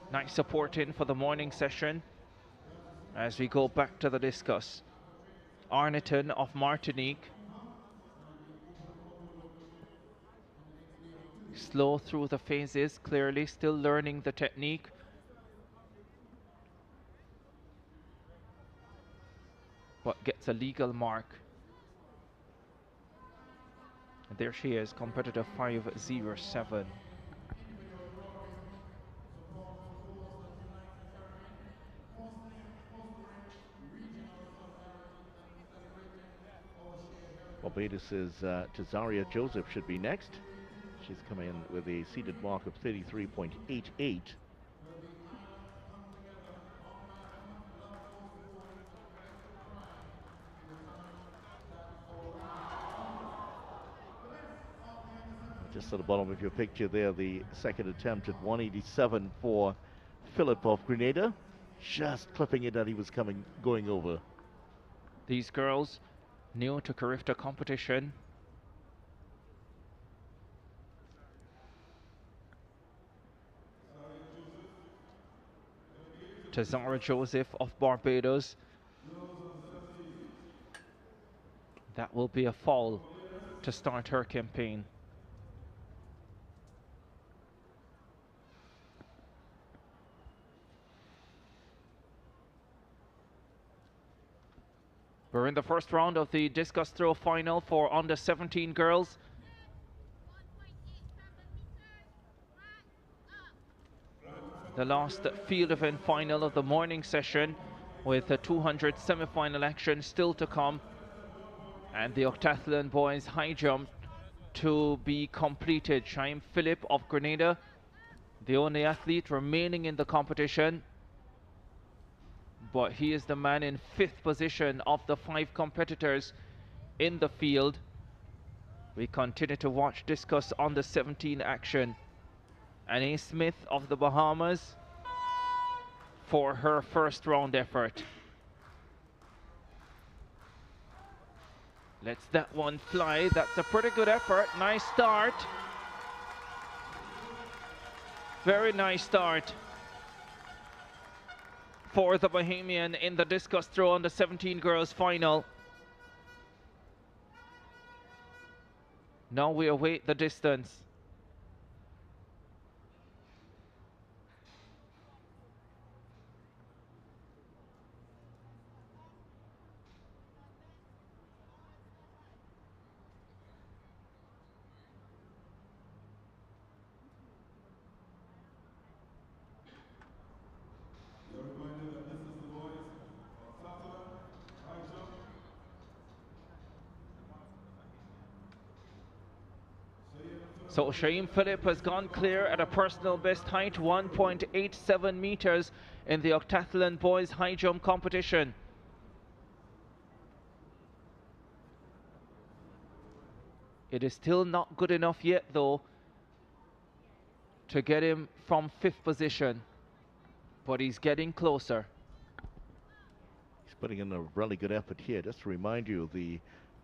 Nice support in for the morning session as we go back to the discus. Arneton of Martinique. Slow through the phases, clearly still learning the technique. But gets a legal mark. And there she is, competitor 507. Barbados's Tazaria Joseph should be next. She's come in with a seated mark of 33.88. Just at the bottom of your picture there, the second attempt at 187 for Phillip of Grenada. just clipping it that he was going over. These girls new to Carifta competition. Tazara Joseph of Barbados. That will be a foul to start her campaign. We're in the first round of the discus throw final for under 17 girls. The last field event final of the morning session, with the 200 semi-final action still to come, and the Octathlon boys high jump to be completed. Shaim Philip of Grenada, the only athlete remaining in the competition, but he is the man in 5th position of the 5 competitors in the field. We continue to watch discus on the 17 action. Annie Smith of the Bahamas for her first round effort. Lets that one fly. That's a pretty good effort. Nice start. Very nice start for the Bahamian in the discus throw on the 17 girls final. Now we await the distance. So Shaim Philip has gone clear at a personal best height, 1.87 meters in the Octathlon boys high jump competition. It is still not good enough yet though to get him from 5th position, but he's getting closer. He's putting in a really good effort here. Just to remind you, the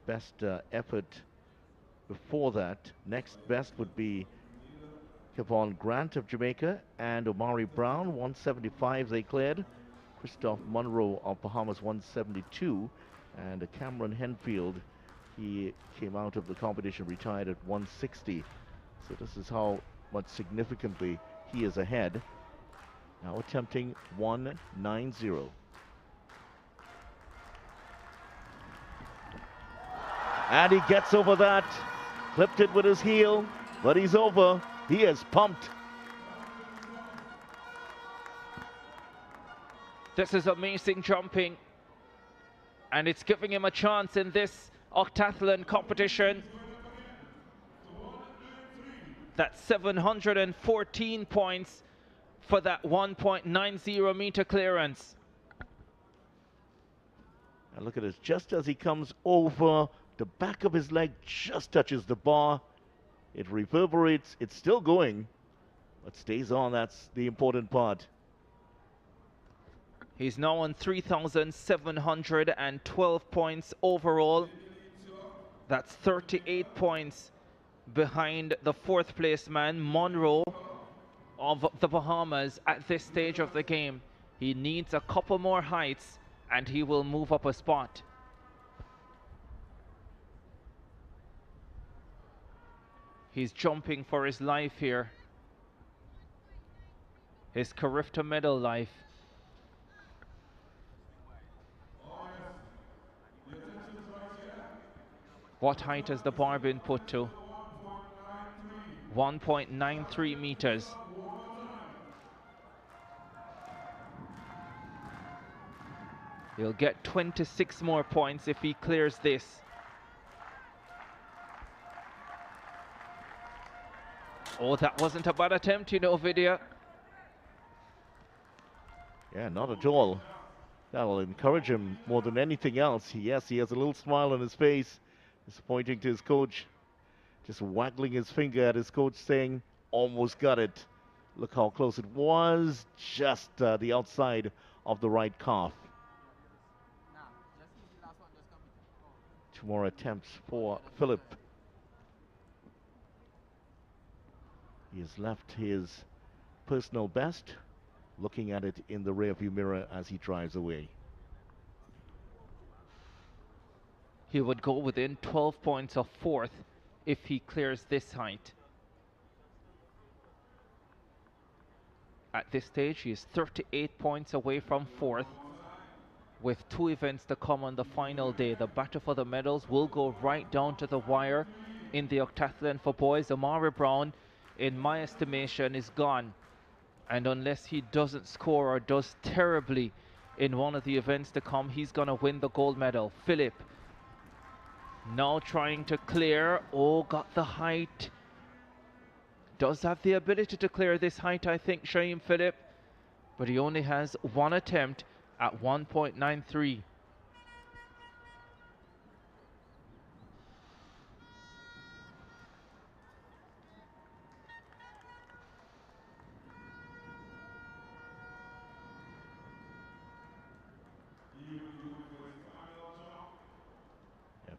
best effort before that, next best would be Kevon Grant of Jamaica and Omari Brown, 175 they cleared. Christoph Monroe of Bahamas, 172. And Cameron Henfield, he came out of the competition, retired at 160. So this is how much significantly he is ahead. Now attempting 190. And he gets over that. Clipped it with his heel, but he's over. He is pumped. This is amazing jumping, and it's giving him a chance in this Octathlon competition. That's 714 points for that 1.90 meter clearance. And look at this, just as he comes over, the back of his leg just touches the bar. It reverberates. It's still going, but stays on. That's the important part. He's now on 3,712 points overall. That's 38 points behind the 4th place man, Monroe of the Bahamas, at this stage of the game. He needs a couple more heights and he will move up a spot. He's jumping for his life here. His Carifta medal life. What height has the bar been put to? 1.93 meters. He'll get 26 more points if he clears this. Oh, that wasn't a bad attempt, you know, Vidya. Yeah, not at all. That'll encourage him more than anything else. Yes, he has a little smile on his face. He's pointing to his coach, just waggling his finger at his coach, saying, almost got it. Look how close it was. Just the outside of the right calf. 2 more attempts for Philip. He has left his personal best, looking at it in the rearview mirror as he drives away. He would go within 12 points of fourth if he clears this height. At this stage, he is 38 points away from fourth, with 2 events to come on the final day. The battle for the medals will go right down to the wire in the Octathlon for boys. Amari Brown, in my estimation, is gone. And unless he doesn't score or does terribly in one of the events to come, he's going to win the gold medal. Philip now trying to clear. Oh, got the height. Does have the ability to clear this height, I think, Shaim Philip. But he only has 1 attempt at 1.93.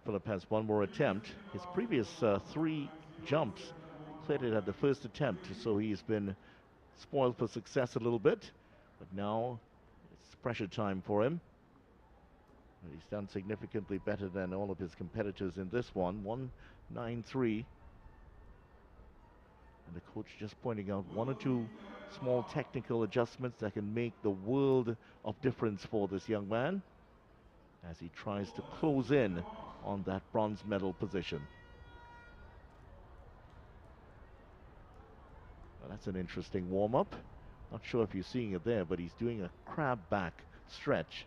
Philip has 1 more attempt. His previous 3 jumps cleared it at the first attempt, so he's been spoiled for success a little bit. But now it's pressure time for him. He's done significantly better than all of his competitors in this one. 1.93. And the coach just pointing out 1 or 2 small technical adjustments that can make the world of difference for this young man as he tries to close in on that bronze medal position. Well, that's an interesting warm-up. Not sure if you're seeing it there, but he's doing a crab back stretch.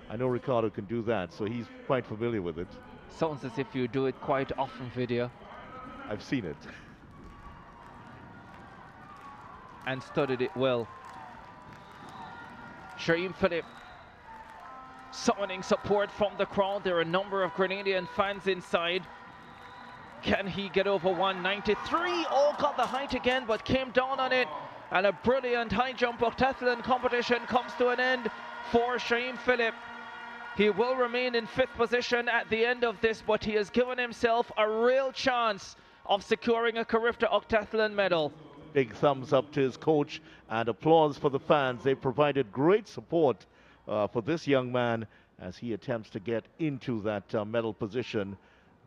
I know Ricardo can do that, so he's quite familiar with it. Sounds as if you do it quite often, Vidya. I've seen it. And studied it well. Shaim Philip summoning support from the crowd. There are a number of Grenadian fans inside. Can he get over 193? Oh, got the height again, but came down on it. And a brilliant high jump octathlon competition comes to an end for Shaim Philip. He will remain in 5th position at the end of this, but he has given himself a real chance of securing a Carifta Octathlon medal. Big thumbs up to his coach and applause for the fans. They provided great support for this young man as he attempts to get into that medal position.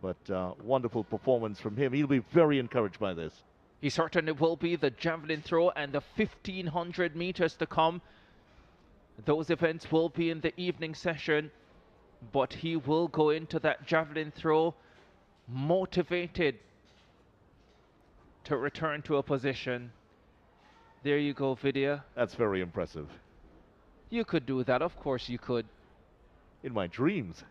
But wonderful performance from him. He'll be very encouraged by this. He certainly will be. The javelin throw and the 1500 meters to come. Those events will be in the evening session, but he will go into that javelin throw motivated to return to a position. There you go, Vidya. That's very impressive. You could do that, of course you could. In my dreams.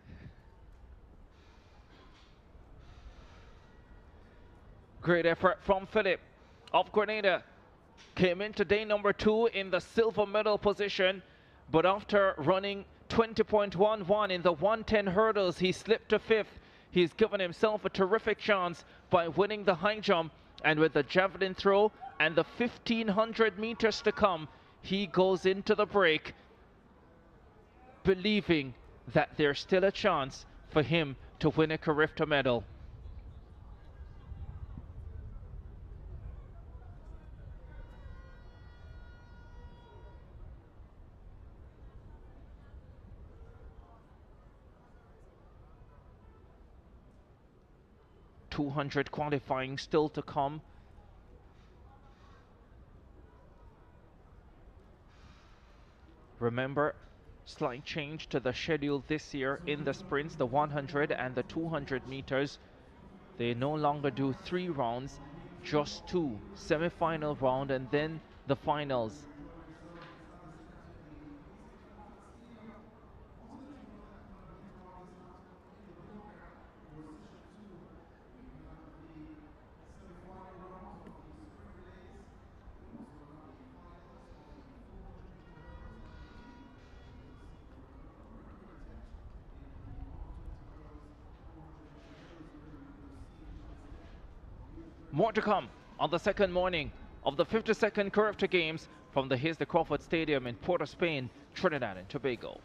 Great effort from Philip of Grenada. Came into day number 2 in the silver medal position, but after running 20.11 in the 110 hurdles, he slipped to 5th. He's given himself a terrific chance by winning the high jump, and with the javelin throw and the 1500 meters to come, he goes into the break believing that there's still a chance for him to win a Carifta medal. .200 qualifying still to come. Remember, slight change to the schedule this year in the sprints, the 100 and the 200 meters. They no longer do 3 rounds, just 2. Semi-final round and then the finals. More to come on the second morning of the 52nd Carifta Games from the Hazley Crawford Stadium in Port of Spain, Trinidad and Tobago.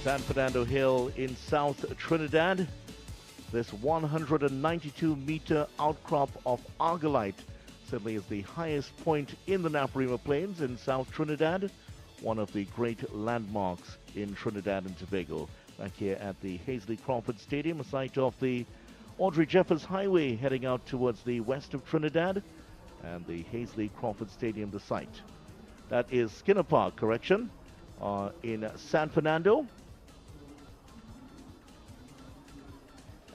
San Fernando Hill in South Trinidad. This 192-meter outcrop of argillite certainly is the highest point in the Naparima Plains in South Trinidad, one of the great landmarks in Trinidad and Tobago. Back here at the Hazley Crawford Stadium, a site of the Audrey Jeffers Highway heading out towards the west of Trinidad, and the Hazley Crawford Stadium, the site. That is Skinner Park, correction, in San Fernando.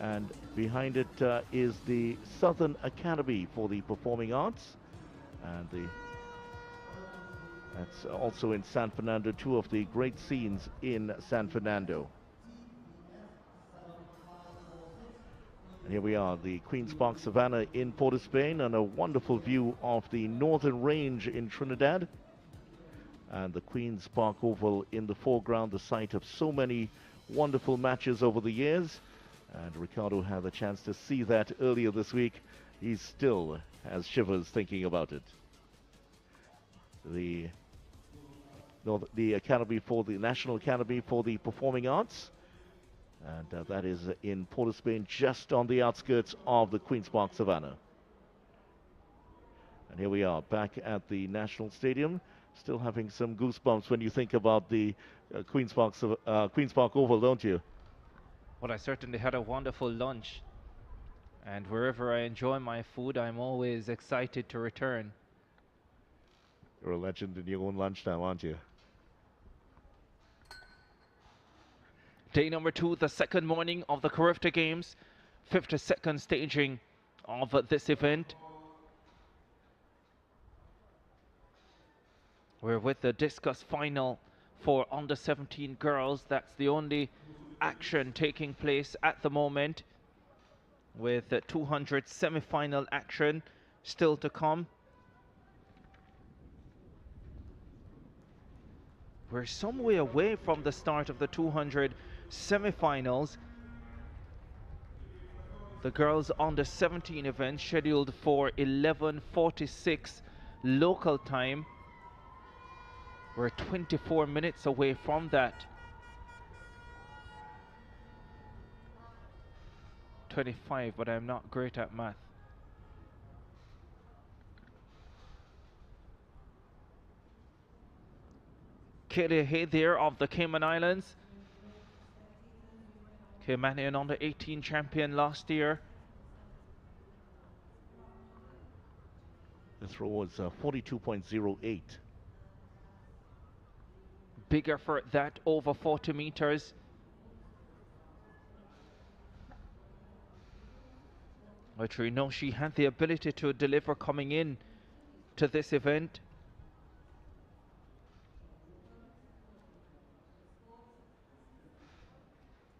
And behind it is the Southern Academy for the Performing Arts. And that's also in San Fernando, two of the great scenes in San Fernando. And here we are, the Queen's Park Savannah in Port of Spain, and a wonderful view of the Northern Range in Trinidad. And the Queen's Park Oval in the foreground, the site of so many wonderful matches over the years. And Ricardo had the chance to see that earlier this week. He still has shivers thinking about it. The Academy for the National Academy for the Performing Arts. And that is in Port of Spain, just on the outskirts of the Queen's Park Savannah. And here we are back at the National Stadium, still having some goosebumps when you think about the Queen's Park Oval, don't you? Well, I certainly had a wonderful lunch, and wherever I enjoy my food, I'm always excited to return. You're a legend in your own lunchtime, aren't you? Day number 2, the second morning of the Carifta Games, 52nd staging of this event. We're with the Discus final for under 17 girls. That's the only action taking place at the moment, with the 200 semi-final action still to come. We're some way away from the start of the 200 semi-finals, The girls under 17 event scheduled for 11:46 local time. We're 24 minutes away from that. 25, but I'm not great at math. Kaylee Hay there of the Cayman Islands. Caymanian under 18 champion last year. The throw was 42.08. Big effort that over 40 meters. Which we know she had the ability to deliver coming in to this event.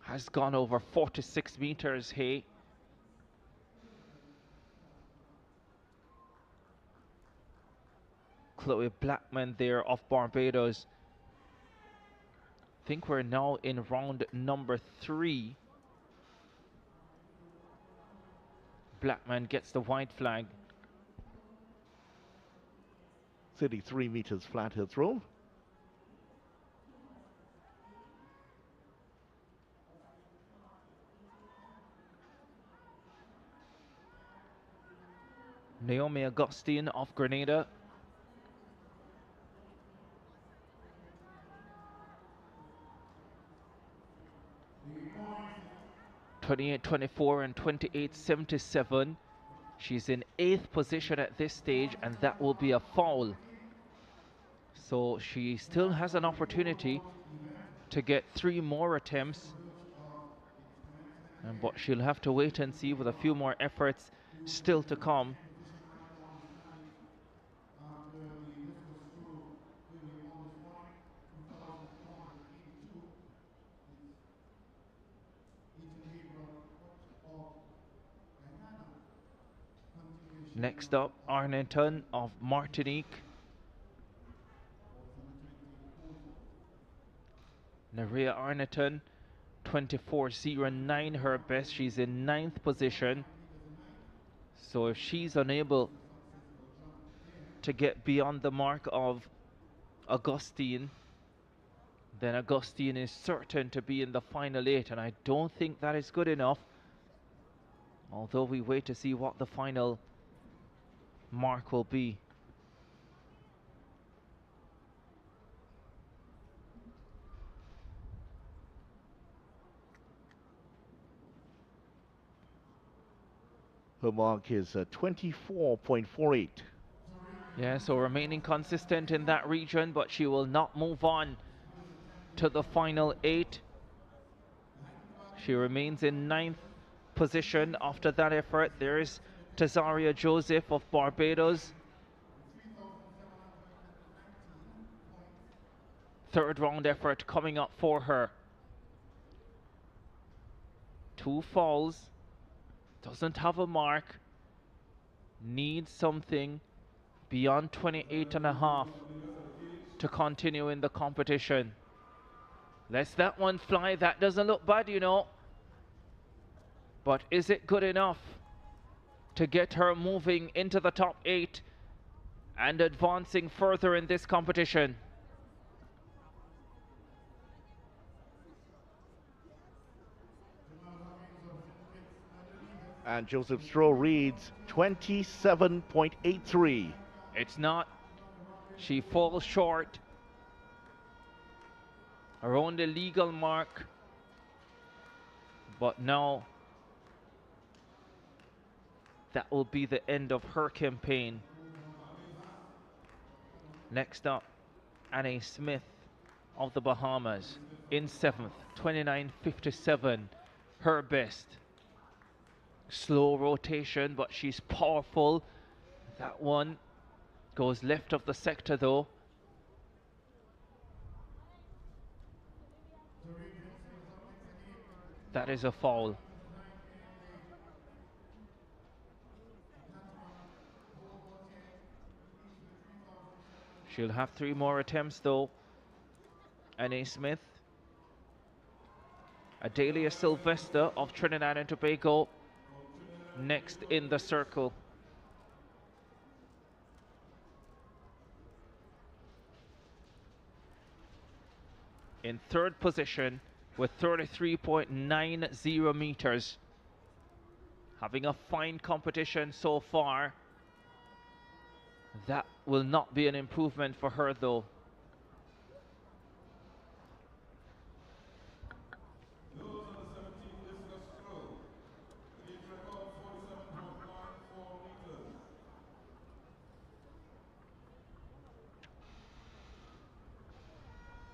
Has gone over 46 meters, Hay. Chloe Blackman there of Barbados. I think we're now in round number 3. Blackman gets the white flag. 33 meters flat her throw. Naomi Augustine of Grenada. (28.24) and 28.77. She's in 8th position at this stage, and that will be a foul. So she still has an opportunity to get 3 more attempts. But she'll have to wait and see with a few more efforts still to come. Next up, Arnington of Martinique. Nerea Arnington, 24.09 her best. She's in 9th position. So if she's unable to get beyond the mark of Augustine, then Augustine is certain to be in the final 8, and I don't think that is good enough. Although we wait to see what the final mark will be. Her mark is 24.48. Yeah, so remaining consistent in that region, but she will not move on to the final 8. She remains in 9th position after that effort. There's Tazaria Joseph of Barbados. 3rd round effort coming up for her. 2 falls. Doesn't have a mark. Needs something beyond 28.5 to continue in the competition. Lets that one fly. That doesn't look bad, you know. But is it good enough to get her moving into the top 8 and advancing further in this competition? And Joseph's throw reads 27.83. It's not. She falls short. Around the legal mark. But now that will be the end of her campaign. Next up, Annie Smith of the Bahamas in 7th, 29.57, her best. Slow rotation, but she's powerful. That one goes left of the sector though. That is a foul. She'll have 3 more attempts though. Annie Smith. Adelia Sylvester of Trinidad and Tobago next in the circle. In third position with 33.90 meters. Having a fine competition so far. That will not be an improvement for her though.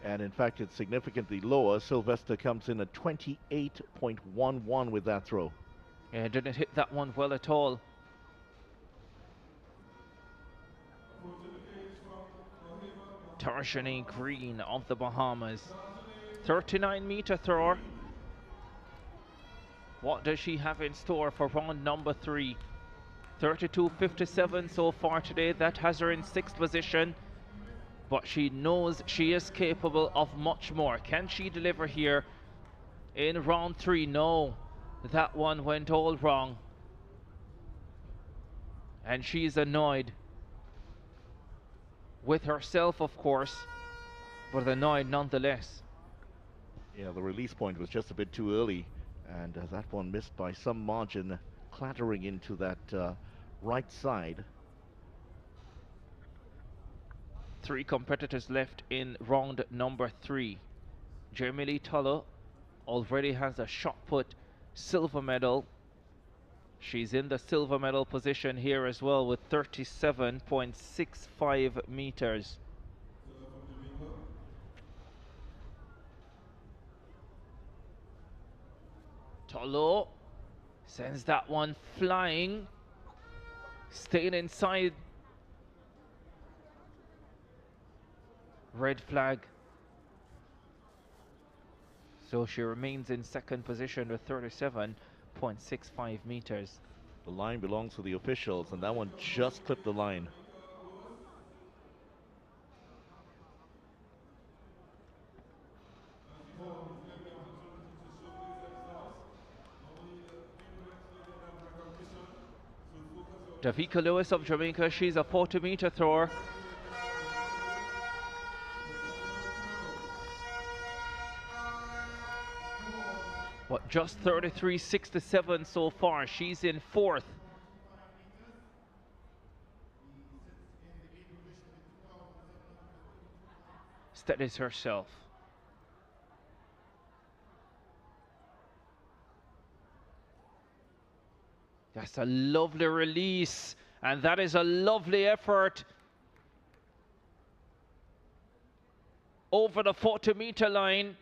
And in fact, it's significantly lower. Sylvester comes in at 28.11 with that throw. Yeah, didn't hit that one well at all. Tarjani Green of the Bahamas. 39-meter thrower. What does she have in store for round number 3? 32.57 so far today. That has her in 6th position. But she knows she is capable of much more. Can she deliver here in round 3? No. That one went all wrong. And she's annoyed. With herself, of course, but annoyed nonetheless. Yeah, the release point was just a bit too early, and that one missed by some margin, clattering into that right side. 3 competitors left in round number 3. Jamie Lee Tulloh already has a shot put silver medal. She's in the silver medal position here as well with 37.65 meters. Tulloh sends that one flying, staying inside. Red flag. So she remains in 2nd position with 37.65 meters. The line belongs to the officials, and that one just clipped the line. Davika Lewis of Jamaica, she's a 40-meter thrower. But just 33.67 so far. She's in 4th. Steadies herself. That's a lovely release, and that is a lovely effort. Over the 40-meter line.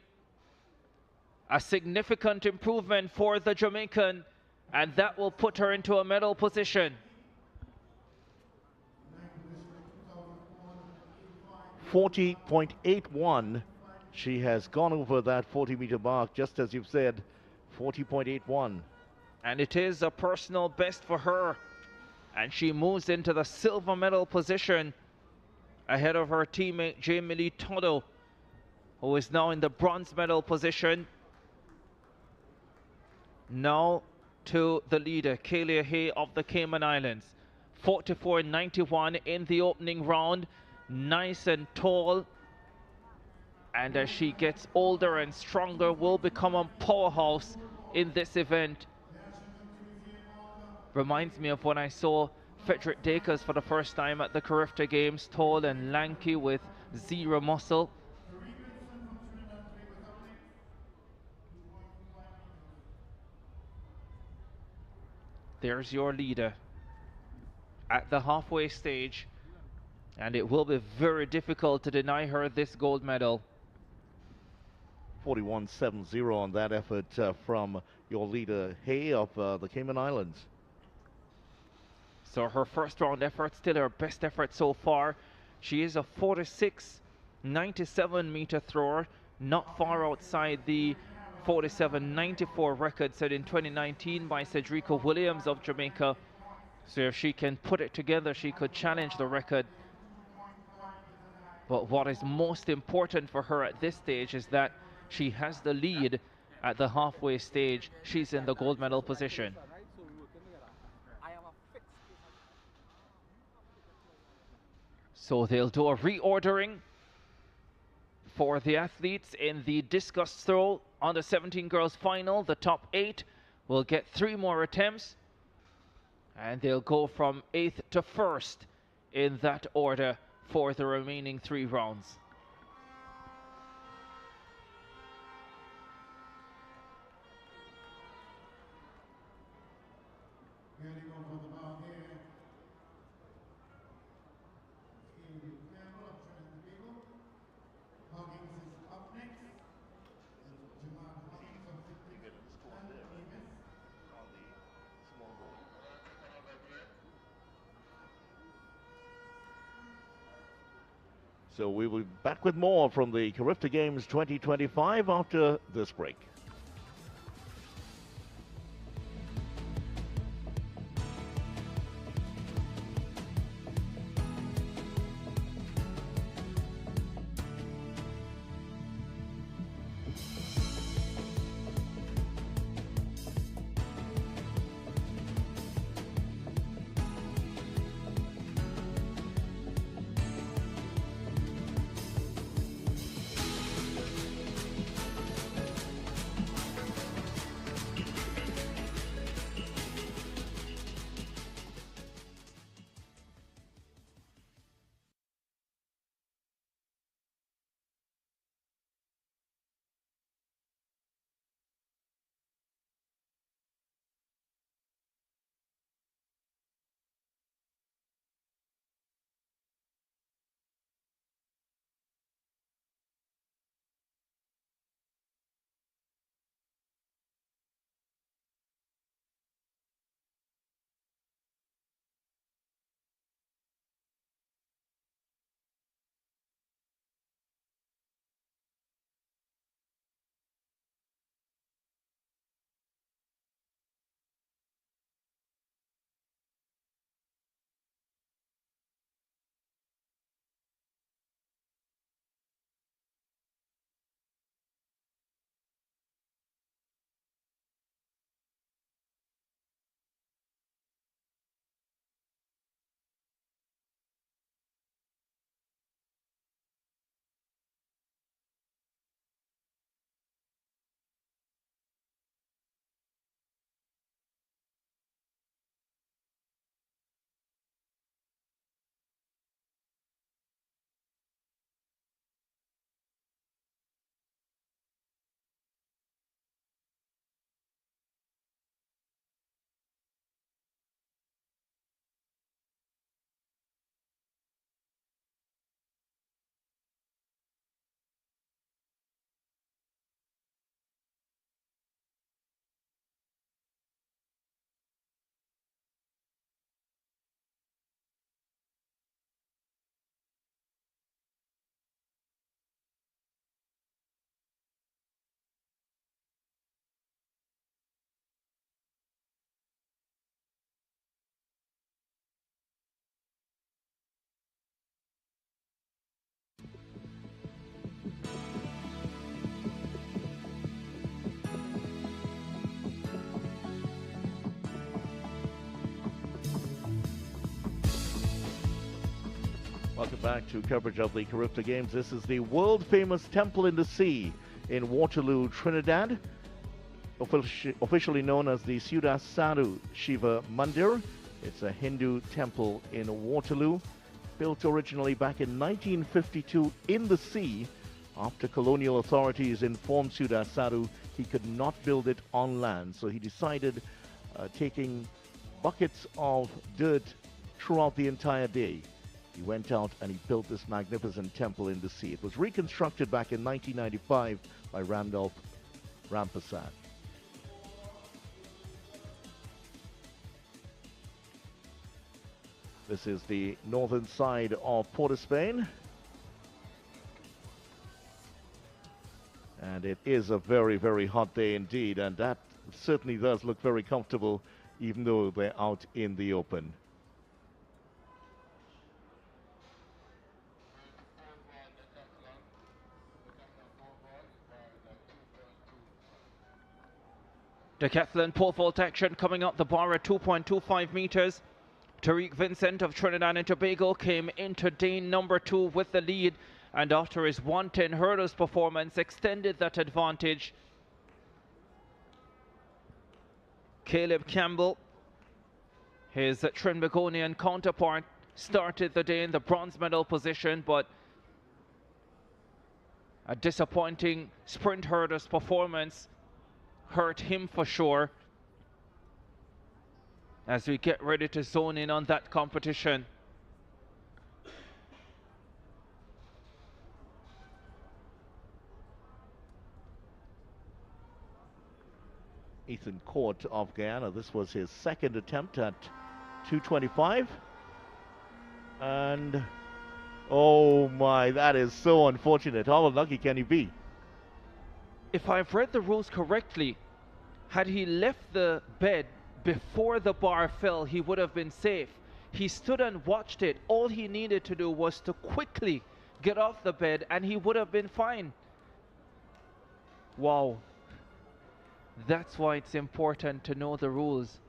A significant improvement for the Jamaican, and that will put her into a medal position. 40.81. She has gone over that 40-meter mark, just as you've said, 40.81. And it is a personal best for her. And she moves into the silver medal position ahead of her teammate Jamie Lee Tulloh, who is now in the bronze medal position. Now to the leader, Kalia Hay of the Cayman Islands. 44.91 in the opening round. Nice and tall. And as she gets older and stronger, will become a powerhouse in this event. Reminds me of when I saw Frederick Decus for the first time at the Carifta Games. Tall and lanky with zero muscle. There's your leader at the halfway stage, and it will be very difficult to deny her this gold medal. 41.70 on that effort from your leader Hay of the Cayman Islands. So her first round effort, still her best effort so far. She is a 46.97 meter thrower, not far outside the 47.94 record set in 2019 by Cedrica Williams of Jamaica. So if she can put it together, she could challenge the record. But what is most important for her at this stage is that she has the lead at the halfway stage. She's in the gold medal position. So they'll do a reordering for the athletes in the discus throw under 17 girls final. The top 8 will get 3 more attempts, and they'll go from 8th to 1st in that order for the remaining 3 rounds. So we will be back with more from the Carifta Games 2025 after this break. Welcome back to coverage of the Carifta Games. This is the world-famous Temple in the Sea in Waterloo, Trinidad, officially known as the Ciudad Sadu Shiva Mandir. It's a Hindu temple in Waterloo, built originally back in 1952 in the sea after colonial authorities informed Ciudad Sadu he could not build it on land. So he decided, taking buckets of dirt throughout the entire day, he went out and he built this magnificent temple in the sea. It was reconstructed back in 1995 by Randolph Rampasad. This is the northern side of Port of Spain. And it is a very, very hot day indeed. And that certainly does look very comfortable, even though they're out in the open. Decathlon pole vault action coming up the bar at 2.25 meters. Tariq Vincent of Trinidad and Tobago came into Dane number 2 with the lead, and after his 110 hurdles performance extended that advantage. Caleb Campbell, his Trinbagonian counterpart, started the day in the bronze medal position, but a disappointing sprint hurdles performance hurt him for sure, as we get ready to zone in on that competition. Ethan Court of Guyana, this was his second attempt at 225. And oh my, that is so unfortunate. How unlucky can he be? If I've read the rules correctly, had he left the bed before the bar fell, he would have been safe. He stood and watched it. All he needed to do was to quickly get off the bed and he would have been fine. Wow. That's why it's important to know the rules.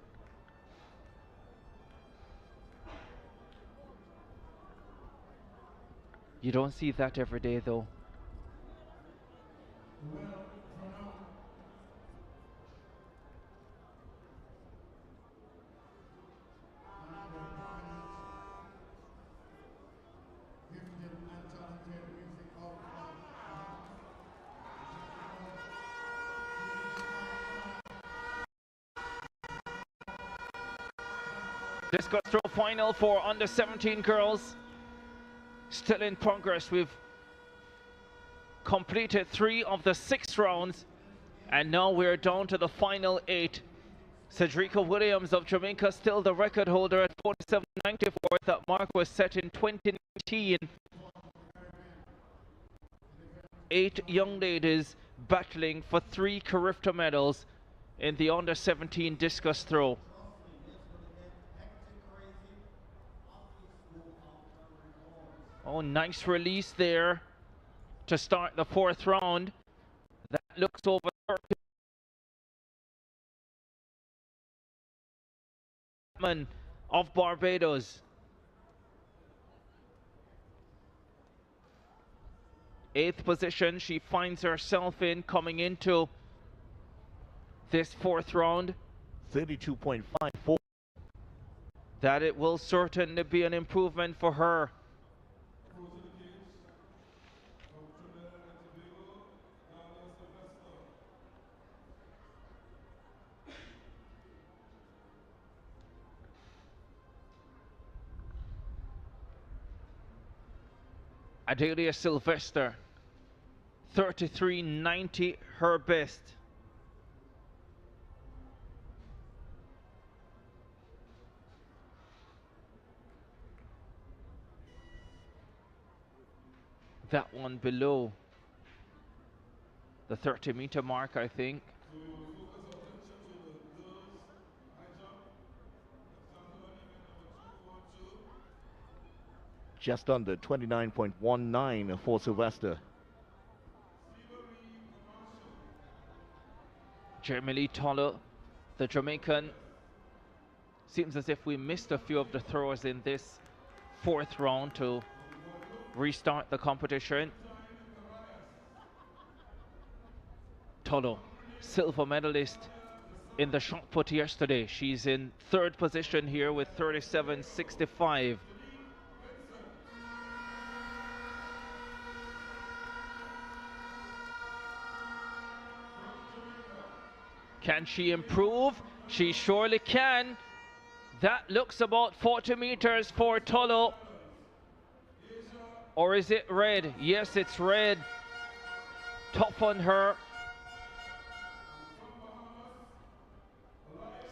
You don't see that every day though. Discus throw final for under 17 girls. Still in progress. We've completed 3 of the 6 rounds, and now we're down to the final 8. Cedrica Williams of Jamaica still the record holder at 47.94. That mark was set in 2019. 8 young ladies battling for 3 Carifta medals in the under 17 discus throw. Oh, nice release there to start the 4th round. That looks over 30 of Barbados. 8th position she finds herself in coming into this 4th round. 32.54. That it will certainly be an improvement for her. Adelia Sylvester, 33.90, her best. That one below the 30-meter mark, I think. Just under 29.19 for Sylvester. Jeremy Lee Tolo, the Jamaican. Seems as if we missed a few of the throws in this 4th round to restart the competition. Tolo, silver medalist in the shot put yesterday. She's in 3rd position here with 37.65. Can she improve? She surely can. That looks about 40 meters for Tolo. Or is it red? Yes, it's red. Tough on her.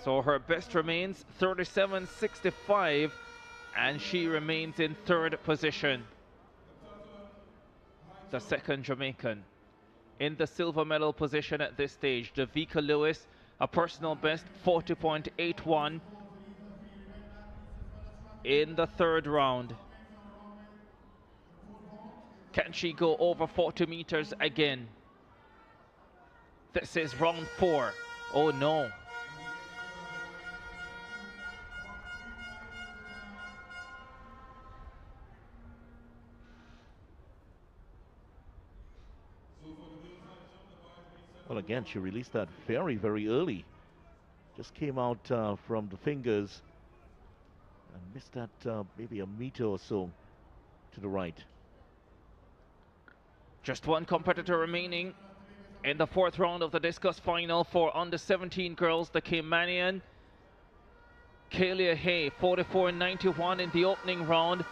So her best remains 37.65, and she remains in 3rd position. The 2nd Jamaican. In the silver medal position at this stage, Davika Lewis, a personal best 40.81 in the 3rd round. Can she go over 40 meters again? This is round 4. Oh no. Well, again, she released that very, very early. Just came out from the fingers and missed that maybe a meter or so to the right. Just one competitor remaining in the fourth round of the discus final for under 17 girls. The Caymanian Kalia Hay, 44.91 in the opening round,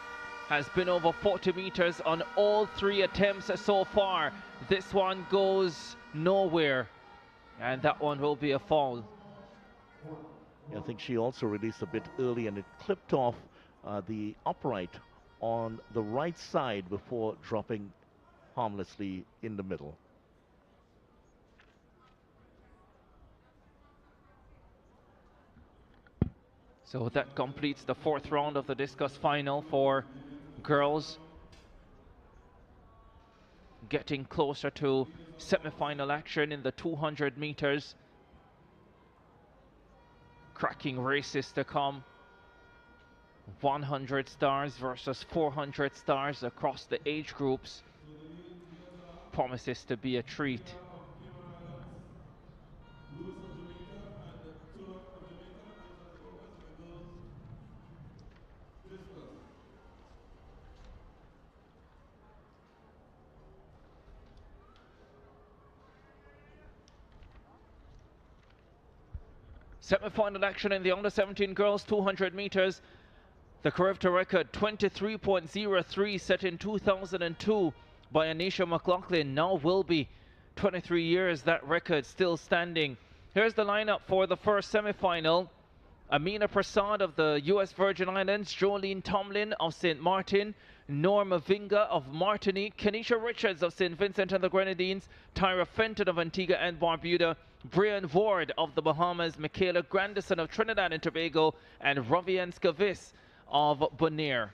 has been over 40 meters on all three attempts so far. This one goes nowhere, and that one will be a foul. Yeah, I think she also released a bit early, and it clipped off the upright on the right side before dropping harmlessly in the middle. So that completes the fourth round of the discus final for girls. Getting closer to semi-final action in the 200 meters. Cracking races to come. 100 stars versus 400 stars across the age groups. Promises to be a treat. Semi-final action in the under 17 girls 200 meters. The Carifta record 23.03 set in 2002 by Anisha McLaughlin now will be 23 years, that record still standing. Here's the lineup for the first semi-final. Amina Prasad of the US Virgin Islands, Jolene Tomlin of St. Martin, Norma Vinga of Martinique, Kenisha Richards of St. Vincent and the Grenadines, Tyra Fenton of Antigua and Barbuda, Brian Ward of the Bahamas, Michaela Grandison of Trinidad and Tobago, and Ravian Skavis of Bonaire.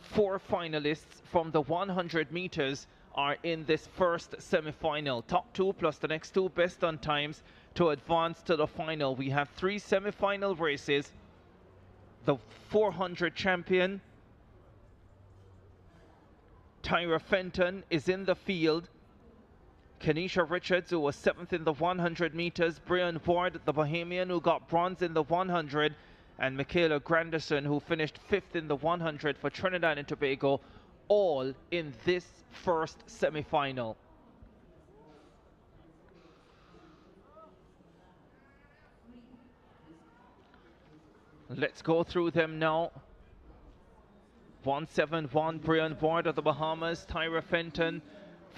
4 finalists from the 100 meters are in this first semi-final. Top 2 plus the next 2 best on times to advance to the final. We have 3 semi-final races. The 400 champion, Tyra Fenton, is in the field. Kenisha Richards, who was 7th in the 100 meters. Brian Ward, the Bahamian, who got bronze in the 100. And Michaela Grandison, who finished 5th in the 100 for Trinidad and Tobago, all in this first semi-final. Let's go through them now. 171, Brian Ward of the Bahamas. Tyra Fenton,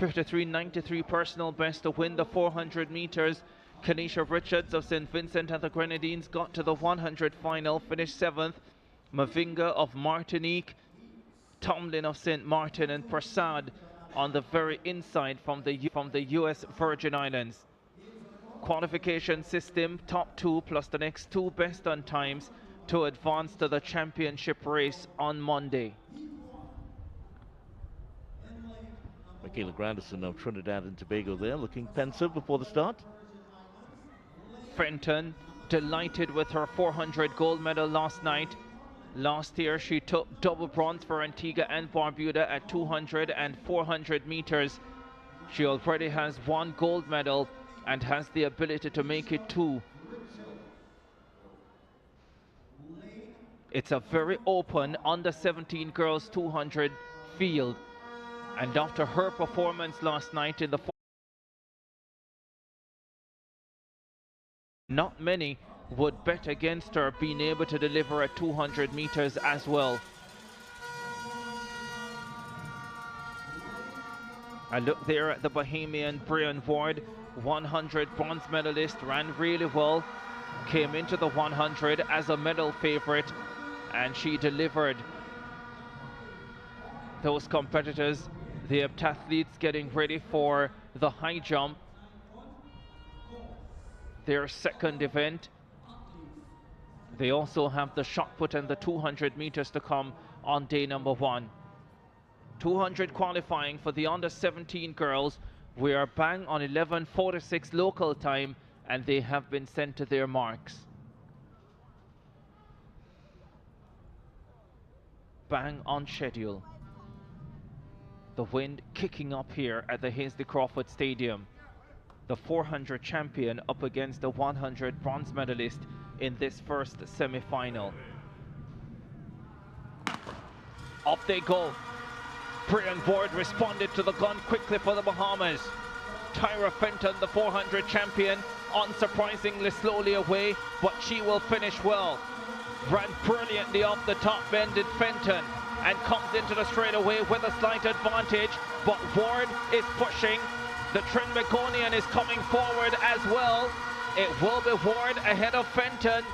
53.93 personal best to win the 400 meters. Kenisha Richards of St. Vincent and the Grenadines got to the 100 final, finished 7th. Mavinga of Martinique, Tomlin of St. Martin, and Prasad on the very inside from the US Virgin Islands. Qualification system, top 2 plus the next 2 best on times to advance to the championship race on Monday. Michaela Grandison of Trinidad and Tobago there, looking pensive before the start. Fenton, delighted with her 400 gold medal last night. Last year she took double bronze for Antigua and Barbuda at 200 and 400 meters. She already has 1 gold medal and has the ability to make it 2. It's a very open under 17 girls 200 field, and after her performance last night in the not many would bet against her being able to deliver at 200 meters as well. I look there at the Bahamian Brian Ward, 100 bronze medalist, ran really well, came into the 100 as a medal favorite, and she delivered. Those competitors, the heptathletes getting ready for the high jump, their second event. They also have the shot put and the 200 meters to come on day number 1. 200 qualifying for the under 17 girls. We are bang on 11:46 local time, and they have been sent to their marks. Bang on schedule. The wind kicking up here at the Hasely Crawford Stadium. The 400 champion up against the 100 bronze medalist in this first semi-final. Up they go. Brian Ward responded to the gun quickly for the Bahamas. Tyra Fenton, the 400 champion, unsurprisingly slowly away, but she will finish well. Ran brilliantly off the top bend did Fenton, and comes into the straightaway with a slight advantage, but Ward is pushing. The Trinbagonian is coming forward as well. It will be Ward ahead of Fenton.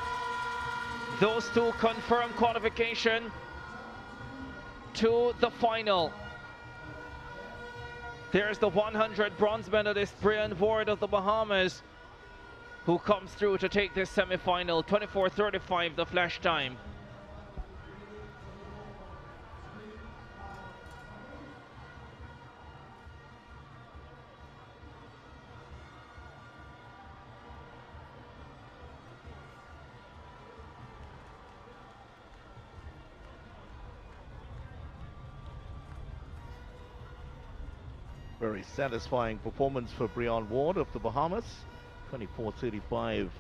Those two confirm qualification to the final. There's the 100 bronze medalist Brian Ward of the Bahamas, who comes through to take this semi-final. 24:35 the flash time. Very satisfying performance for Brian Ward of the Bahamas. 24:35,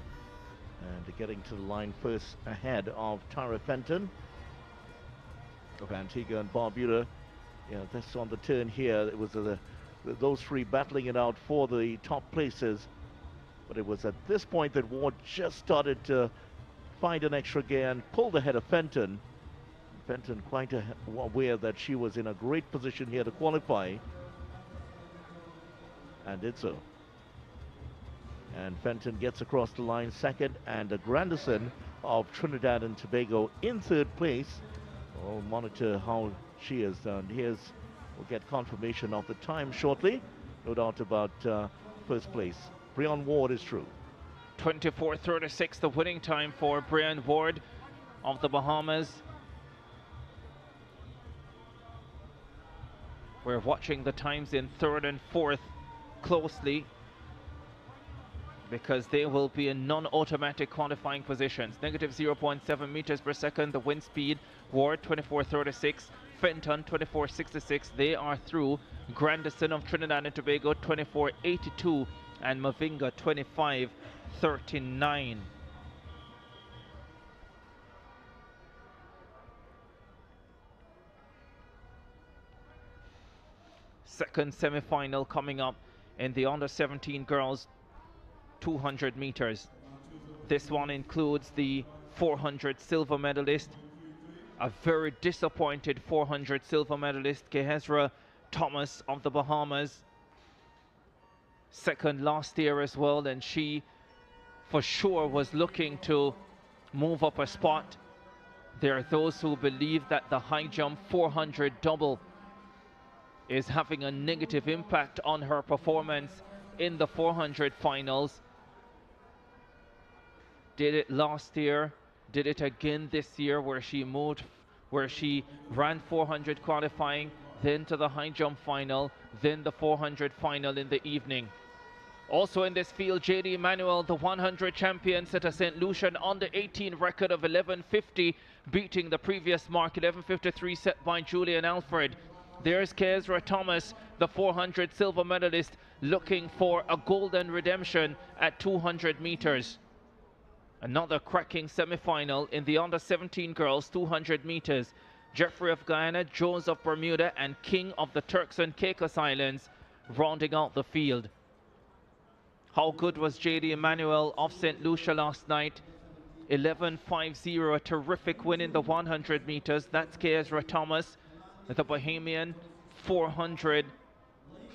and getting to the line first ahead of Tyra Fenton of Antigua and Barbuda. Yeah, that's on the turn here. It was those three battling it out for the top places, but it was at this point that Ward just started to find an extra gear and pulled ahead of Fenton. Fenton quite aware that she was in a great position here to qualify, and did so. And Fenton gets across the line second, and Grandison of Trinidad and Tobago in third place. We'll monitor how she is done. We'll get confirmation of the time shortly. No doubt about first place. Brian Ward is true. 24:36 the winning time for Brian Ward of the Bahamas. We're watching the times in third and fourth closely, because they will be in non-automatic qualifying positions. Negative 0.7 meters per second, the wind speed. Ward 24:36, Fenton 24:66. They are through. Grandison of Trinidad and Tobago 24:82, and Mavinga 25:39. Second semi-final coming up in the under-17 girls 200 meters. This one includes the 400 silver medalist, a very disappointed 400 silver medalist, Kehezra Thomas of the Bahamas. Second last year as well, and she for sure was looking to move up a spot. There are those who believe that the high jump 400 double is having a negative impact on her performance in the 400 finals. Did it last year, did it again this year, where she ran 400 qualifying, then to the high jump final, then the 400 final in the evening. Also in this field, JD Emmanuel, the 100 champion, set a St. Lucian under 18 record of 11:50, beating the previous mark, 11:53, set by Julian Alfred. There's Kehezra Thomas, the 400 silver medalist, looking for a golden redemption at 200 meters. Another cracking semi-final in the under-17 girls 200 meters. Jeffrey of Guyana, Jones of Bermuda, and King of the Turks and Caicos Islands rounding out the field. How good was JD Emmanuel of St. Lucia last night? 11:50, a terrific win in the 100 meters. That's Kehezra Thomas, the Bahamian 400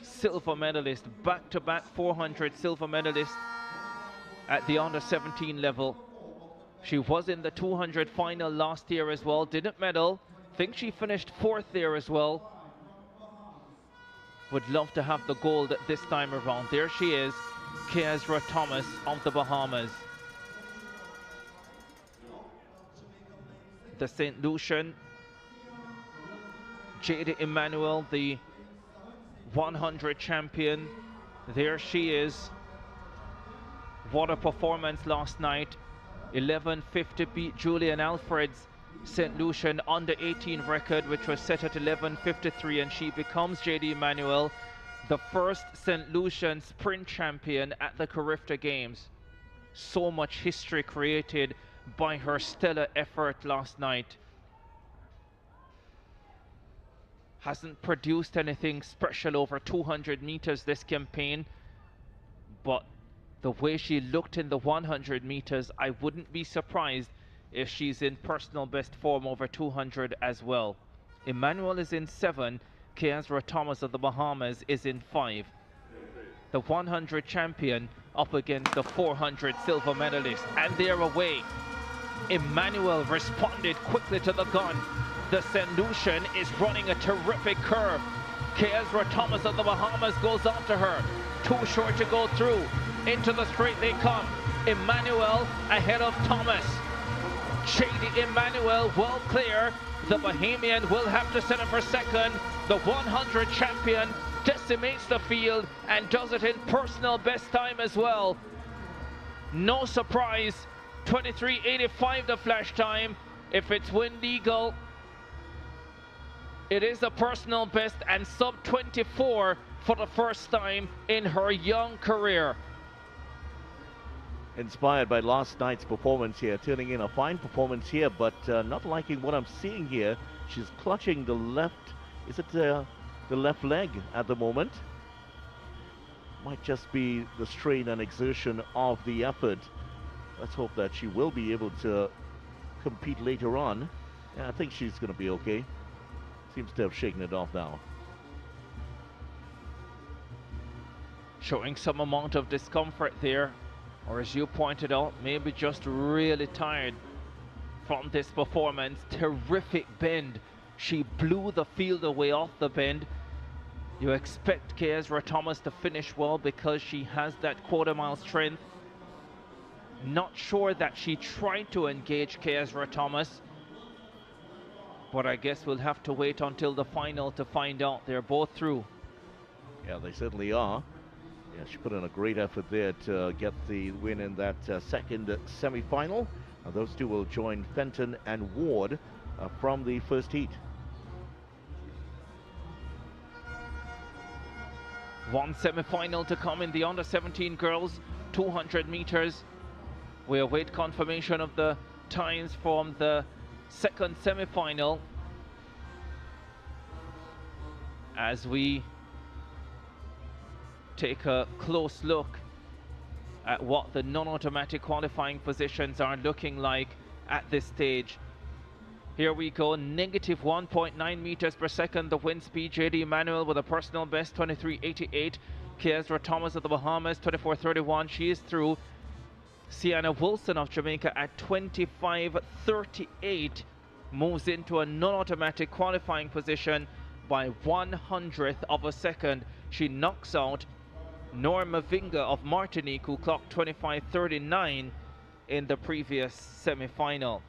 silver medalist, back-to-back 400 silver medalist at the under-17 level. She was in the 200 final last year as well, didn't medal. Think she finished fourth there as well. Would love to have the gold this time around. There she is, Kehezra Thomas of the Bahamas. The St. Lucian, JD Emmanuel, the 100 champion. There she is. What a performance last night. 11:50 beat Julian Alfred's St. Lucian under 18 record, which was set at 11:53, and she becomes J.D. Manuel, the first St. Lucian sprint champion at the Carifta Games. So much history created by her stellar effort last night. Hasn't produced anything special over 200 meters this campaign, but the way she looked in the 100 meters, I wouldn't be surprised if she's in personal best form over 200 as well. Emmanuel is in 7, Keazra Thomas of the Bahamas is in 5. The 100 champion up against the 400 silver medalist, and they're away. Emmanuel responded quickly to the gun. The St. Lucian is running a terrific curve. Keazra Thomas of the Bahamas goes after her. Too short to go through. Into the straight they come. Emmanuel ahead of Thomas. J.D. Emmanuel well clear. The Bahamian will have to settle for second. The 100 champion decimates the field and does it in personal best time as well. No surprise. 23:85 the flash time. If it's wind eagle, it is a personal best, and sub 24 for the first time in her young career. Inspired by last night's performance here, turning in a fine performance here, but not liking what I'm seeing here. She's clutching the left, is it the left leg at the moment? Might just be the strain and exertion of the effort. Let's hope that she will be able to compete later on. Yeah, I think she's going to be okay. Seems to have shaken it off now. Showing some amount of discomfort there, or as you pointed out, maybe just really tired from this performance. Terrific bend. She blew the field away off the bend. You expect Keazra Thomas to finish well because she has that quarter-mile strength. Not sure that she tried to engage Keazra Thomas, but I guess we'll have to wait until the final to find out. They're both through. Yeah, they certainly are. Yeah, she put in a great effort there to get the win in that second semi-final. Those two will join Fenton and Ward from the first heat. One semi-final to come in the under-17 girls, 200 meters. We await confirmation of the times from the second semi-final as we take a close look at what the non-automatic qualifying positions are looking like at this stage. Here we go, negative 1.9 meters per second, the wind speed. J.D. Manuel with a personal best, 23.88. Keazra Thomas of the Bahamas, 24.31. She is through. Sienna Wilson of Jamaica at 25.38 moves into a non-automatic qualifying position by 1/100th of a second. She knocks out Norma Vinga of Martinique, who clocked 25.39 in the previous semi-final.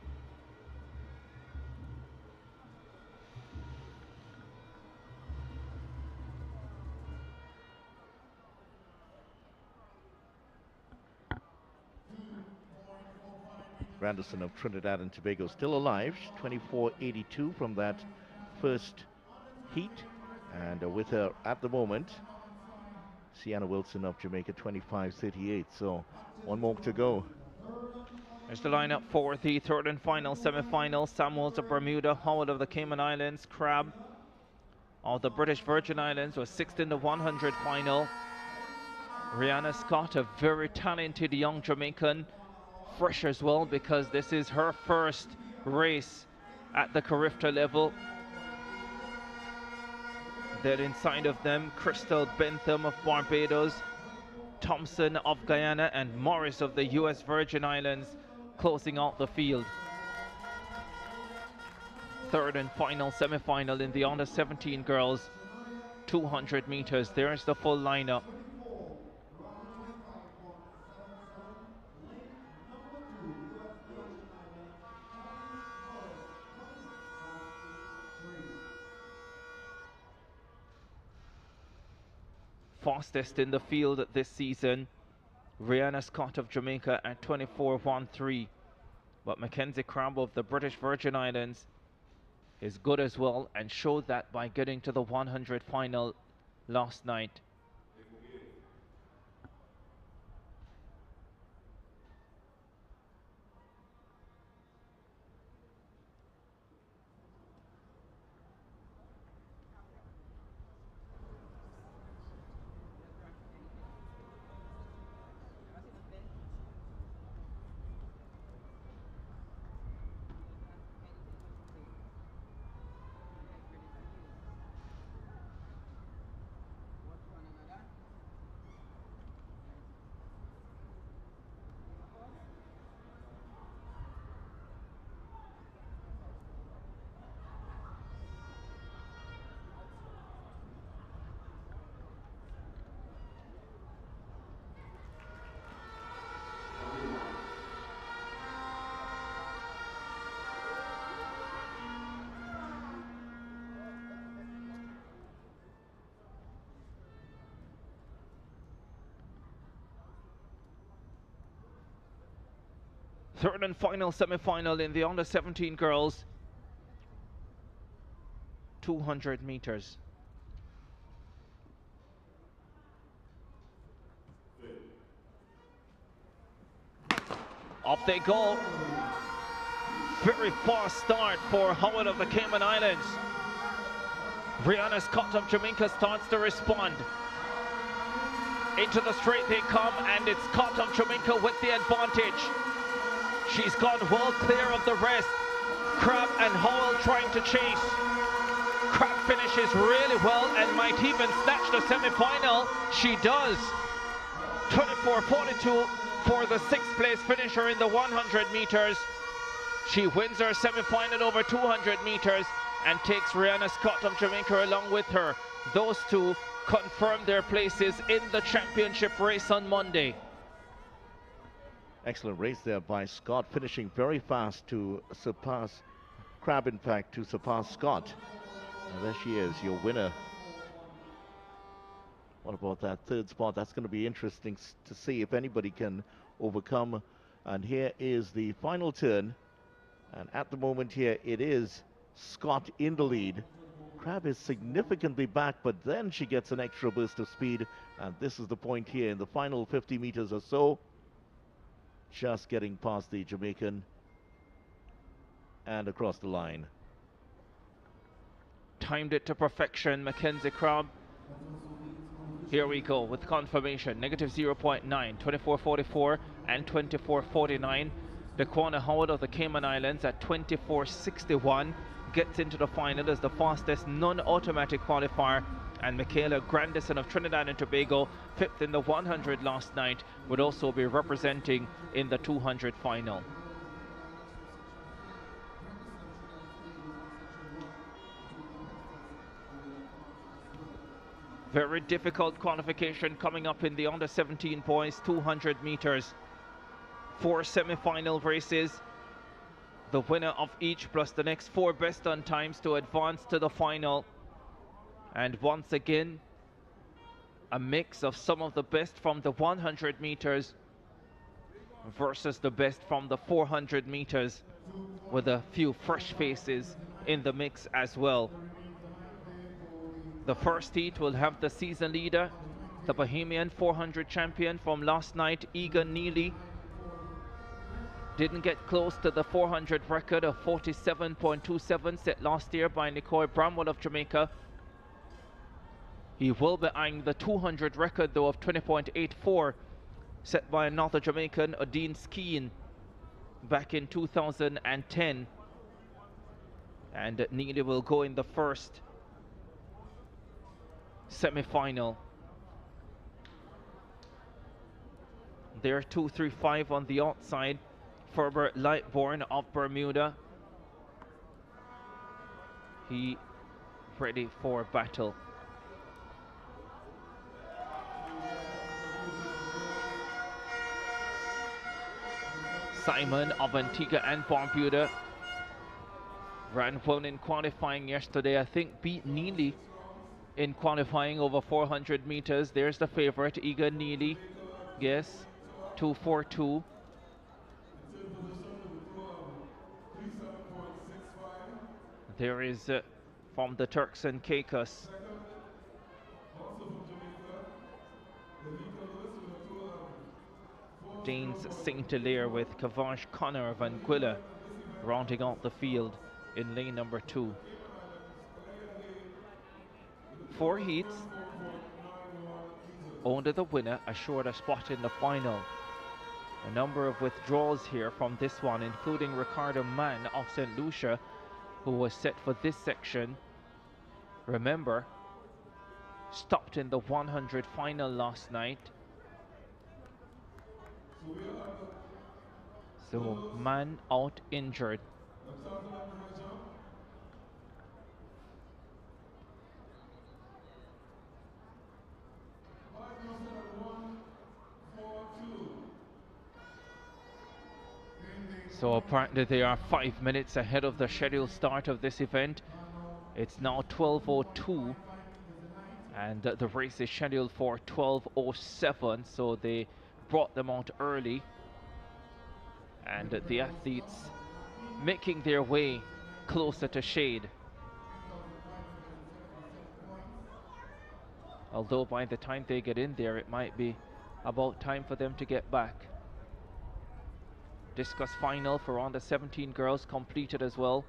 Randerson of Trinidad and Tobago still alive, 24.82 from that first heat, and with her at the moment Sienna Wilson of Jamaica, 25.38. So one more to go. There's the lineup for the third and final semi-final. Samuels of Bermuda, Howard of the Cayman Islands, Crab of the British Virgin Islands was sixth in the 100 final. Rihanna Scott, a very talented young Jamaican, fresh as well because this is her first race at the Carifta level. Then inside of them, Crystal Bentham of Barbados, Thompson of Guyana, and Morris of the US Virgin Islands closing out the field. Third and final semi-final in the under-17 girls, 200 meters. There's the full lineup. Fastest in the field this season, Rihanna Scott of Jamaica at 24.13. But Mackenzie Crabb of the British Virgin Islands is good as well, and showed that by getting to the 100 final last night. Third and final semi-final in the under-17 girls 200 meters. Off they go. Very fast start for Howard of the Cayman Islands. Rihanna Scott of Jamaica starts to respond. Into the straight they come, and it's Scott of Jamaica with the advantage. She's gone well clear of the rest. Crabb and Howell trying to chase. Crabb finishes really well and might even snatch the semi-final. She does. 24:42 for the 6th place finisher in the 100 meters. She wins her semi-final over 200 meters and takes Rihanna Scott of Jamaica along with her. Those two confirm their places in the championship race on Monday. Excellent race there by Scott, finishing very fast to surpass Crabb, in fact, to surpass Scott. And there she is, your winner. What about that third spot? That's going to be interesting to see if anybody can overcome. And here is the final turn. And at the moment here, it is Scott in the lead. Crabb is significantly back, but then she gets an extra burst of speed. And this is the point here in the final 50 meters or so. Just getting past the Jamaican and across the line. Timed it to perfection, Mackenzie Crabb. Here we go with confirmation. Negative 0.9, 24:44 and 24:49. Daquana Howard of the Cayman Islands at 24:61 gets into the final as the fastest non-automatic qualifier. And Michaela Grandison of Trinidad and Tobago, 5th in the 100 last night, would also be representing in the 200 final. Very difficult qualification coming up in the under-17 boys 200 meters. 4 semi-final races. The winner of each plus the next 4 best on times to advance to the final. And once again, a mix of some of the best from the 100 meters versus the best from the 400 meters, with a few fresh faces in the mix as well. The first heat will have the season leader, the Bahamian 400 champion from last night, Egan Neely. Didn't get close to the 400 record of 47.27 set last year by Nicole Bramwell of Jamaica. He will be eyeing the 200 record though of 20.84 set by another Jamaican, Odine Skeen, back in 2010. And Neely will go in the first semi-final. There 235 on the outside. Ferber Lightbourne of Bermuda. He ready for battle. Simon of Antigua and Barbuda ran well in qualifying yesterday. I think beat Neely in qualifying over 400 meters. There's the favorite, Egan Neely. Yes, 2:42. There is from the Turks and Caicos. James St. Hilaire with Kavash Connor of Anguilla rounding out the field in lane number 2. 4 heats, only the winner assured a spot in the final. A number of withdrawals here from this one, including Ricardo Mann of St. Lucia, who was set for this section. Remember, stopped in the 100 final last night. So Mann out injured. So apparently they are 5 minutes ahead of the scheduled start of this event. It's now 12:02 and the race is scheduled for 12:07, so they brought them out early. And the athletes making their way closer to shade. Although by the time they get in there, it might be about time for them to get back. Discus final for under 17 girls completed as well.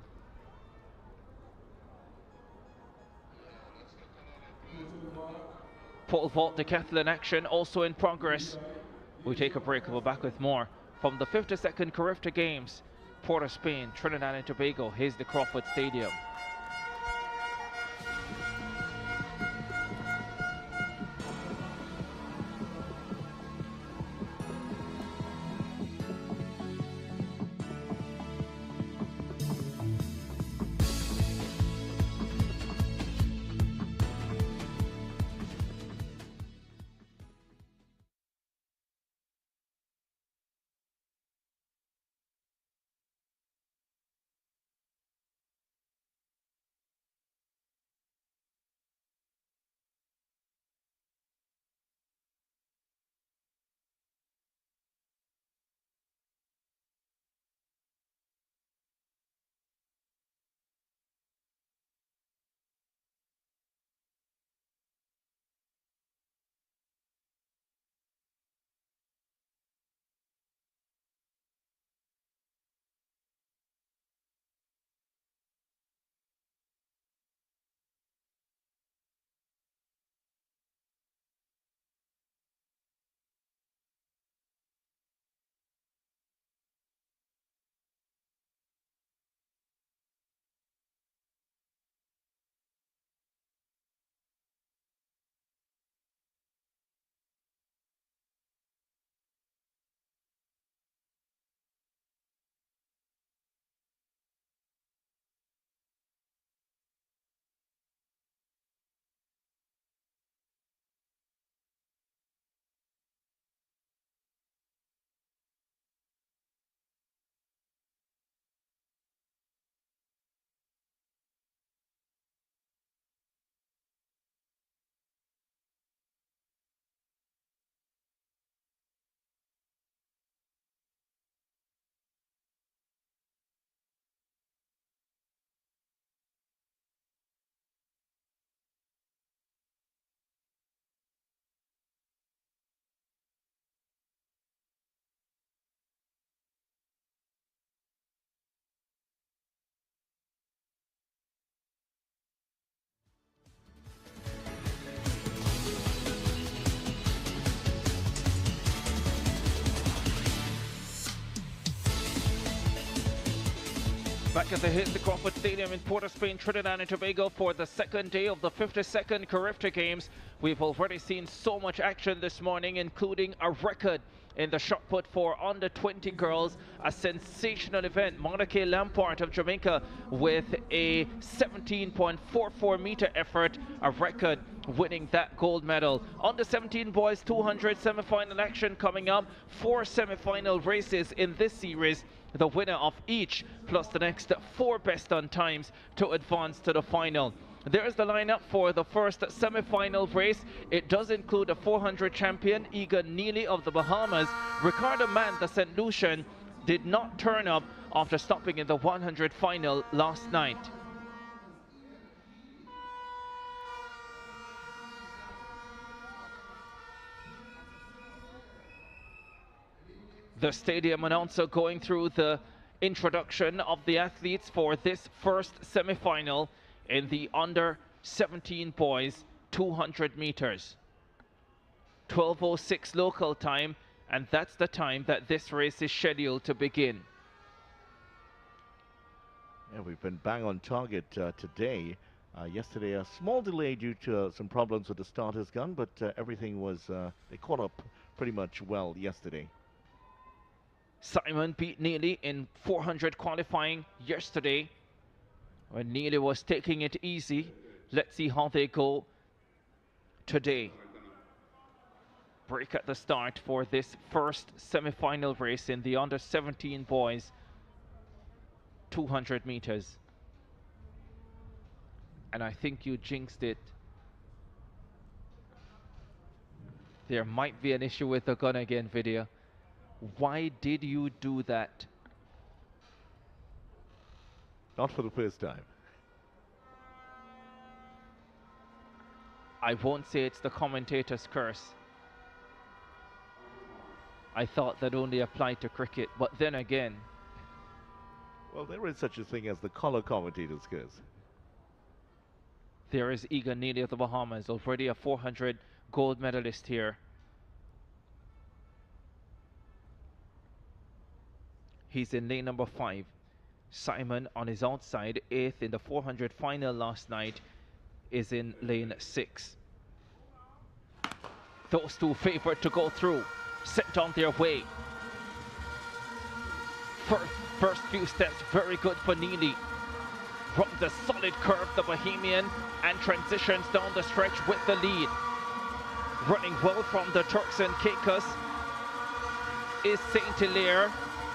Pole vault decathlon action also in progress. We take a break and we're back with more from the 52nd Carifta Games, Port of Spain, Trinidad and Tobago. Here's the Crawford Stadium. Back at the Crawford Stadium in Port of Spain, Trinidad and Tobago for the second day of the 52nd Carifta Games. We've already seen so much action this morning, including a record in the shot put for under 20 girls, a sensational event. Monica Lampart of Jamaica with a 17.44 meter effort, a record, winning that gold medal. Under 17 boys 200 semi-final action coming up. 4 semi-final races in this series. The winner of each plus the next 4 best on times to advance to the final. There's the lineup for the first semi-final race. It does include a 400 champion, Egan Neely of the Bahamas. Ricardo Mann, the St. Lucian, did not turn up after stopping in the 100 final last night. The stadium announcer going through the introduction of the athletes for this first semi-final in the under 17 boys 200 meters. 12:06 local time, and that's the time that this race is scheduled to begin. Yeah, we've been bang on target today. Yesterday, a small delay due to some problems with the starter's gun, but everything was, they caught up pretty much well yesterday. Simon beat Neely in 400 qualifying yesterday when Neely was taking it easy. Let's see how they go today. Break at the start for this first semi-final race in the under 17 boys 200 meters. And I think you jinxed it. There might be an issue with the gun again video. Why did you do that? Not for the first time. I won't say it's the commentator's curse. I thought that only applied to cricket, but then again. Well, there is such a thing as the color commentator's curse. There is Egan Neely of the Bahamas, already a 400 gold medalist here. He's in lane number 5. Simon on his outside, 8th in the 400 final last night, is in lane 6. Those two favored to go through, sent on their way. First few steps, very good for Neely. Runs a solid curve, the Bohemian, and transitions down the stretch with the lead. Running well from the Turks and Caicos is Saint Hilaire,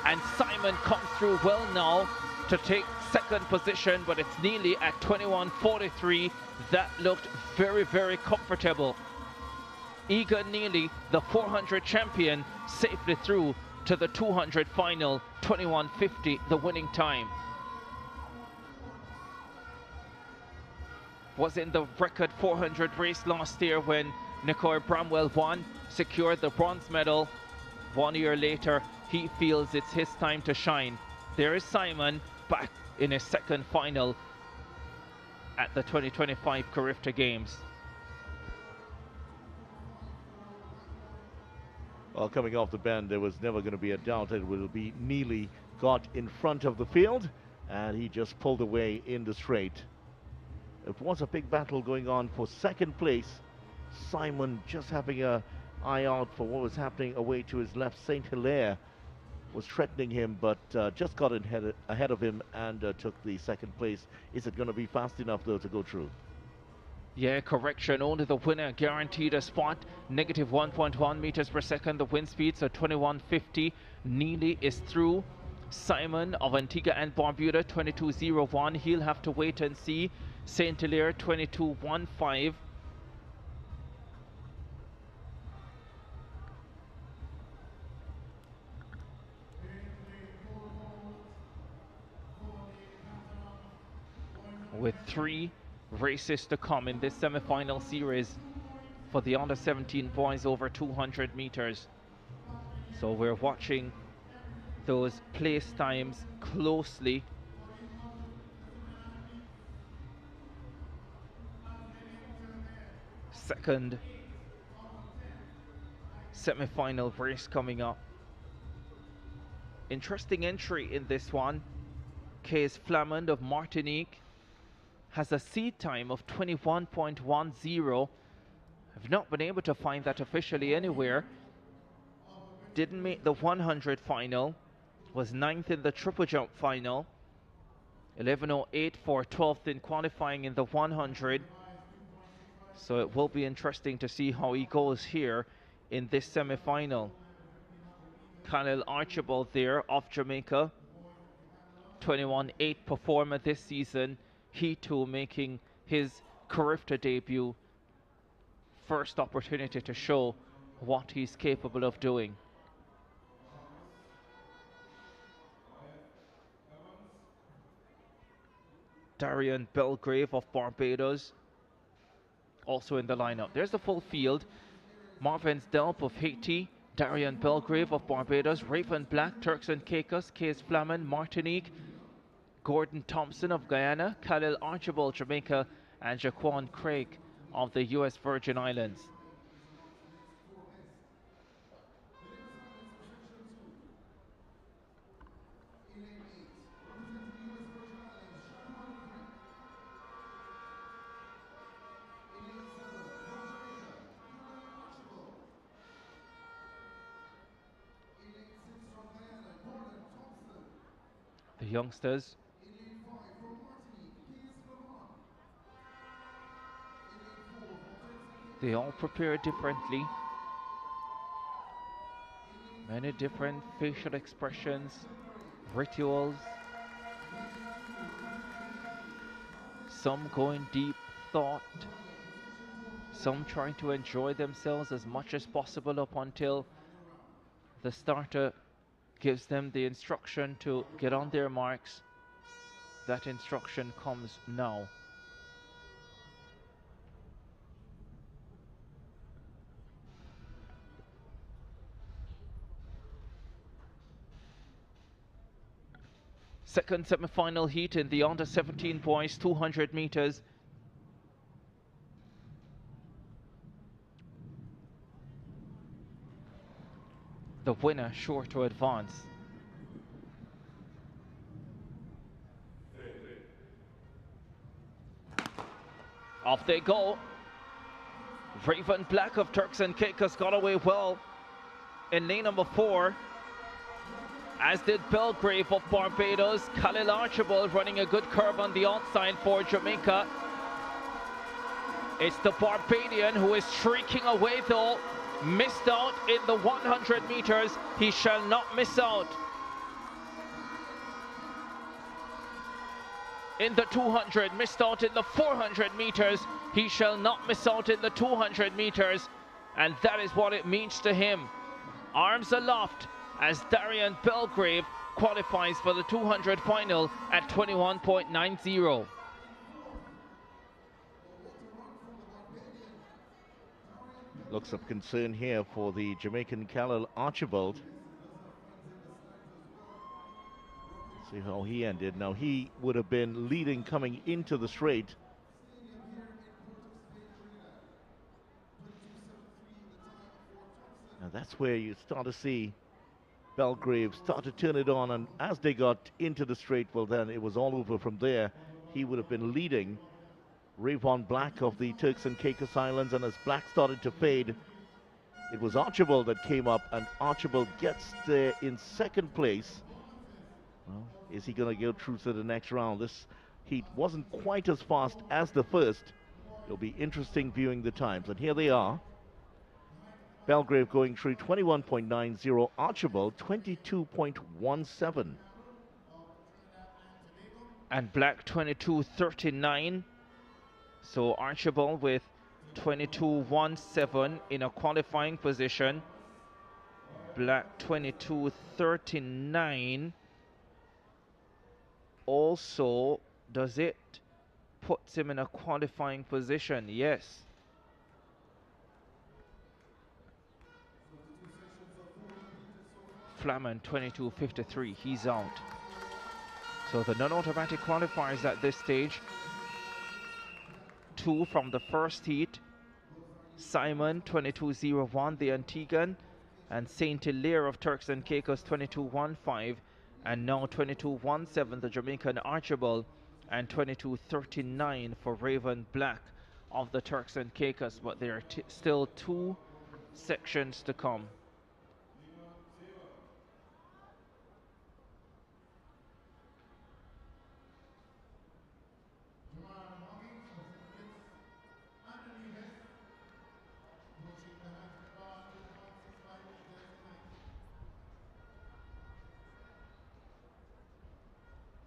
and Simon comes through well now to take second position, but it's Neely at 21:43. That looked very, very comfortable. Egan Neely, the 400 champion, safely through to the 200 final, 21:50, the winning time. Was in the record 400 race last year when Nicoy Bramwell won, secured the bronze medal. 1 year later, he feels it's his time to shine. There is Simon back in his second final at the 2025 Carifta Games. Well, coming off the bend, there was never going to be a doubt that it will be Neely got in front of the field, and he just pulled away in the straight. It was a big battle going on for second place. Simon just having an eye out for what was happening away to his left. Saint Hilaire was threatening him, but just got ahead of him and took the second place. Is it going to be fast enough, though, to go through? Yeah, correction. Only the winner guaranteed a spot. Negative 1.1 meters per second. The wind speed, so 21:50. Neely is through. Simon of Antigua and Barbuda, 22:01. He'll have to wait and see. Saint Hilaire, 22:15. With 3 races to come in this semi-final series for the under 17 boys over 200 meters. So we're watching those place times closely. Second semi-final race coming up. Interesting entry in this one. Case Flamand of Martinique has a seed time of 21.10. I've not been able to find that officially anywhere. Didn't make the 100 final. Was 9th in the triple jump final. 11:08 for 12th in qualifying in the 100. So it will be interesting to see how he goes here in this semi-final. Khalil Archibald there of Jamaica. 21:08 performer this season. He too making his Carifta debut. First opportunity to show what he's capable of doing. Darian Belgrave of Barbados also in the lineup. There's the full field. Marvin Delp of Haiti, Darian Belgrave of Barbados, Raven Black, Turks and Caicos, Case Flamen, Martinique, Gordon Thompson of Guyana, Khalil Archibald, Jamaica, and Jaquan Craig of the US Virgin Islands. The youngsters they all prepare differently. Many different facial expressions, rituals. Some going deep thought. Some trying to enjoy themselves as much as possible up until the starter gives them the instruction to get on their marks. That instruction comes now. Second semi-final heat in the under 17 boys 200 meters. The winner sure to advance. Off they go. Raven Black of Turks and Caicos got away well in lane number 4. As did Belgrave of Barbados. Khalil Archibald running a good curve on the outside for Jamaica. It's the Barbadian who is streaking away though. Missed out in the 100 meters. He shall not miss out in the 200. Missed out in the 400 meters. He shall not miss out in the 200 meters. And that is what it means to him. Arms aloft as Darian Belgrave qualifies for the 200 final at 21.90. Looks of concern here for the Jamaican Khalil Archibald. See how he ended. Now he would have been leading coming into the straight. Now that's where you start to see Belgrave start to turn it on, and as they got into the straight, well then it was all over from there. He would have been leading Raven Black of the Turks and Caicos Islands, and as Black started to fade, it was Archibald that came up, and Archibald gets there in second place. Well, is he going to go through to the next round? This heat wasn't quite as fast as the first. It'll be interesting viewing the times, and here they are. Belgrave going through 21.90, Archibald 22.17. And Black 22.39. So Archibald with 22.17 in a qualifying position. Black 22.39. Also, does it puts him in a qualifying position? Yes. Flamen 22.53, he's out. So the non-automatic qualifiers at this stage. 2 from the first heat. Simon 22.01, the Antiguan, and Saint Hilaire of Turks and Caicos 22.15, and now 22.17 the Jamaican Archibald, and 22.39 for Raven Black of the Turks and Caicos, but there are still 2 sections to come.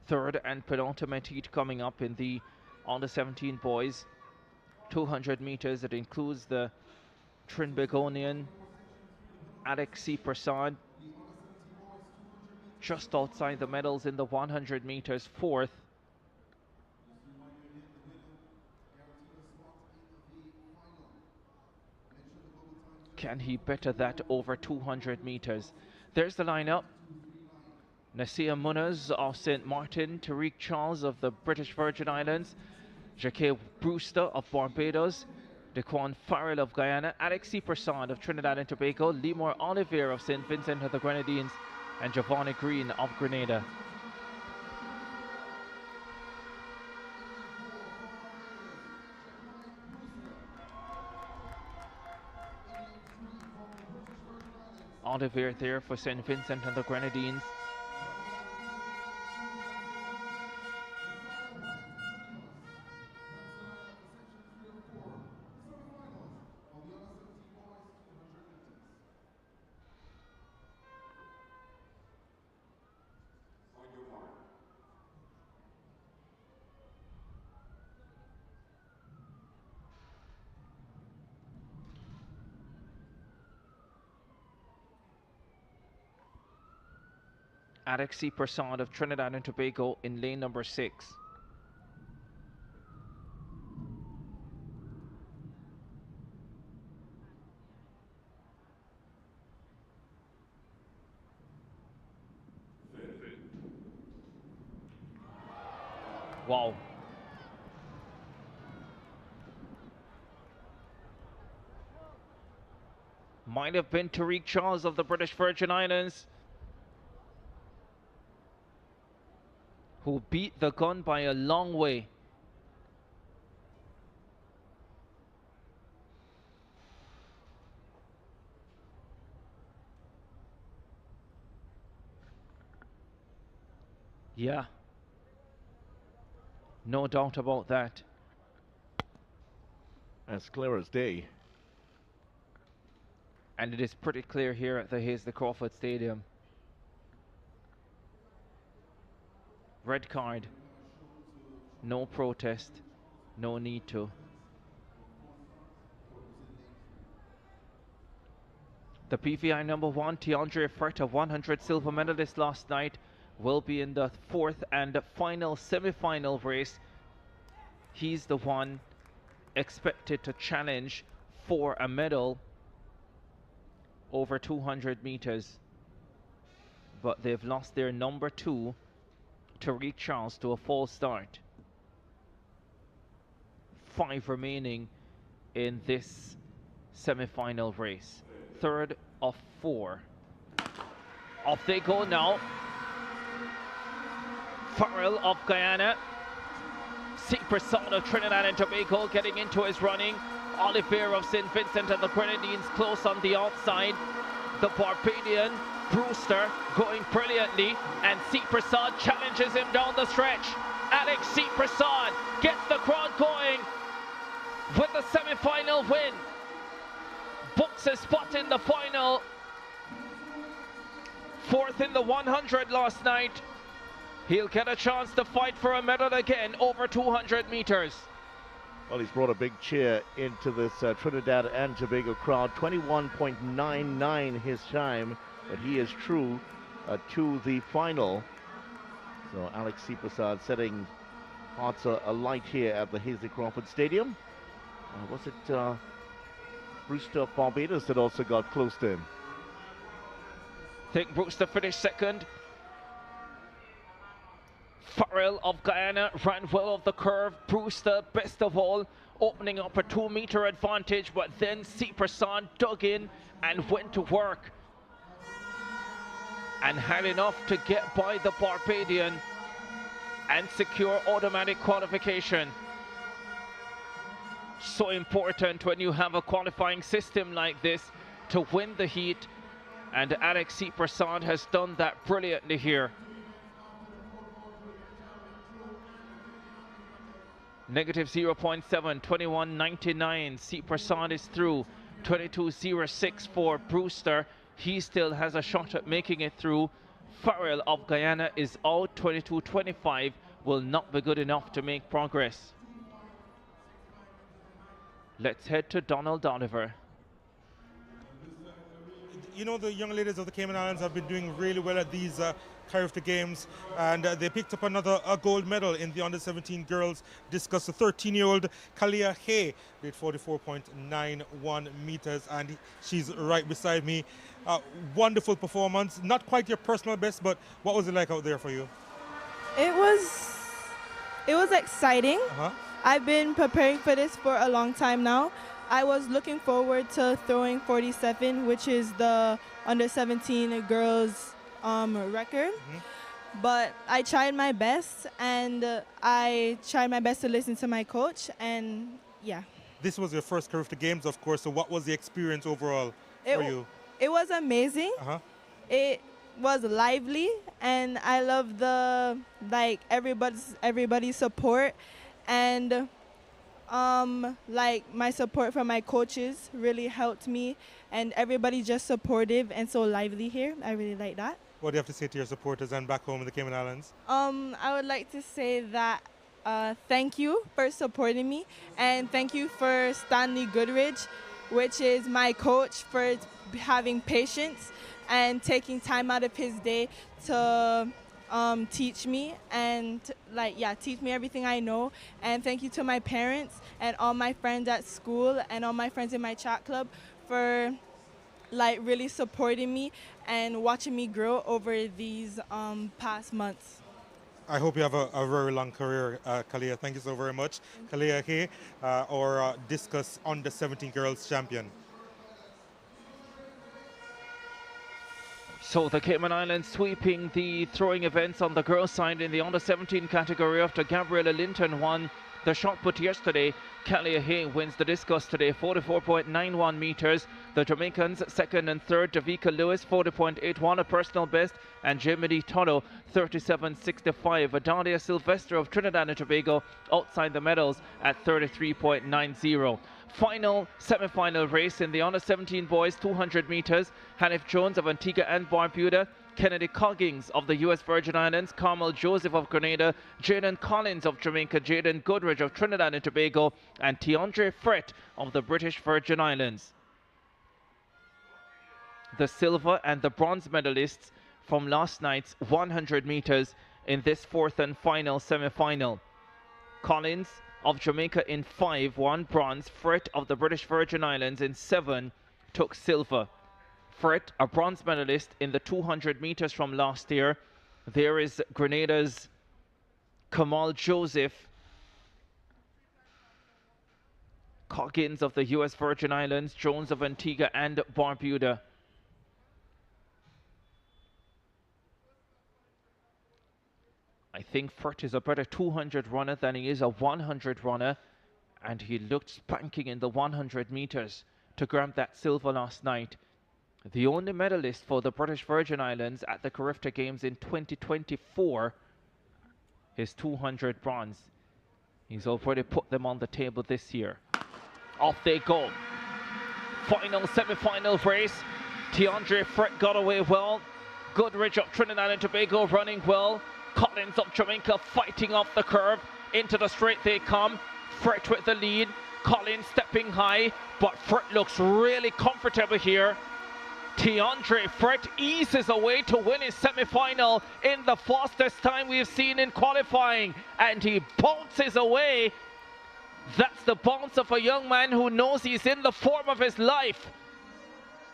Third and penultimate heat coming up in the under 17 boys 200 meters. It includes the Trinbagonian Alex C. Prasad just outside the medals in the 100 meters, 4th. Can he better that over 200 meters? There's the lineup. Nasir Munaz of St. Martin, Tariq Charles of the British Virgin Islands, Jacques Brewster of Barbados, Dequan Farrell of Guyana, Alex Prasad of Trinidad and Tobago, Lemur Olivier of St. Vincent of the Grenadines, and Giovanni Green of Grenada. Olivier there for St. Vincent and the Grenadines. Alex Prasad of Trinidad and Tobago in lane number 6. Wow. Might have been Tariq Charles of the British Virgin Islands, who beat the gun by a long way. Yeah. No doubt about that. As clear as day. And it is pretty clear here at the Hasely Crawford Stadium. Red card. No protest. No need to. The PVI number 1, Tiandre Frett, a 100 silver medalist last night, will be in the 4th and final semi-final race. He's the one expected to challenge for a medal over 200 meters. But they've lost their number 2, Tariq Charles, to a false start. 5 remaining in this semi-final race. 3rd of 4. Off they go now. Farrell of Guyana. Prasad of Trinidad and Tobago getting into his running. Olivier of St. Vincent and the Grenadines close on the outside. The Barbadian Brewster going brilliantly, and Prasad challenges him down the stretch. Alex Prasad gets the crowd going with the semi-final win. Books his spot in the final. 4th in the 100 last night. He'll get a chance to fight for a medal again over 200 meters. Well, he's brought a big cheer into this Trinidad and Tobago crowd. 21.99 his time, but he is true to the final. So Alex Prasad setting hearts alight here at the Hasely Crawford Stadium. Was it Brewster of Barbados that also got close to him? I think Brewster finished 2nd. Farrell of Guyana ran well off the curve. Brewster, best of all, opening up a 2-meter advantage, but then Prasad dug in and went to work and had enough to get by the Barbadian and secure automatic qualification. So important when you have a qualifying system like this to win the heat, and Alex Prasad has done that brilliantly here. Negative 0.7, 21.99. Prasad is through. 22.06 for Brewster. He still has a shot at making it through. Farrell of Guyana is out. 22.25 will not be good enough to make progress. Let's head to Donald Oliver. You know, the young ladies of the Cayman Islands have been doing really well at these Carifta Games, and they picked up another gold medal in the under-17 girls discus. The 13-year-old Kalia Hay did 44.91 meters, and she's right beside me. Wonderful performance. Not quite your personal best, but what was it like out there for you? It was exciting. I've been preparing for this for a long time now. I was looking forward to throwing 47, which is the under-17 girls record. But I tried my best, and I tried my best to listen to my coach, and yeah. This was your first Carifta Games, of course, so what was the experience overall for you? It was amazing. It was lively, and I love the everybody's support, and my support from my coaches really helped me, and everybody just supportive and so lively here. I really like that. What do you have to say to your supporters and back home in the Cayman Islands? I would like to say that thank you for supporting me, and thank you for Stanley Goodridge, which is my coach, for having patience and taking time out of his day to teach me and teach me everything I know. And thank you to my parents and all my friends at school and all my friends in my chat club for really supporting me and watching me grow over these past months. I hope you have a very long career, Kalia. Thank you so very much. Kalia Hay, our discus under-17 girls champion. So the Cayman Islands sweeping the throwing events on the girls' side in the under-17 category after Gabriela Linton won the shot put yesterday. Kalia Hay wins the discus today, 44.91 meters. The Jamaicans second and third, Davika Lewis 40.81, a personal best, and Jamie Toto 37.65. Adalia Sylvester of Trinidad and Tobago outside the medals at 33.90. Final semi-final race in the under-17 boys 200 meters. Hanif Jones of Antigua and Barbuda, Kennedy Coggins of the U.S. Virgin Islands, Carmel Joseph of Grenada, Jaden Collins of Jamaica, Jaden Goodridge of Trinidad and Tobago, and Tiandre Frett of the British Virgin Islands. The silver and the bronze medalists from last night's 100 meters in this fourth and final semi-final. Collins of Jamaica in 5 won bronze. Frett of the British Virgin Islands in 7 took silver. Frett, a bronze medalist in the 200 meters from last year. There is Grenada's Kamal Joseph. Coggins of the US Virgin Islands, Jones of Antigua and Barbuda. I think Frett is a better 200 runner than he is a 100 runner, and he looked spanking in the 100 meters to grab that silver last night. The only medalist for the British Virgin Islands at the Carifta Games in 2024 is 200 bronze. He's already put them on the table this year. Off they go. Final semi-final race. Tiandre Frett got away well. Goodridge of Trinidad and Tobago running well. Collins of Jamaica fighting off the curve. Into the straight they come. Frett with the lead. Collins stepping high, but Frett looks really comfortable here. Tiandre Frett eases away to win his semi-final in the fastest time we've seen in qualifying, and he bounces away. That's the bounce of a young man who knows he's in the form of his life.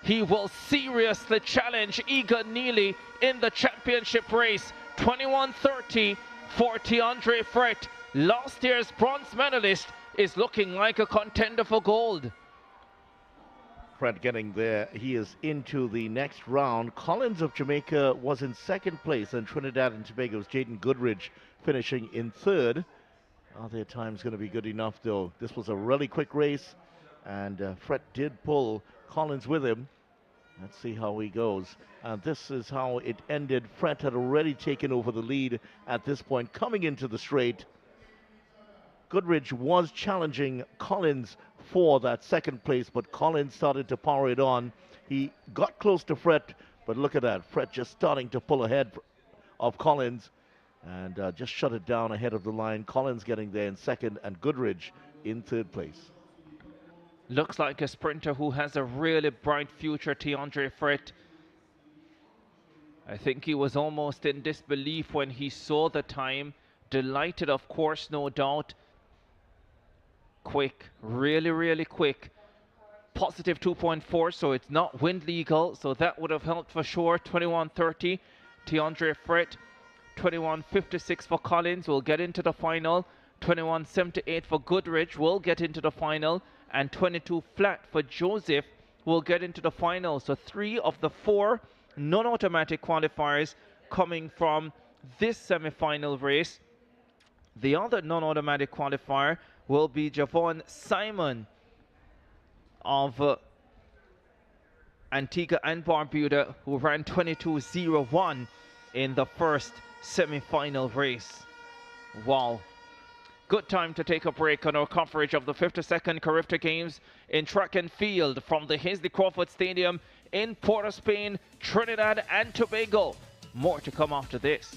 He will seriously challenge Egan Neely in the championship race. 21:30 for Tiandre Frett. Last year's bronze medalist is looking like a contender for gold. Frett getting there. He is into the next round. Collins of Jamaica was in second place, and Trinidad and Tobago's Jaden Goodridge finishing in third. Their time's going to be good enough, though. This was a really quick race, and Frett did pull Collins with him. Let's see how he goes. This is how it ended. Frett had already taken over the lead at this point, coming into the straight. Goodridge was challenging Collins for that second place, but Collins started to power it on. He got close to Frett, but look at that. Frett just starting to pull ahead of Collins and just shut it down ahead of the line. Collins getting there in second and Goodridge in third place. Looks like a sprinter who has a really bright future, Tiandre Frett. I think he was almost in disbelief when he saw the time. Delighted, of course, no doubt. Quick, really, really quick. Positive 2.4, so it's not wind legal, so that would have helped for sure. 21.30, Tiandre Fret. 21.56 for Collins, will get into the final. 21.78 for Goodrich, will get into the final. And 22 flat for Joseph, will get into the final. So 3 of the 4 non-automatic qualifiers coming from this semi-final race. The other non-automatic qualifier will be Javon Simon of Antigua and Barbuda, who ran 22.01 in the first semi-final race. Wow. Good time to take a break on our coverage of the 52nd Carifta Games in track and field from the Hazley Crawford Stadium in Port of Spain, Trinidad and Tobago. More to come after this.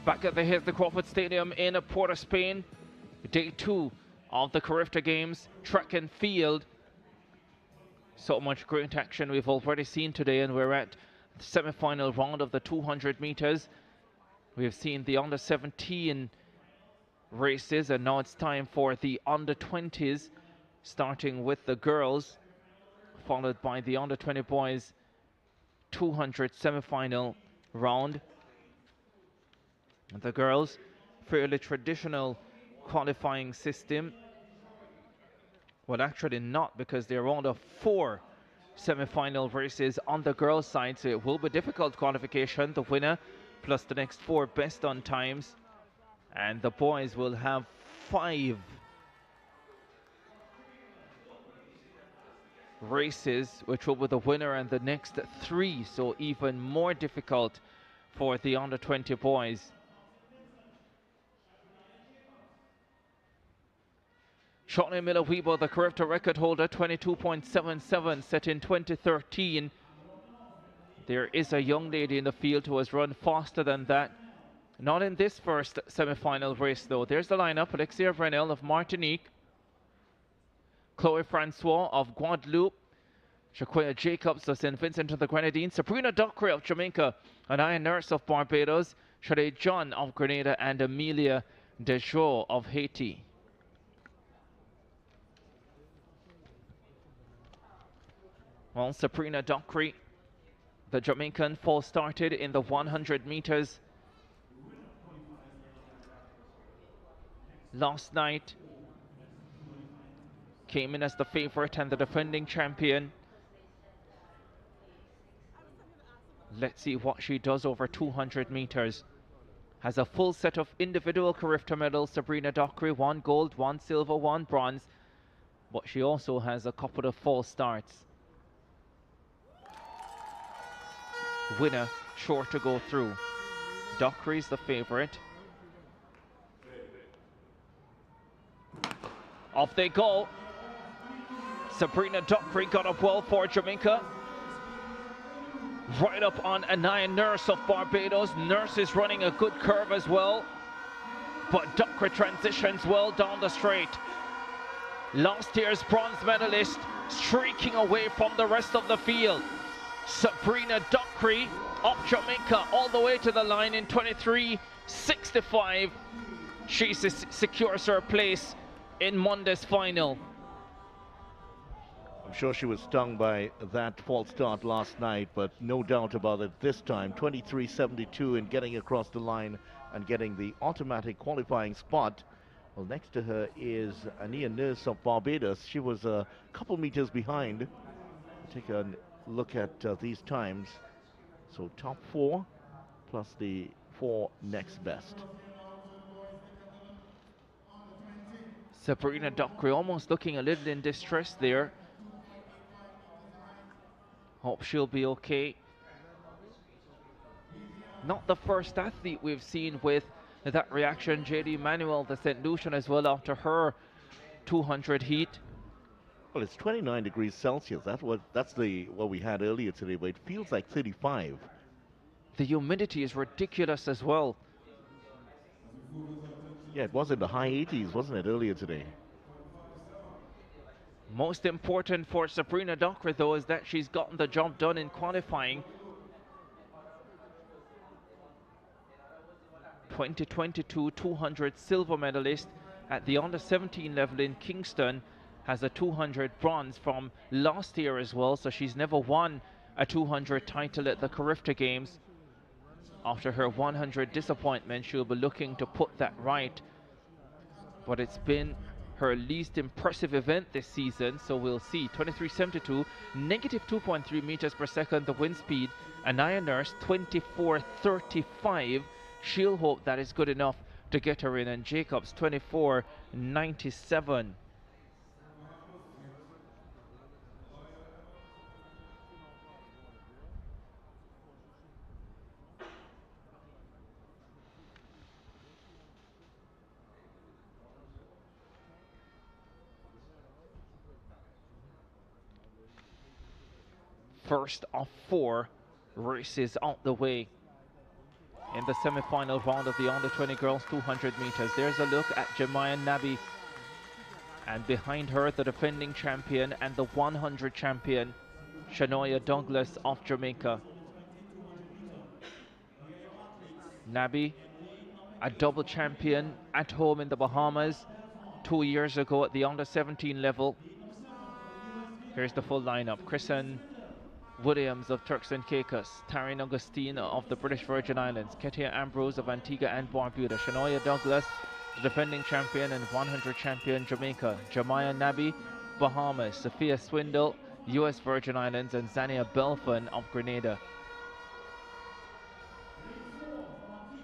Back at the Hazley Crawford Stadium in Port of Spain, day 2 of the Carifta Games, track and field. So much great action we've already seen today, and we're at the semi-final round of the 200 meters. We have seen the under-17 races, and now it's time for the under-20s, starting with the girls, followed by the under-20 boys 200 semi-final round. The girls, fairly traditional qualifying system. Well, actually not, because there are only 4 semi-final races on the girls' side, so it will be difficult qualification. The winner plus the next 4 best on times. And the boys will have 5 races, which will be the winner and the next 3, so even more difficult for the under-20 boys. Shawnee Miller-Weber, the Carifta record holder, 22.77, set in 2013. There is a young lady in the field who has run faster than that. Not in this first semi-final race, though. There's the lineup. Alexia Vrenel of Martinique, Chloe Francois of Guadeloupe, Shaquia Jacobs of St. Vincent and the Grenadines, Sabrina Dockery of Jamaica, Anaya Nurse of Barbados, Shade John of Grenada, and Amelia Dejo of Haiti. Well, Sabrina Dockery, the Jamaican, false started in the 100 meters last night. Came in as the favorite and the defending champion. Let's see what she does over 200 meters. Has a full set of individual Carifta medals. Sabrina Dockery, 1 gold, 1 silver, 1 bronze. But she also has a couple of false starts. Winner sure to go through. Dockery's the favorite. Off they go. Sabrina Dockery got up well for Jamaica. Right up on Anaya Nurse of Barbados. Nurse is running a good curve as well. But Dockery transitions well down the straight. Last year's bronze medalist streaking away from the rest of the field. Sabrina Dockery of Jamaica all the way to the line in 23:65. She secures her place in Monday's final. I'm sure she was stung by that false start last night, but no doubt about it this time. 23:72 in getting across the line and getting the automatic qualifying spot. Well, next to her is Ania Nurse of Barbados. She was a couple meters behind. Take a look at these times. So top 4 plus the 4 next best. Sabrina Dockery almost looking a little in distress there. Hope she'll be okay. Not the first athlete we've seen with that reaction. JD Manuel, the St. Lucian, as well after her 200 heat. Well, it's 29 degrees Celsius. That's what we had earlier today, but it feels like 35. The humidity is ridiculous as well. Yeah, it was in the high 80s, wasn't it, earlier today? Most important for Sabrina Dockery, though, is that she's gotten the job done in qualifying. 2022 200 silver medalist at the under-17 level in Kingston. Has a 200 bronze from last year as well, so she's never won a 200 title at the Carifta Games. After her 100 disappointment, she'll be looking to put that right. But it's been her least impressive event this season, so we'll see. 23:72, negative 2.3 meters per second, the wind speed. Anaya Nurse, 24:35. She'll hope that is good enough to get her in, and Jacobs, 24:97. First of 4 races out the way in the semi-final round of the under-20 girls 200 meters. There's a look at Jemiah Nabi, and behind her the defending champion and the 100 champion Shanoya Douglas of Jamaica. Nabi, a double champion at home in the Bahamas 2 years ago at the under-17 level. Here's the full lineup. Kristen Williams of Turks and Caicos, Taryn Augustine of the British Virgin Islands, Ketia Ambrose of Antigua and Barbuda, Shanoya Douglas, the defending champion and 100 champion Jamaica, Jemiah Nabi, Bahamas, Sophia Swindle, US Virgin Islands, and Zania Belfon of Grenada.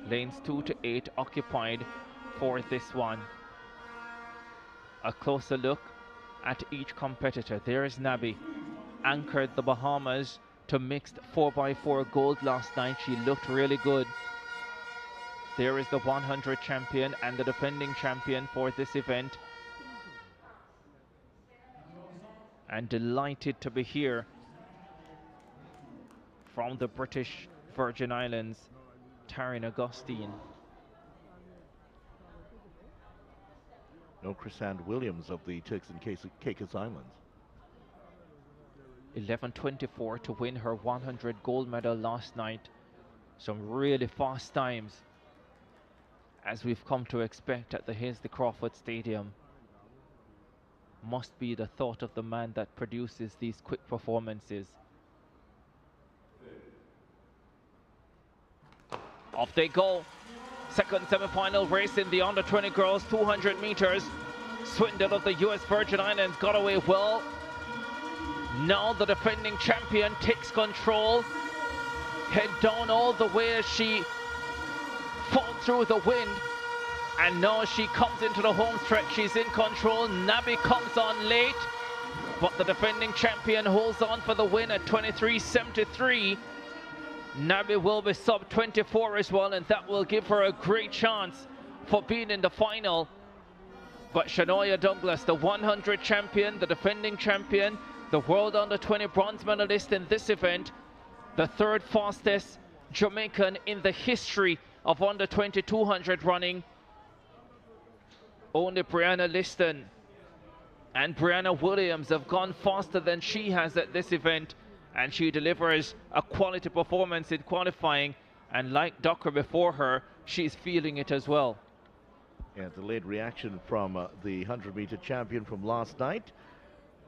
Lanes 2 to 8 occupied for this one. A closer look at each competitor. There is Nabi. Anchored the Bahamas to mixed 4x4 gold last night. She looked really good. There is the 100 champion and the defending champion for this event. And delighted to be here from the British Virgin Islands, Taryn Augustine. No Chrisanne Williams of the Turks and Caicos Islands. 11:24 to win her 100 gold medal last night. Some really fast times, as we've come to expect at the Hasely Crawford Stadium. Must be the thought of the man that produces these quick performances. Off they go. Second semi-final race in the under-20 girls 200 meters. Swindle of the US Virgin Islands got away well. Now the defending champion takes control. Head down all the way as she falls through the wind. And now she comes into the home stretch. She's in control. Nabi comes on late, but the defending champion holds on for the win at 23.73. Nabi will be sub 24 as well, and that will give her a great chance for being in the final. But Shania Douglas, the 100 champion, the defending champion, the world under-20 bronze medalist in this event, the third fastest Jamaican in the history of under-20 200 running. Only Brianna Liston and Brianna Williams have gone faster than she has at this event, and she delivers a quality performance in qualifying, and like Docker before her, she's feeling it as well. Yeah, delayed reaction from the 100-meter champion from last night.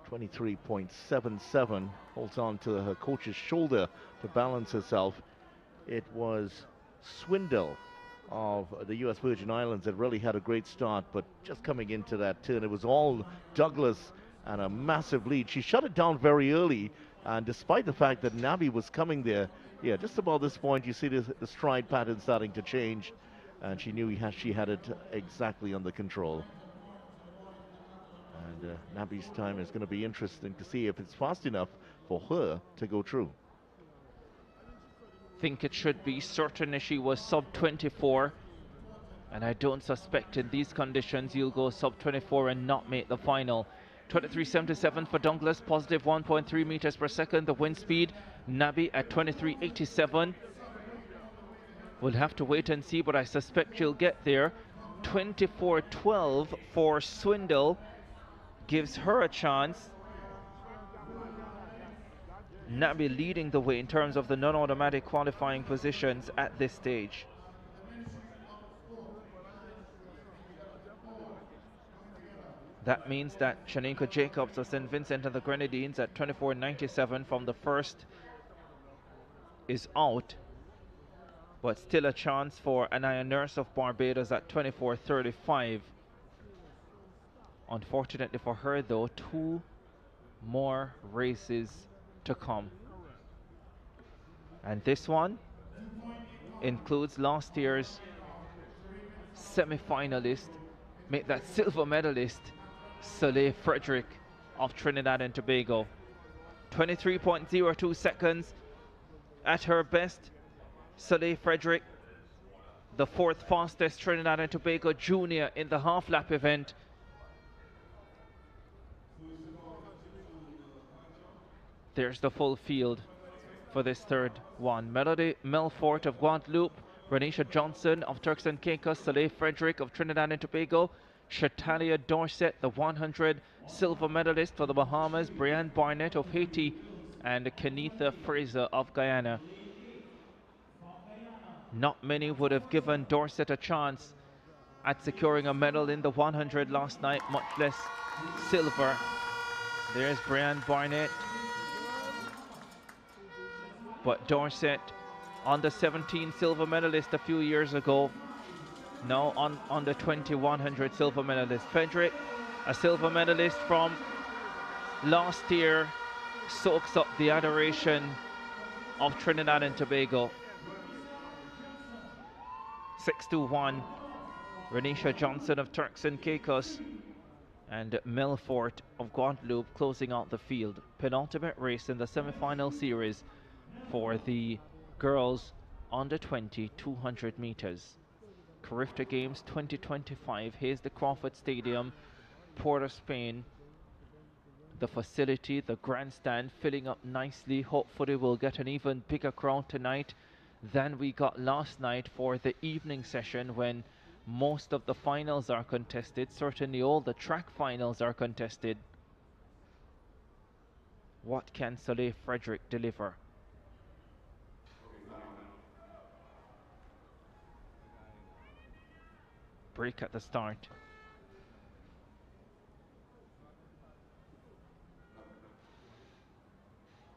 23.77, holds on to her coach's shoulder to balance herself. It was Swindle of the US Virgin Islands that really had a great start, but just coming into that turn, it was all Douglas and a massive lead. She shut it down very early, and despite the fact that Nabi was coming there, yeah, just about this point, you see the stride pattern starting to change, and she knew she had it exactly under control. And Nabi's time is going to be interesting to see if it's fast enough for her to go through. Think it should be. Certainly she was sub 24, and I don't suspect in these conditions you'll go sub 24 and not make the final. 23.77 for Douglas, positive 1.3 meters per second. The wind speed, Nabi at 23.87. We'll have to wait and see, but I suspect she'll get there. 24.12 for Swindle gives her a chance. Nabi leading the way in terms of the non-automatic qualifying positions at this stage. That means that Shanika Jacobs of St. Vincent and the Grenadines at 24.97 from the first is out, but still a chance for Anaya Nurse of Barbados at 24.35. Unfortunately for her though, 2 more races to come, and this one includes last year's semi-finalist, make that silver medalist, Soleil Frederick of Trinidad and Tobago. 23.02 seconds at her best. Soleil Frederick, the 4th fastest Trinidad and Tobago junior in the half lap event. There's the full field for this third one. Melody Melfort of Guadeloupe, Renisha Johnson of Turks and Caicos, Soleil Frederick of Trinidad and Tobago, Shatalia Dorset, the 100 silver medalist for the Bahamas, Brianne Barnett of Haiti, and Kenitha Fraser of Guyana. Not many would have given Dorset a chance at securing a medal in the 100 last night, much less silver. There's Brianne Barnett. But Dorset, under 17 silver medalist a few years ago, now on under 20 100 silver medalist. Frederick, a silver medalist from last year, soaks up the adoration of Trinidad and Tobago. 6-1, Renisha Johnson of Turks and Caicos and Melfort of Guadeloupe closing out the field. Penultimate race in the semi-final series for the girls under 20 200 meters. Carifta Games 2025, Hasely Crawford Stadium, Port of Spain. The facility, the grandstand, filling up nicely. Hopefully we'll get an even bigger crowd tonight than we got last night for the evening session, when Most of the finals are contested. Certainly all the track finals are contested. What can Soleil Frederick deliver? Break at the start.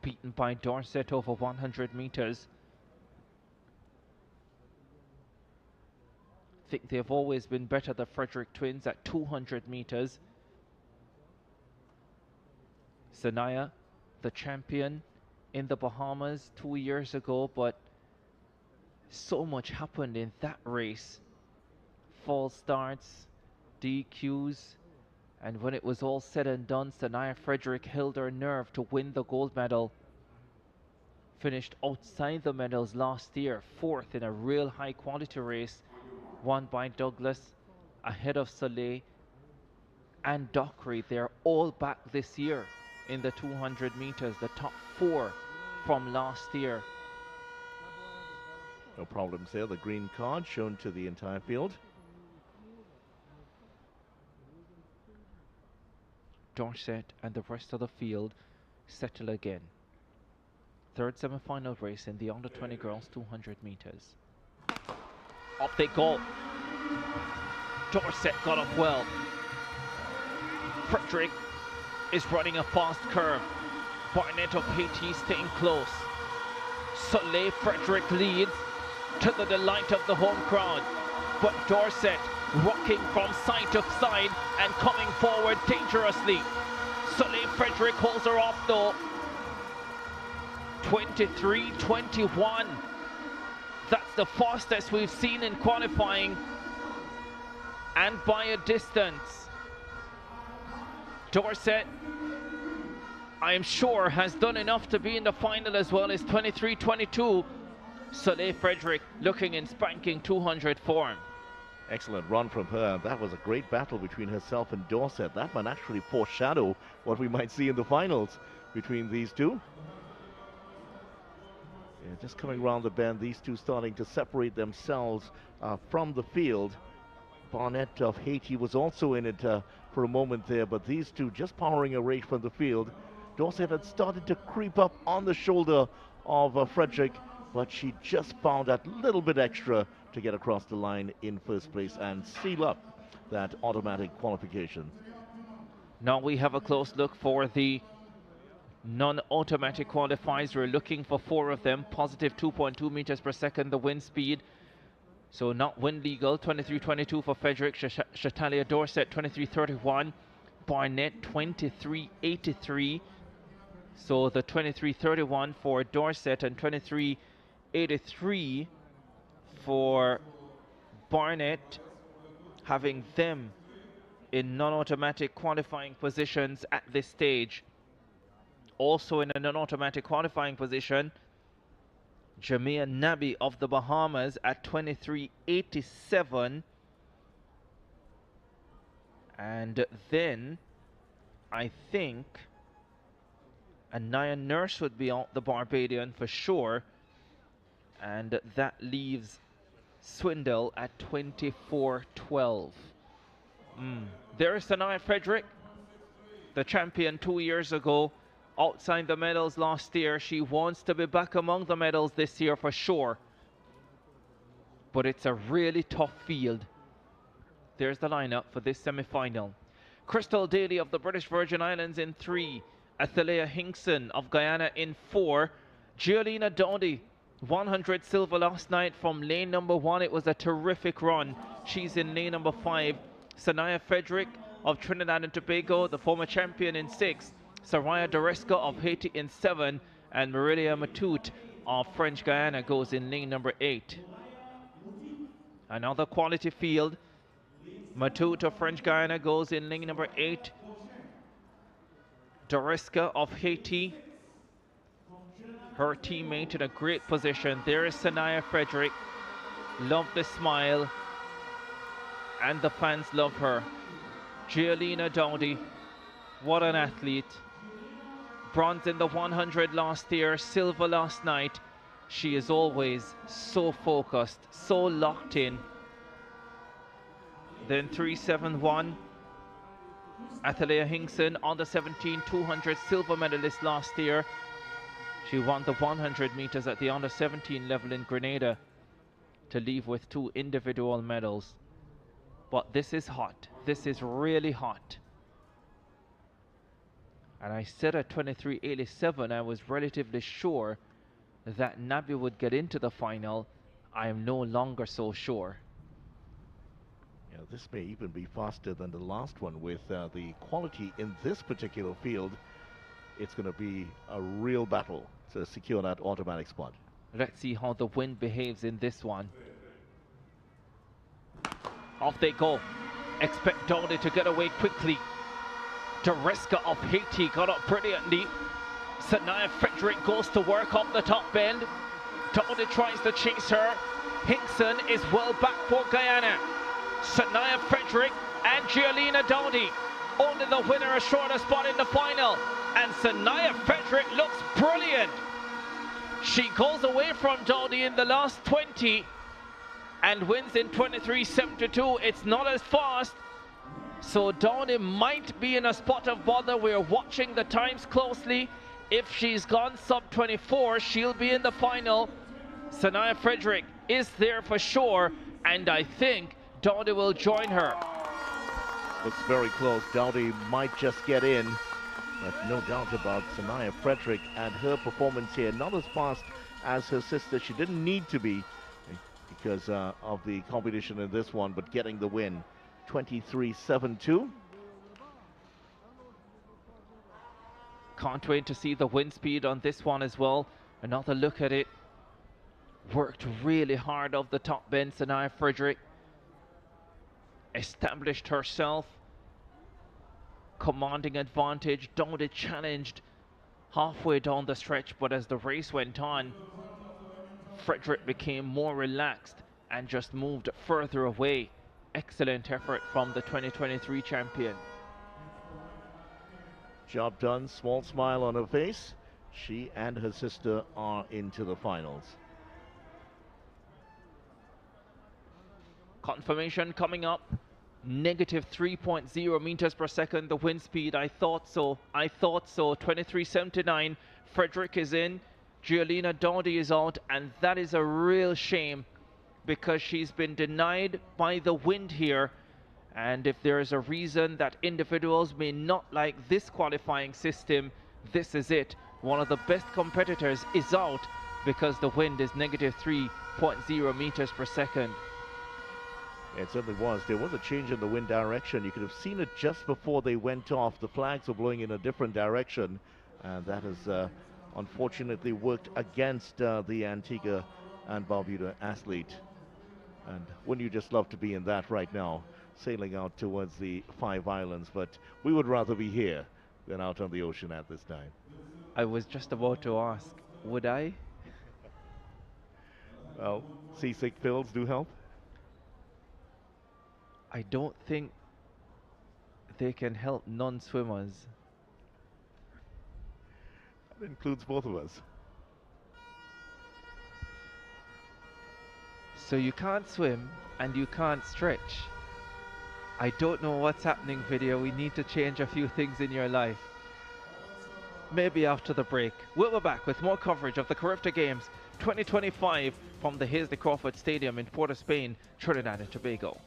Beaten by Dorset over 100 meters. I think they've always been better, the Frederick twins, at 200 meters. Sanaya, the champion in the Bahamas 2 years ago, but so much happened in that race. False starts, DQs, and when it was all said and done, Sanaya Frederick held her nerve to win the gold medal. Finished outside the medals last year, 4th in a real high quality race, won by Douglas, ahead of Soleil and Dockery. They're all back this year in the 200 meters, the top 4 from last year. No problems there. The green card shown to the entire field. Dorset and the rest of the field settle again. Third semi-final race in the under 20 girls 200 meters. Off they go. Dorset got up well. Frederick is running a fast curve. Barnett of Haiti staying close. Soleil Frederick leads to the delight of the home crowd. But Dorset rocking from side to side and coming forward dangerously. Soleil Frederick holds her off though. 23:21. That's the fastest we've seen in qualifying, and by a distance. Dorset, I am sure, has done enough to be in the final as well as 23:22. Soleil Frederick looking in spanking 200 form. Excellent run from her. That was a great battle between herself and Dorset. That might actually foreshadow what we might see in the finals between these two. Yeah, just coming around the bend, these two starting to separate themselves from the field. Barnett of Haiti was also in it for a moment there, but these two just powering a race from the field. Dorset had started to creep up on the shoulder of Frederick, but she just found that little bit extra to get across the line in first place and seal up that automatic qualification. Now we have a close look for the non-automatic qualifiers. We're looking for 4 of them. Positive 2.2 meters per second, the wind speed. So not wind legal. 23:22 for Frederick. Chatalia Dorset 23:31. Barnett 23:83. So the 23:31 for Dorset and 23:83 for Barnett, having them in non-automatic qualifying positions at this stage. Also in a non-automatic qualifying position, Jamia Nabi of the Bahamas at 23:87. And then I think Anaya Nurse would be out, the Barbadian, for sure. And that leaves Swindle at 24:12. There's Sanaya Frederick, the champion 2 years ago. Outside the medals last year. She wants to be back among the medals this year for sure. But it's a really tough field. There's the lineup for this semi-final. Crystal Daly of the British Virgin Islands in 3. Athalea Hinkson of Guyana in 4. Giolina Dowdy, 100 silver last night from lane number 1. It was a terrific run. She's in lane number 5. Sanaya Frederick of Trinidad and Tobago, the former champion, in 6. Saraya Doreska of Haiti in 7, and Marilia Matute of French Guyana goes in lane number 8. Another quality field. Matute of French Guyana goes in lane number 8. Doreska of Haiti, her teammate, in a great position. There is Sanaya Frederick. Love the smile, and the fans love her. Giolina Dowdy, what an athlete. Bronze in the 100 last year, silver last night. She is always so focused, so locked in. then 3-7-1. Athalia Hinkson, under 17 200 silver medalist last year. She won the 100 meters at the under 17 level in Grenada to leave with 2 individual medals. But this is hot. This is really hot. And I said at 23.87 I was relatively sure that Nabi would get into the final. I am no longer so sure. Yeah, this may even be faster than the last one with the quality in this particular field. It's going to be a real battle to secure that automatic spot. Let's see how the wind behaves in this one. Off they go. Expect Dowdy to get away quickly. Tereska of Haiti got up brilliantly. Sanaya Frederick goes to work up the top bend. Dowdy tries to chase her. Hinkson is well back for Guyana. Sanaya Frederick and Giolina Dowdy. Only the winner assured a spot in the final. And Sanaya Frederick looks brilliant. She goes away from Dowdy in the last 20 and wins in 23.72. It's not as fast. So Dowdy might be in a spot of bother. We're watching the times closely. If she's gone sub 24, she'll be in the final. Sanaya Frederick is there for sure, and I think Dowdy will join her. Looks very close. Dowdy might just get in, but no doubt about Sanaya Frederick and her performance here. Not as fast as her sister. She didn't need to be because of the competition in this one, but getting the win. 23.72. Can't wait to see the wind speed on this one as well. Another look at it. Worked really hard off the top bend. Sanaya Frederick established herself. Commanding advantage. Dowdy challenged halfway down the stretch, but as the race went on, Frederick became more relaxed and just moved further away. Excellent effort from the 2023 champion. Job done, small smile on her face. She and her sister are into the finals. Confirmation coming up. Negative 3.0 meters per second, the wind speed. I thought so. 23.79. Frederick is in. Giolina Dowdy is out, and that is a real shame because she's been denied by the wind here. And if there is a reason that individuals may not like this qualifying system, this is it. One of the best competitors is out because the wind is negative 3.0 meters per second. It certainly was. There was a change in the wind direction. You could have seen it just before they went off. The flags were blowing in a different direction, and that has unfortunately worked against the Antigua and Barbuda athlete. And wouldn't you just love to be in that right now, sailing out towards the 5 islands? But we would rather be here than out on the ocean at this time. I was just about to ask, would I? Well, seasick pills do help. I don't think they can help non-swimmers. That includes both of us. So you can't swim and you can't stretch. I don't know what's happening, video. We need to change a few things in your life. Maybe after the break. We'll be back with more coverage of the Carifta Games 2025 from the Hasely Crawford Stadium in Port of Spain, Trinidad and Tobago.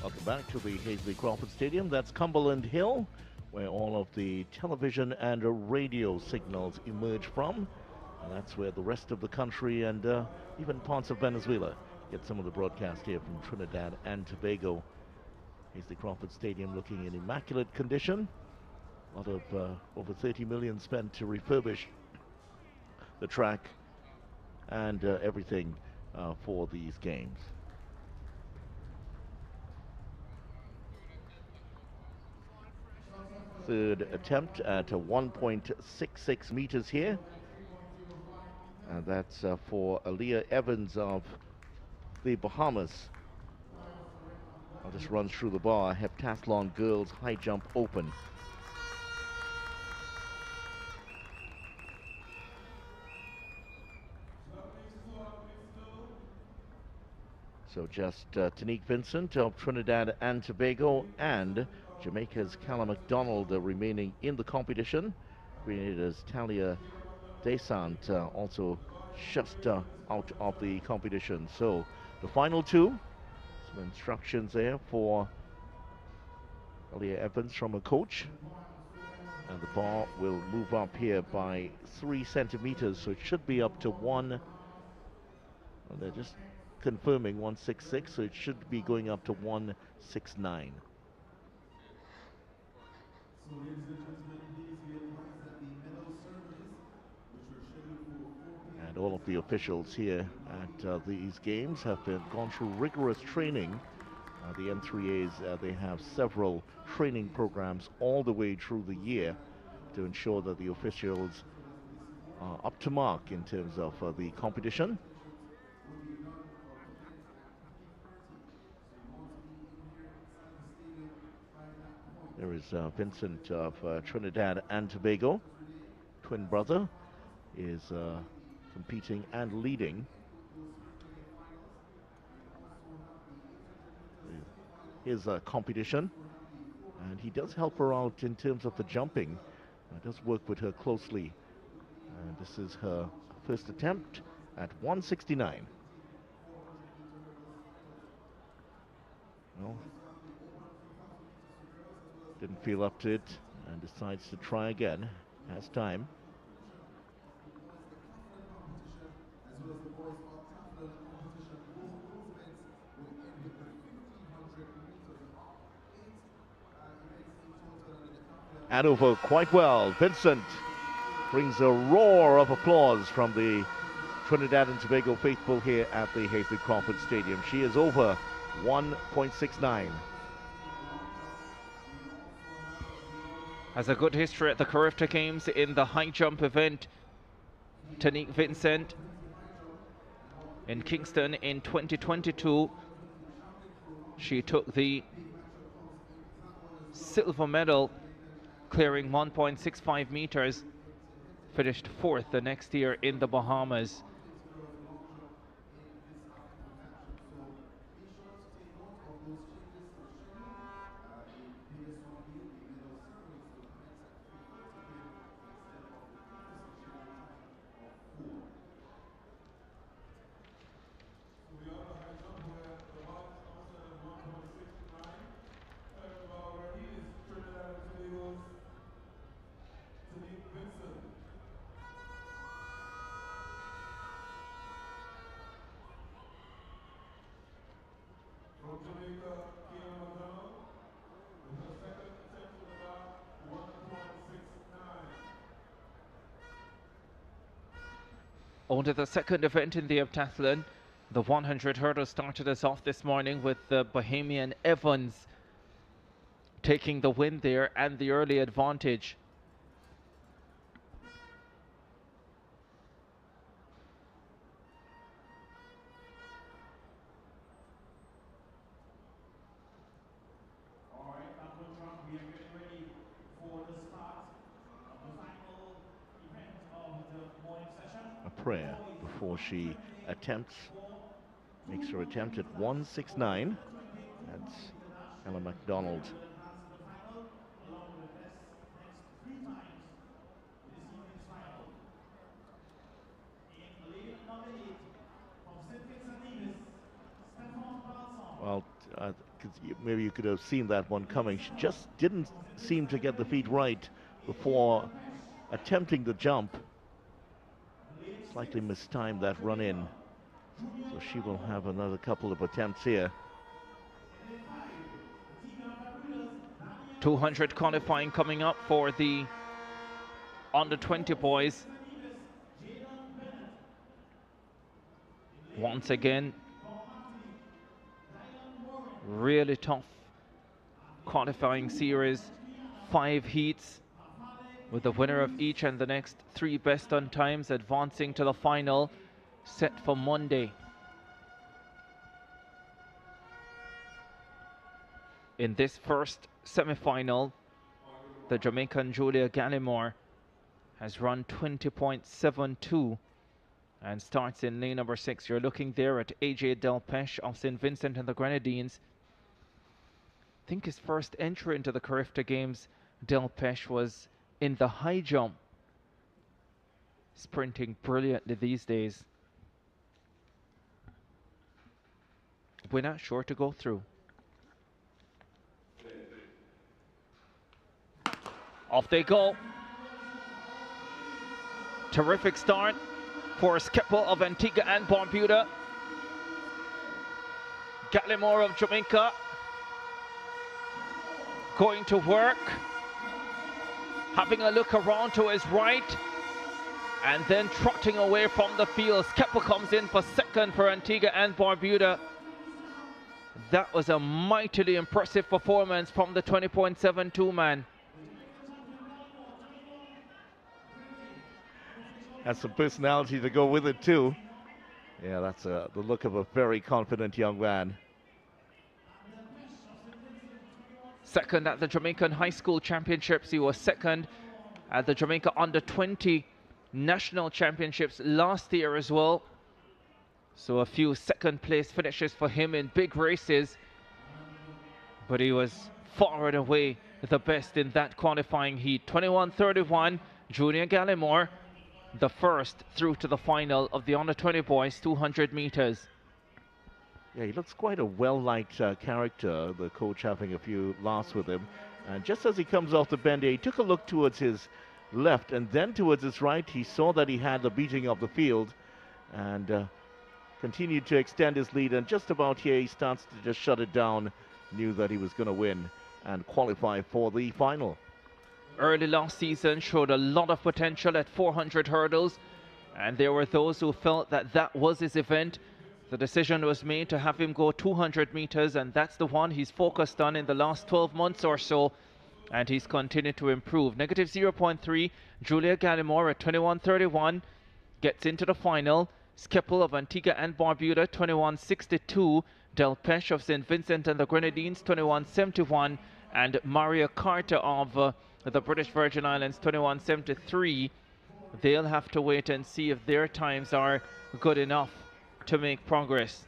Welcome back to the Hazley Crawford Stadium. That's Cumberland Hill, where all of the television and radio signals emerge from. And that's where the rest of the country and even parts of Venezuela get some of the broadcast here from Trinidad and Tobago. Hazley Crawford Stadium looking in immaculate condition. A lot of over 30 million spent to refurbish the track and everything for these games. Third attempt at 1.66 meters here. And that's for Aaliyah Evans of the Bahamas. I'll just run through the bar. Heptathlon Girls High Jump Open. So just Tanique Vincent of Trinidad and Tobago and Jamaica's Callum MacDonald remaining in the competition. Grenada's Talia Desant also just out of the competition. So the final two, some instructions there for Aaliyah Evans from a coach. And the bar will move up here by 3 centimeters, so it should be up to one. Well, they're just confirming 166, so it should be going up to 169. And all of the officials here at these games have gone through rigorous training. The M3As, they have several training programs all the way through the year to ensure that the officials are up to mark in terms of the competition. There is Vincent of Trinidad and Tobago. Twin brother is competing and leading his competition. And he does help her out in terms of the jumping. Does work with her closely. And this is her first attempt at 169. Well, didn't feel up to it and decides to try again. Has time. And over quite well. Vincent brings a roar of applause from the Trinidad and Tobago faithful here at the Hazley Crawford Stadium. She is over 1.69. Has a good history at the Carifta Games in the high jump event. Tanique Vincent in Kingston in 2022. She took the silver medal, clearing 1.65 meters. Finished 4th the next year in the Bahamas. On to the second event in the Octathlon. The 100 hurdle started us off this morning with the Bahamian Evans taking the win there and the early advantage. Prayer before she makes her attempt at 169. That's Ella MacDonald. Well, maybe you could have seen that one coming. She just didn't seem to get the feet right before attempting the jump. Slightly mistimed that run in. So she will have another couple of attempts here. 200 qualifying coming up for the under-20 boys. Once again, really tough qualifying series. 5 heats with the winner of each and the next 3 best on times advancing to the final set for Monday. In this first semi-final, the Jamaican Julia Gallimore has run 20.72 and starts in lane number 6. You're looking there at AJ Delpeche of St. Vincent and the Grenadines. I think his first entry into the Carifta Games, Delpeche, was in the high jump. Sprinting brilliantly these days. Winner sure to go through. Off they go. Terrific start for Skeppel of Antigua and Barbuda. Gallimore of Jamaica going to work, having a look around to his right, and then trotting away from the field. Skeppel comes in for second for Antigua and Barbuda. That was a mightily impressive performance from the 20.72 man. Has some personality to go with it too. Yeah, that's the look of a very confident young man. Second at the Jamaican High School Championships. He was second at the Jamaica Under-20 National Championships last year as well. So a few second place finishes for him in big races. But he was far and away the best in that qualifying heat. 21.31, Junior Gallimore, the first through to the final of the Under-20 boys 200 meters. Yeah, he looks quite a well-liked character, the coach having a few laughs with him. And just as he comes off the bend, he took a look towards his left and then towards his right. He saw that he had the beating of the field and continued to extend his lead. And just about here, he starts to just shut it down, knew that he was going to win and qualify for the final. Early last season showed a lot of potential at 400 hurdles, and there were those who felt that that was his event. The decision was made to have him go 200 meters, and that's the one he's focused on in the last 12 months or so, and he's continued to improve. Negative 0.3, Julia Gallimore at 21.31 gets into the final. Skeppel of Antigua and Barbuda 21.62, Delpeche of St. Vincent and the Grenadines 21.71, and Maria Carter of the British Virgin Islands 21.73. They'll have to wait and see if their times are good enough to make progress.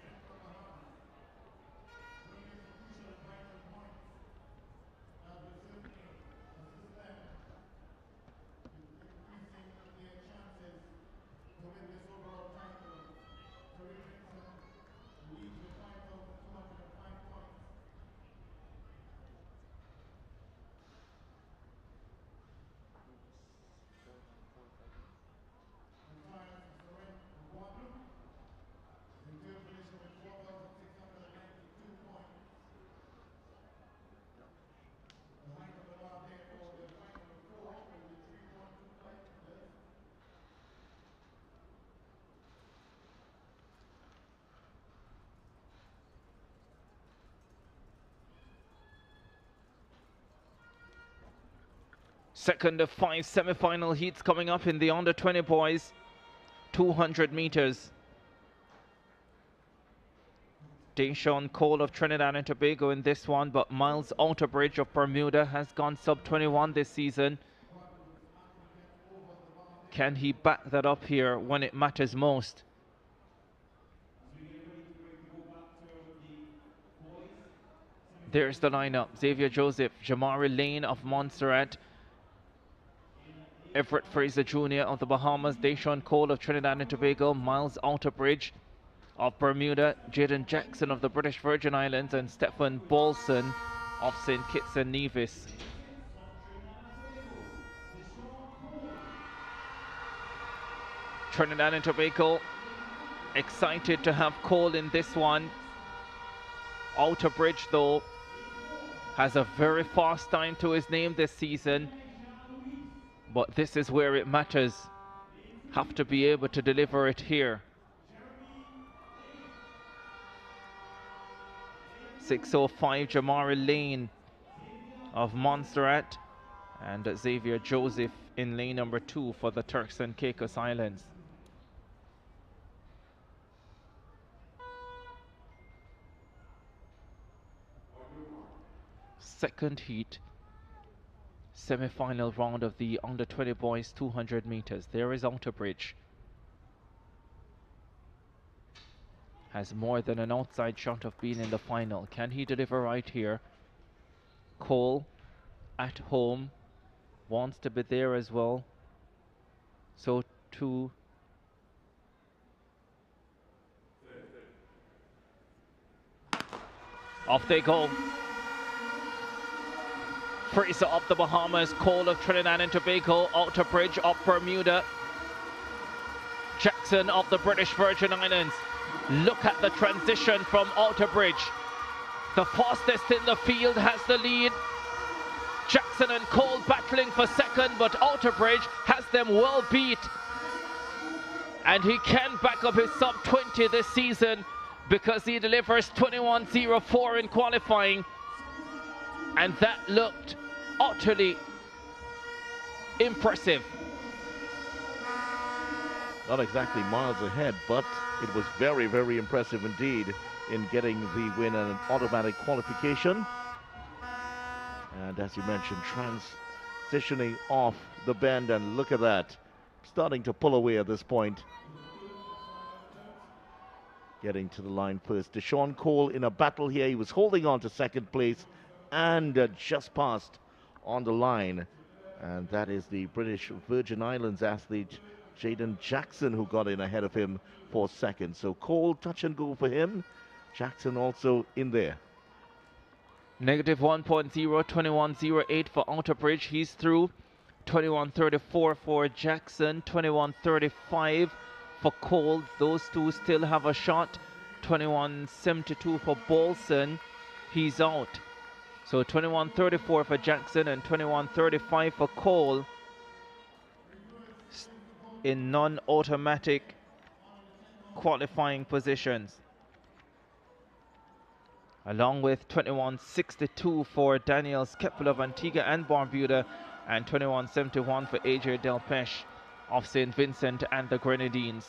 Second of 5 semi-final heats coming up in the Under-20 boys 200 meters. Deshaun Cole of Trinidad and Tobago in this one, but Miles Outerbridge of Bermuda has gone sub-21 this season. Can he back that up here when it matters most? There's the lineup. Xavier Joseph, Jamari Lane of Montserrat, Everett Fraser Jr. of the Bahamas, Deshaun Cole of Trinidad and Tobago, Miles Outerbridge of Bermuda, Jaden Jackson of the British Virgin Islands, and Stephen Bolson of St. Kitts and Nevis. Trinidad and Tobago excited to have Cole in this one. Outer Bridge, though, has a very fast time to his name this season, but this is where it matters. Have to be able to deliver it here. 6:05 Jamari Lane of Montserrat and Xavier Joseph in lane number 2 for the Turks and Caicos Islands. Second heat, semi-final round of the under-20 boys 200 meters. There is Outer Bridge. Has more than an outside shot of being in the final. Can he deliver right here? Cole at home wants to be there as well. So too. Off they go. Fraser up the Bahamas, Cole of Trinidad and Tobago, Outer Bridge up Bermuda. Jackson of the British Virgin Islands. Look at the transition from Outer Bridge. The fastest in the field has the lead. Jackson and Cole battling for second, but Outer Bridge has them well beat. And he can back up his sub 20 this season because he delivers 21.04 in qualifying. And that looked utterly impressive. Not exactly miles ahead, but it was very, very impressive indeed in getting the win and an automatic qualification. And as you mentioned, transitioning off the bend, and look at that, starting to pull away at this point. Getting to the line first. Deshaun Cole in a battle here. He was holding on to second place and just passed on the line. And that is the British Virgin Islands athlete Jaden Jackson who got in ahead of him for second. So Cole, touch and go for him. Jackson also in there. Negative 1.0, 21.08 for Outer Bridge. He's through. 21.34 for Jackson. 21.35 for Cole. Those two still have a shot. 21.72 for Bolson. He's out. So 21.34 for Jackson and 21.35 for Cole in non-automatic qualifying positions. Along with 21.62 for Daniel Skepel of Antigua and Barbuda and 21.71 for AJ Delpeche of St. Vincent and the Grenadines.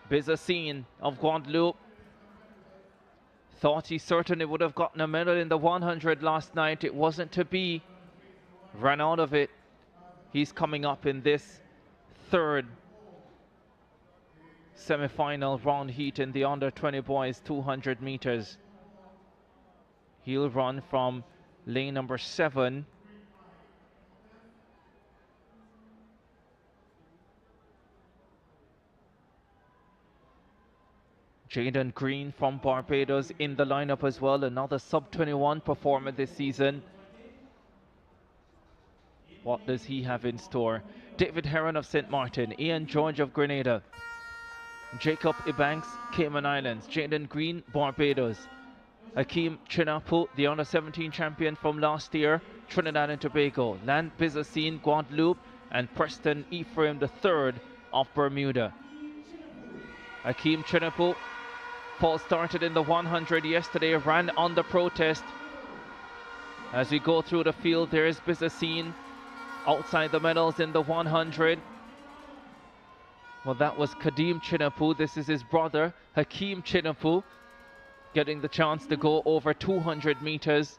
Bizzacine of Guadeloupe thought he certainly would have gotten a medal in the 100 last night. It wasn't to be. Ran out of it. He's coming up in this third semi-final round heat in the under-20 boys 200 meters. He'll run from lane number 7. Jaden Green from Barbados in the lineup as well, another sub-21 performer this season. What does he have in store? David Heron of St. Martin, Ian George of Grenada, Jacob Ebanks, Cayman Islands, Jaden Green, Barbados, Hakeem Chinapu, the under-17 champion from last year, Trinidad and Tobago, Lan Bizzacine, Guadeloupe, and Preston Ephraim III of Bermuda. Hakeem Chinapu false started in the 100 yesterday, ran on the protest. As we go through the field, there is Bizzacine outside the medals in the 100. Well, that was Kadeem Chinapu. This is his brother, Hakeem Chinapu, getting the chance to go over 200 meters.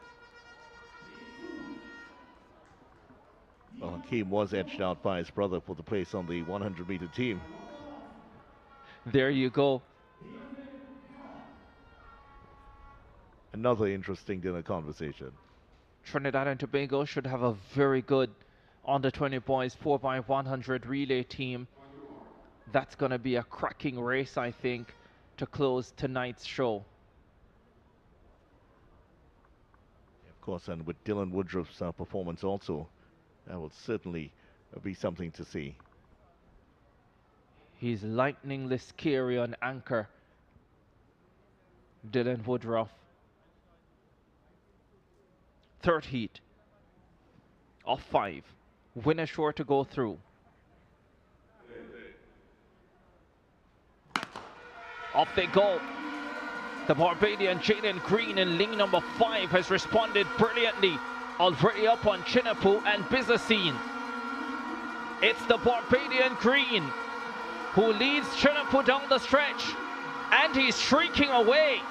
Well, Hakeem was edged out by his brother for the place on the 100-meter team. There you go. Another interesting dinner conversation. Trinidad and Tobago should have a very good under-20 boys 4x100 relay team. That's going to be a cracking race, I think. to close tonight's show. Of course, and with Dylan Woodruff's performance also, that will certainly be something to see. He's lightningly scary on anchor, Dylan Woodruff. Third heat of 5. Winner sure to go through. Off they go. The Barbadian Jaden Green in lane number 5 has responded brilliantly. Already up on Chinapu and Bizzacine. It's the Barbadian Green who leads Chinapu down the stretch. And he's shrieking away.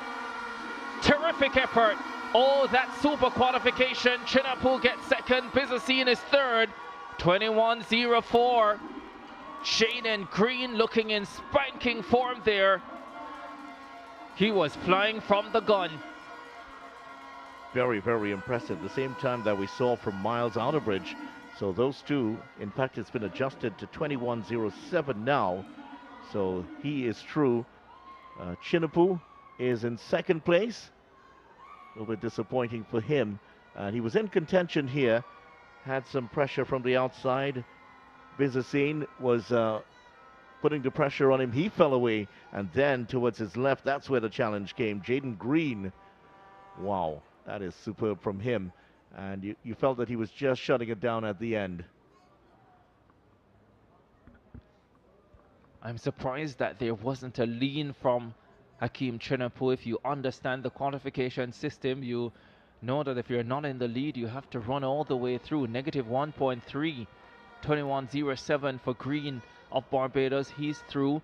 Terrific effort. Oh, that super qualification. Chinapu gets second. Bizzacine is third. 21.04. Jaden Green looking in spanking form there. He was flying from the gun. Very, very impressive. The same time that we saw from Miles Outerbridge. So those two, in fact, it's been adjusted to 21.07 now. So he is true. Chinapu is in second place. A little bit disappointing for him. He was in contention here. Had some pressure from the outside. Bizzacine was putting the pressure on him. He fell away, and then towards his left, that's where the challenge came. Jaden Green, wow, that is superb from him. And you felt that he was just shutting it down at the end. I'm surprised that there wasn't a lean from Hakeem Chinapu. If you understand the qualification system, you know that if you're not in the lead, you have to run all the way through. Negative 1.3, 21.07 for Green of Barbados. He's through.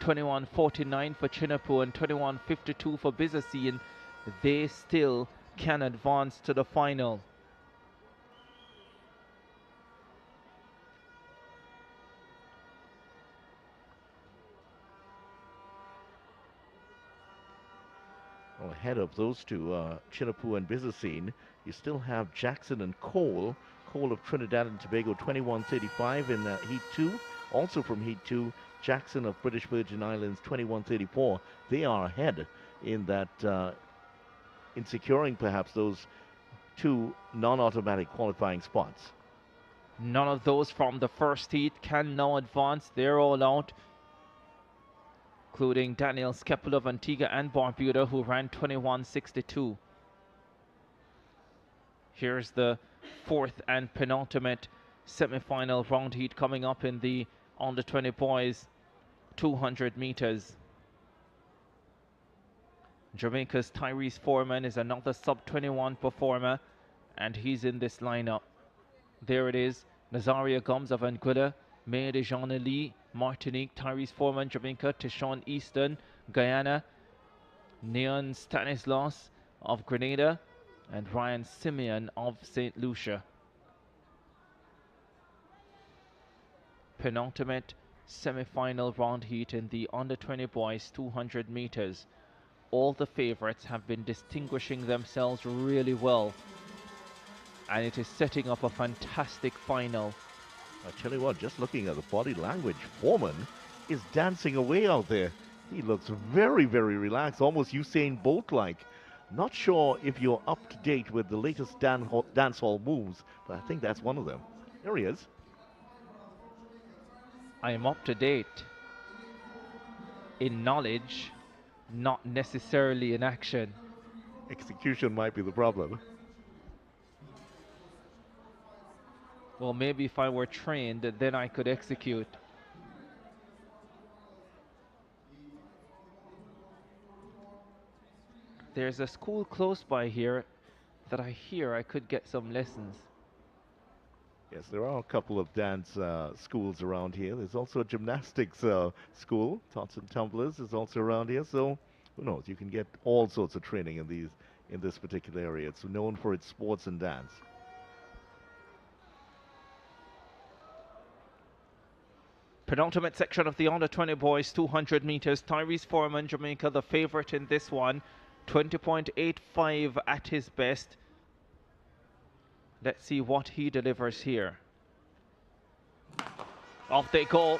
21.49 for Chinapu and 21.52 for Bizzacine. They still can advance to the final. Well, ahead of those two, Chinapu and Bizzacine, you still have Jackson and Cole. Cole of Trinidad and Tobago, 21.35 in Heat 2. Also from Heat 2, Jackson of British Virgin Islands, 21.34. They are ahead in that, in securing perhaps those two non-automatic qualifying spots. None of those from the first heat can now advance. They're all out, including Daniel Skepel of Antigua and Barbuda, who ran 21.62. Here's the fourth and penultimate semi-final round heat coming up in the under-20 boys 200 meters. Jamaica's Tyrese Foreman is another sub-21 performer, and he's in this lineup. There it is, Nazaria Gums of Anguilla, May de Jean-Lee, Martinique, Tyrese Foreman, Jamaica, Tishon Easton, Guyana, Neon Stanislaus of Grenada, and Ryan Simeon of St. Lucia. Penultimate semi-final round heat in the under-20 boys 200 meters. All the favorites have been distinguishing themselves really well, and it is setting up a fantastic final. I tell you what, just looking at the body language, Foreman is dancing away out there. He looks very, very relaxed, almost Usain Bolt-like. Not sure if you're up to date with the latest dancehall moves, but I think that's one of them. There he is. I am up to date in knowledge, not necessarily in action. Execution might be the problem. Well, maybe if I were trained, then I could execute. There's a school close by here that I hear I could get some lessons. Yes, there are a couple of dance schools around here. There's also a gymnastics school. Tots and Tumblers is also around here. So who knows? You can get all sorts of training in this particular area. It's known for its sports and dance. Penultimate section of the under-20 boys 200 meters. Tyrese Foreman, Jamaica, the favorite in this one. 20.85 at his best. Let's see what he delivers here. Off they go.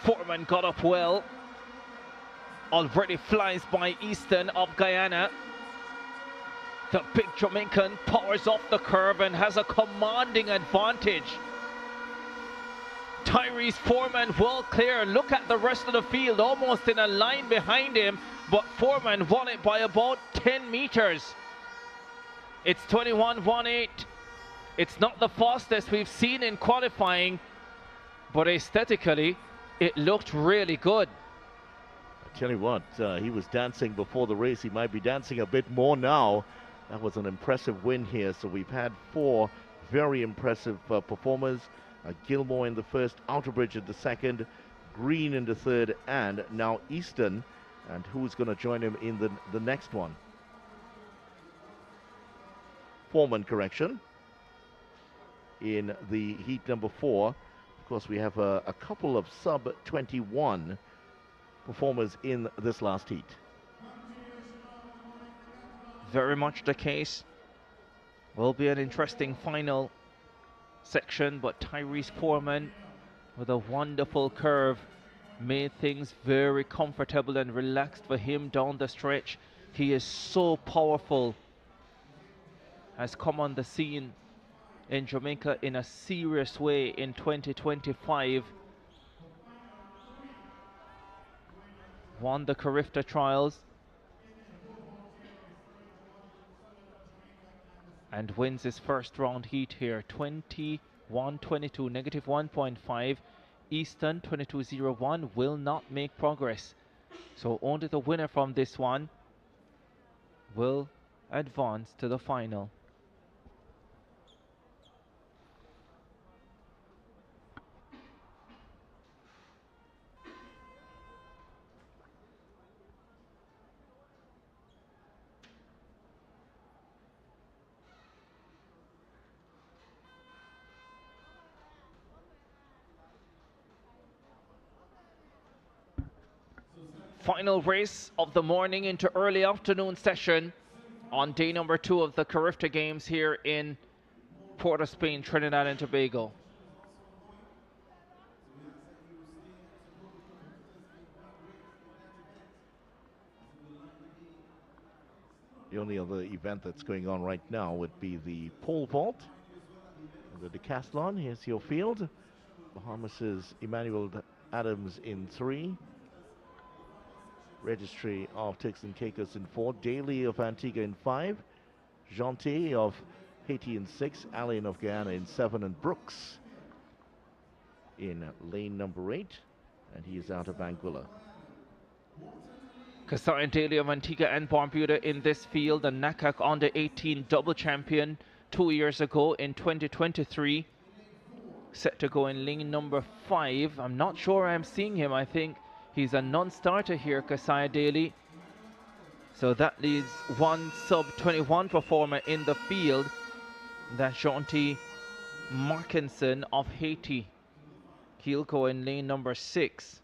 Foreman got up well. already flies by Eastern of Guyana. The big Jamaican powers off the curve and has a commanding advantage. Tyrese Foreman well clear. Look at the rest of the field, almost in a line behind him, but Foreman won it by about 10 meters. It's 21.18. It's not the fastest we've seen in qualifying, but aesthetically, it looked really good. I tell you what, he was dancing before the race. He might be dancing a bit more now. That was an impressive win here. So we've had 4 very impressive performers. Gilmore in the first, Outerbridge in the second, Green in the third, and now Easton. And who's going to join him in the next one? Foreman, correction. In the heat number 4. Of course, we have a couple of sub-21 performers in this last heat. Very much the case. Will be an interesting final section, but Tyrese Foreman with a wonderful curve made things very comfortable and relaxed for him down the stretch. He is so powerful, has come on the scene in Jamaica in a serious way in 2025. Won the Carifta trials and wins his first round heat here. 21-22, negative 1.5. Easton 22.01 will not make progress, so only the winner from this one will advance to the final. Final race of the morning into early afternoon session on day number 2 of the Carifta Games here in Port of Spain, Trinidad and Tobago. The only other event that's going on right now would be the pole vault, the Decathlon. Here's your field. Bahamas's Emmanuel Adams in 3. Registry of Turks and Caicos in 4. Daly of Antigua in 5. Gentil of Haiti in 6. Allen of Guyana in 7. And Brooks in lane number 8. And he is out of Anguilla. Kasar and Daly of Antigua and Barbuda in this field. The NACAC under 18 double champion 2 years ago in 2023. Set to go in lane number 5. I'm not sure I'm seeing him. I think he's a non-starter here, Kasai Daly. So that leaves one sub-21 performer in the field. That's Jean-T Markinson of Haiti. He'll go in lane number 6.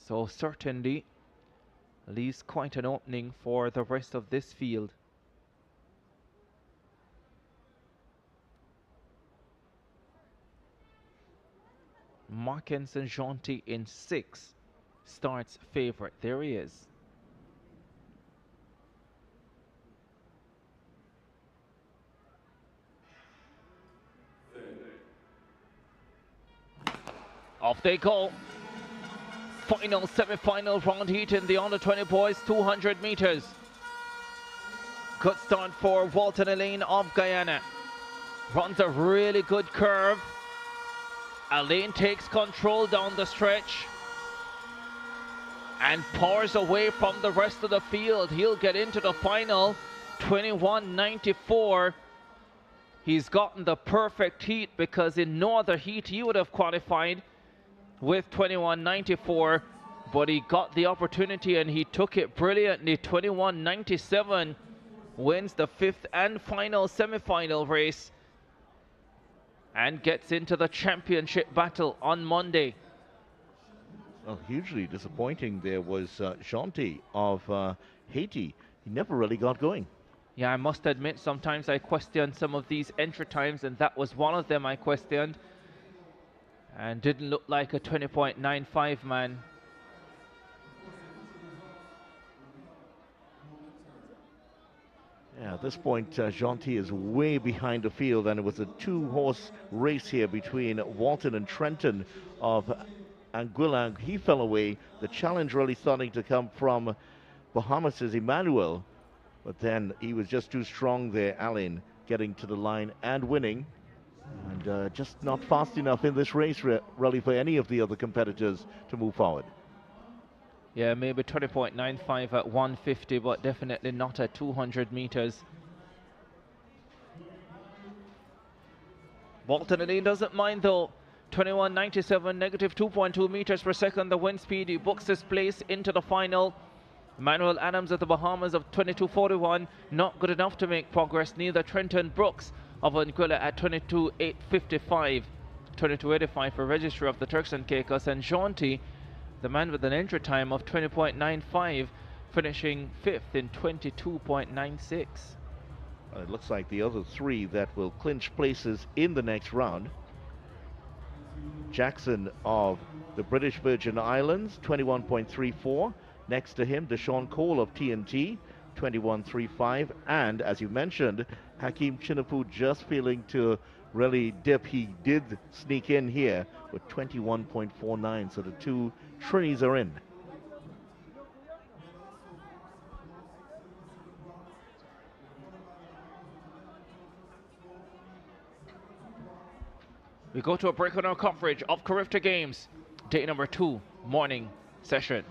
So certainly leaves quite an opening for the rest of this field. Markinson Jean-T in 6 starts favorite. There he is. Off they go. Final semi-final round heat in the under 20 boys 200 meters. Good start for Walton Elaine of Guyana. Runs a really good curve. Elaine takes control down the stretch and powers away from the rest of the field. He'll get into the final 21.94. He's gotten the perfect heat because in no other heat he would have qualified with 21.94, but he got the opportunity and he took it brilliantly. 21.97 wins the 5th and final semi-final race and gets into the championship battle on Monday. Well, hugely disappointing there was Jean-T of Haiti. He never really got going. Yeah, I must admit, sometimes I question some of these entry times, and that was one of them I questioned. And didn't look like a 20.95 man. Yeah, at this point, Jonty is way behind the field, and it was a two-horse race here between Walton and Trenton of Anguilla. He fell away. The challenge really starting to come from Bahamas' Emmanuel, but then he was just too strong there, Alain, getting to the line and winning. And just not fast enough in this race, really, for any of the other competitors to move forward. Yeah, maybe 20.95 at 150, but definitely not at 200 meters. Bolton Alain doesn't mind though. 21.97, negative 2.2 meters per second, the wind speed. He books his place into the final. Emmanuel Adams of the Bahamas of 22.41, not good enough to make progress. Neither Trenton Brooks of Anguilla at 22.855. 22.85 for registry of the Turks and Caicos, and Jonty, the man with an entry time of 20.95, finishing 5th in 22.96. It looks like the other three that will clinch places in the next round. Jackson of the British Virgin Islands, 21.34. Next to him, Deshaun Cole of TNT, 21.35. And as you mentioned, Hakeem Chinapu just feeling to really dip. He did sneak in here with 21.49. So the two Trinis are in. We go to a break on our coverage of Carifta Games, day number 2, morning session.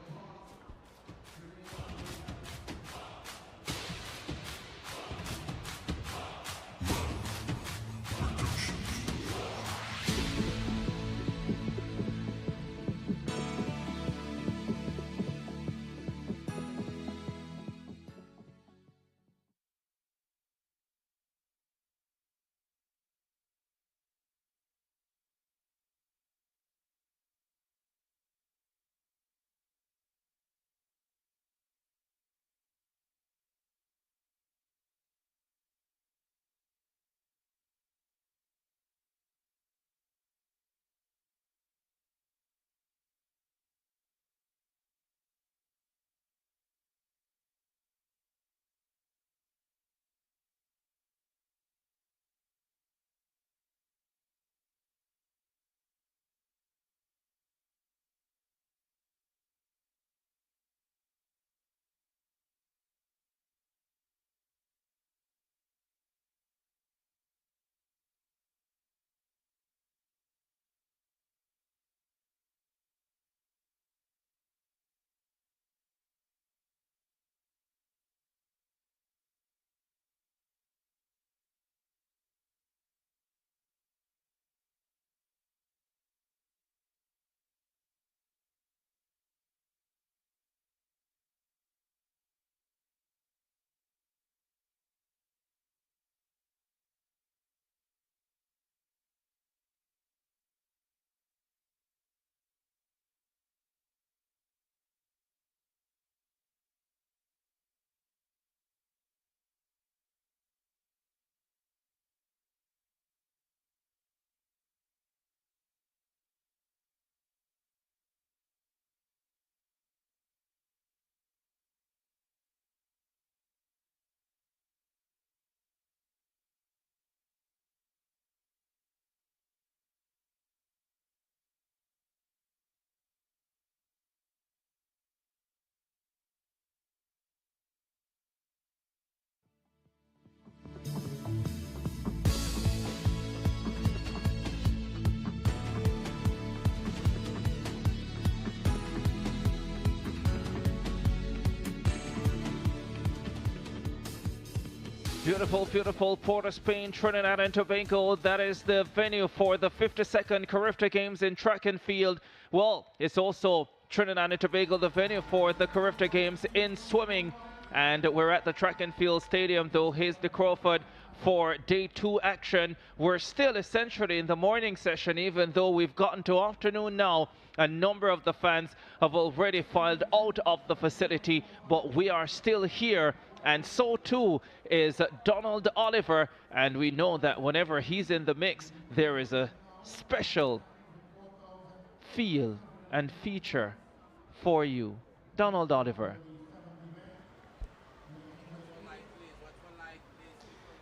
Beautiful, beautiful Port of Spain, Trinidad and Tobago. That is the venue for the 52nd Carifta Games in track and field. Well, it's also Trinidad and Tobago, the venue for the Carifta Games in swimming. And we're at the track and field stadium, though. Here's the Crawford for day 2 action. We're still essentially in the morning session, even though we've gotten to afternoon now. A number of the fans have already filed out of the facility, but we are still here. And so too is Donald Oliver, and we know that whenever he's in the mix, there is a special feel and feature for you? Donald Oliver.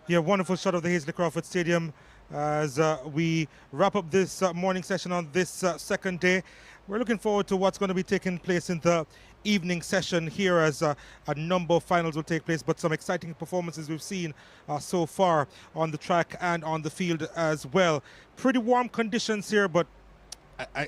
Yeah, wonderful shot of the Hazley Crawford Stadium as we wrap up this morning session on this second day. We're looking forward to what's going to be taking place in the evening session here as a number of finals will take place, but some exciting performances we've seen so far on the track and on the field as well. Pretty warm conditions here, but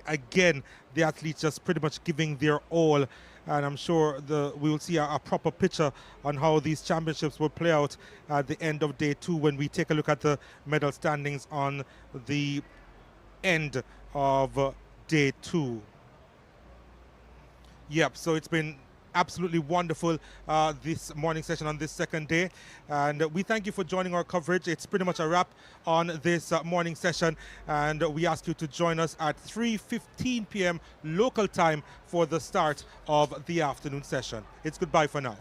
again, the athletes just pretty much giving their all, and I'm sure we will see a proper picture on how these championships will play out at the end of day 2 when we take a look at the medal standings on the end of day 2. Yep, so it's been absolutely wonderful this morning session on this second day, and we thank you for joining our coverage. It's pretty much a wrap on this morning session, and we ask you to join us at 3:15 p.m. local time for the start of the afternoon session. It's goodbye for now.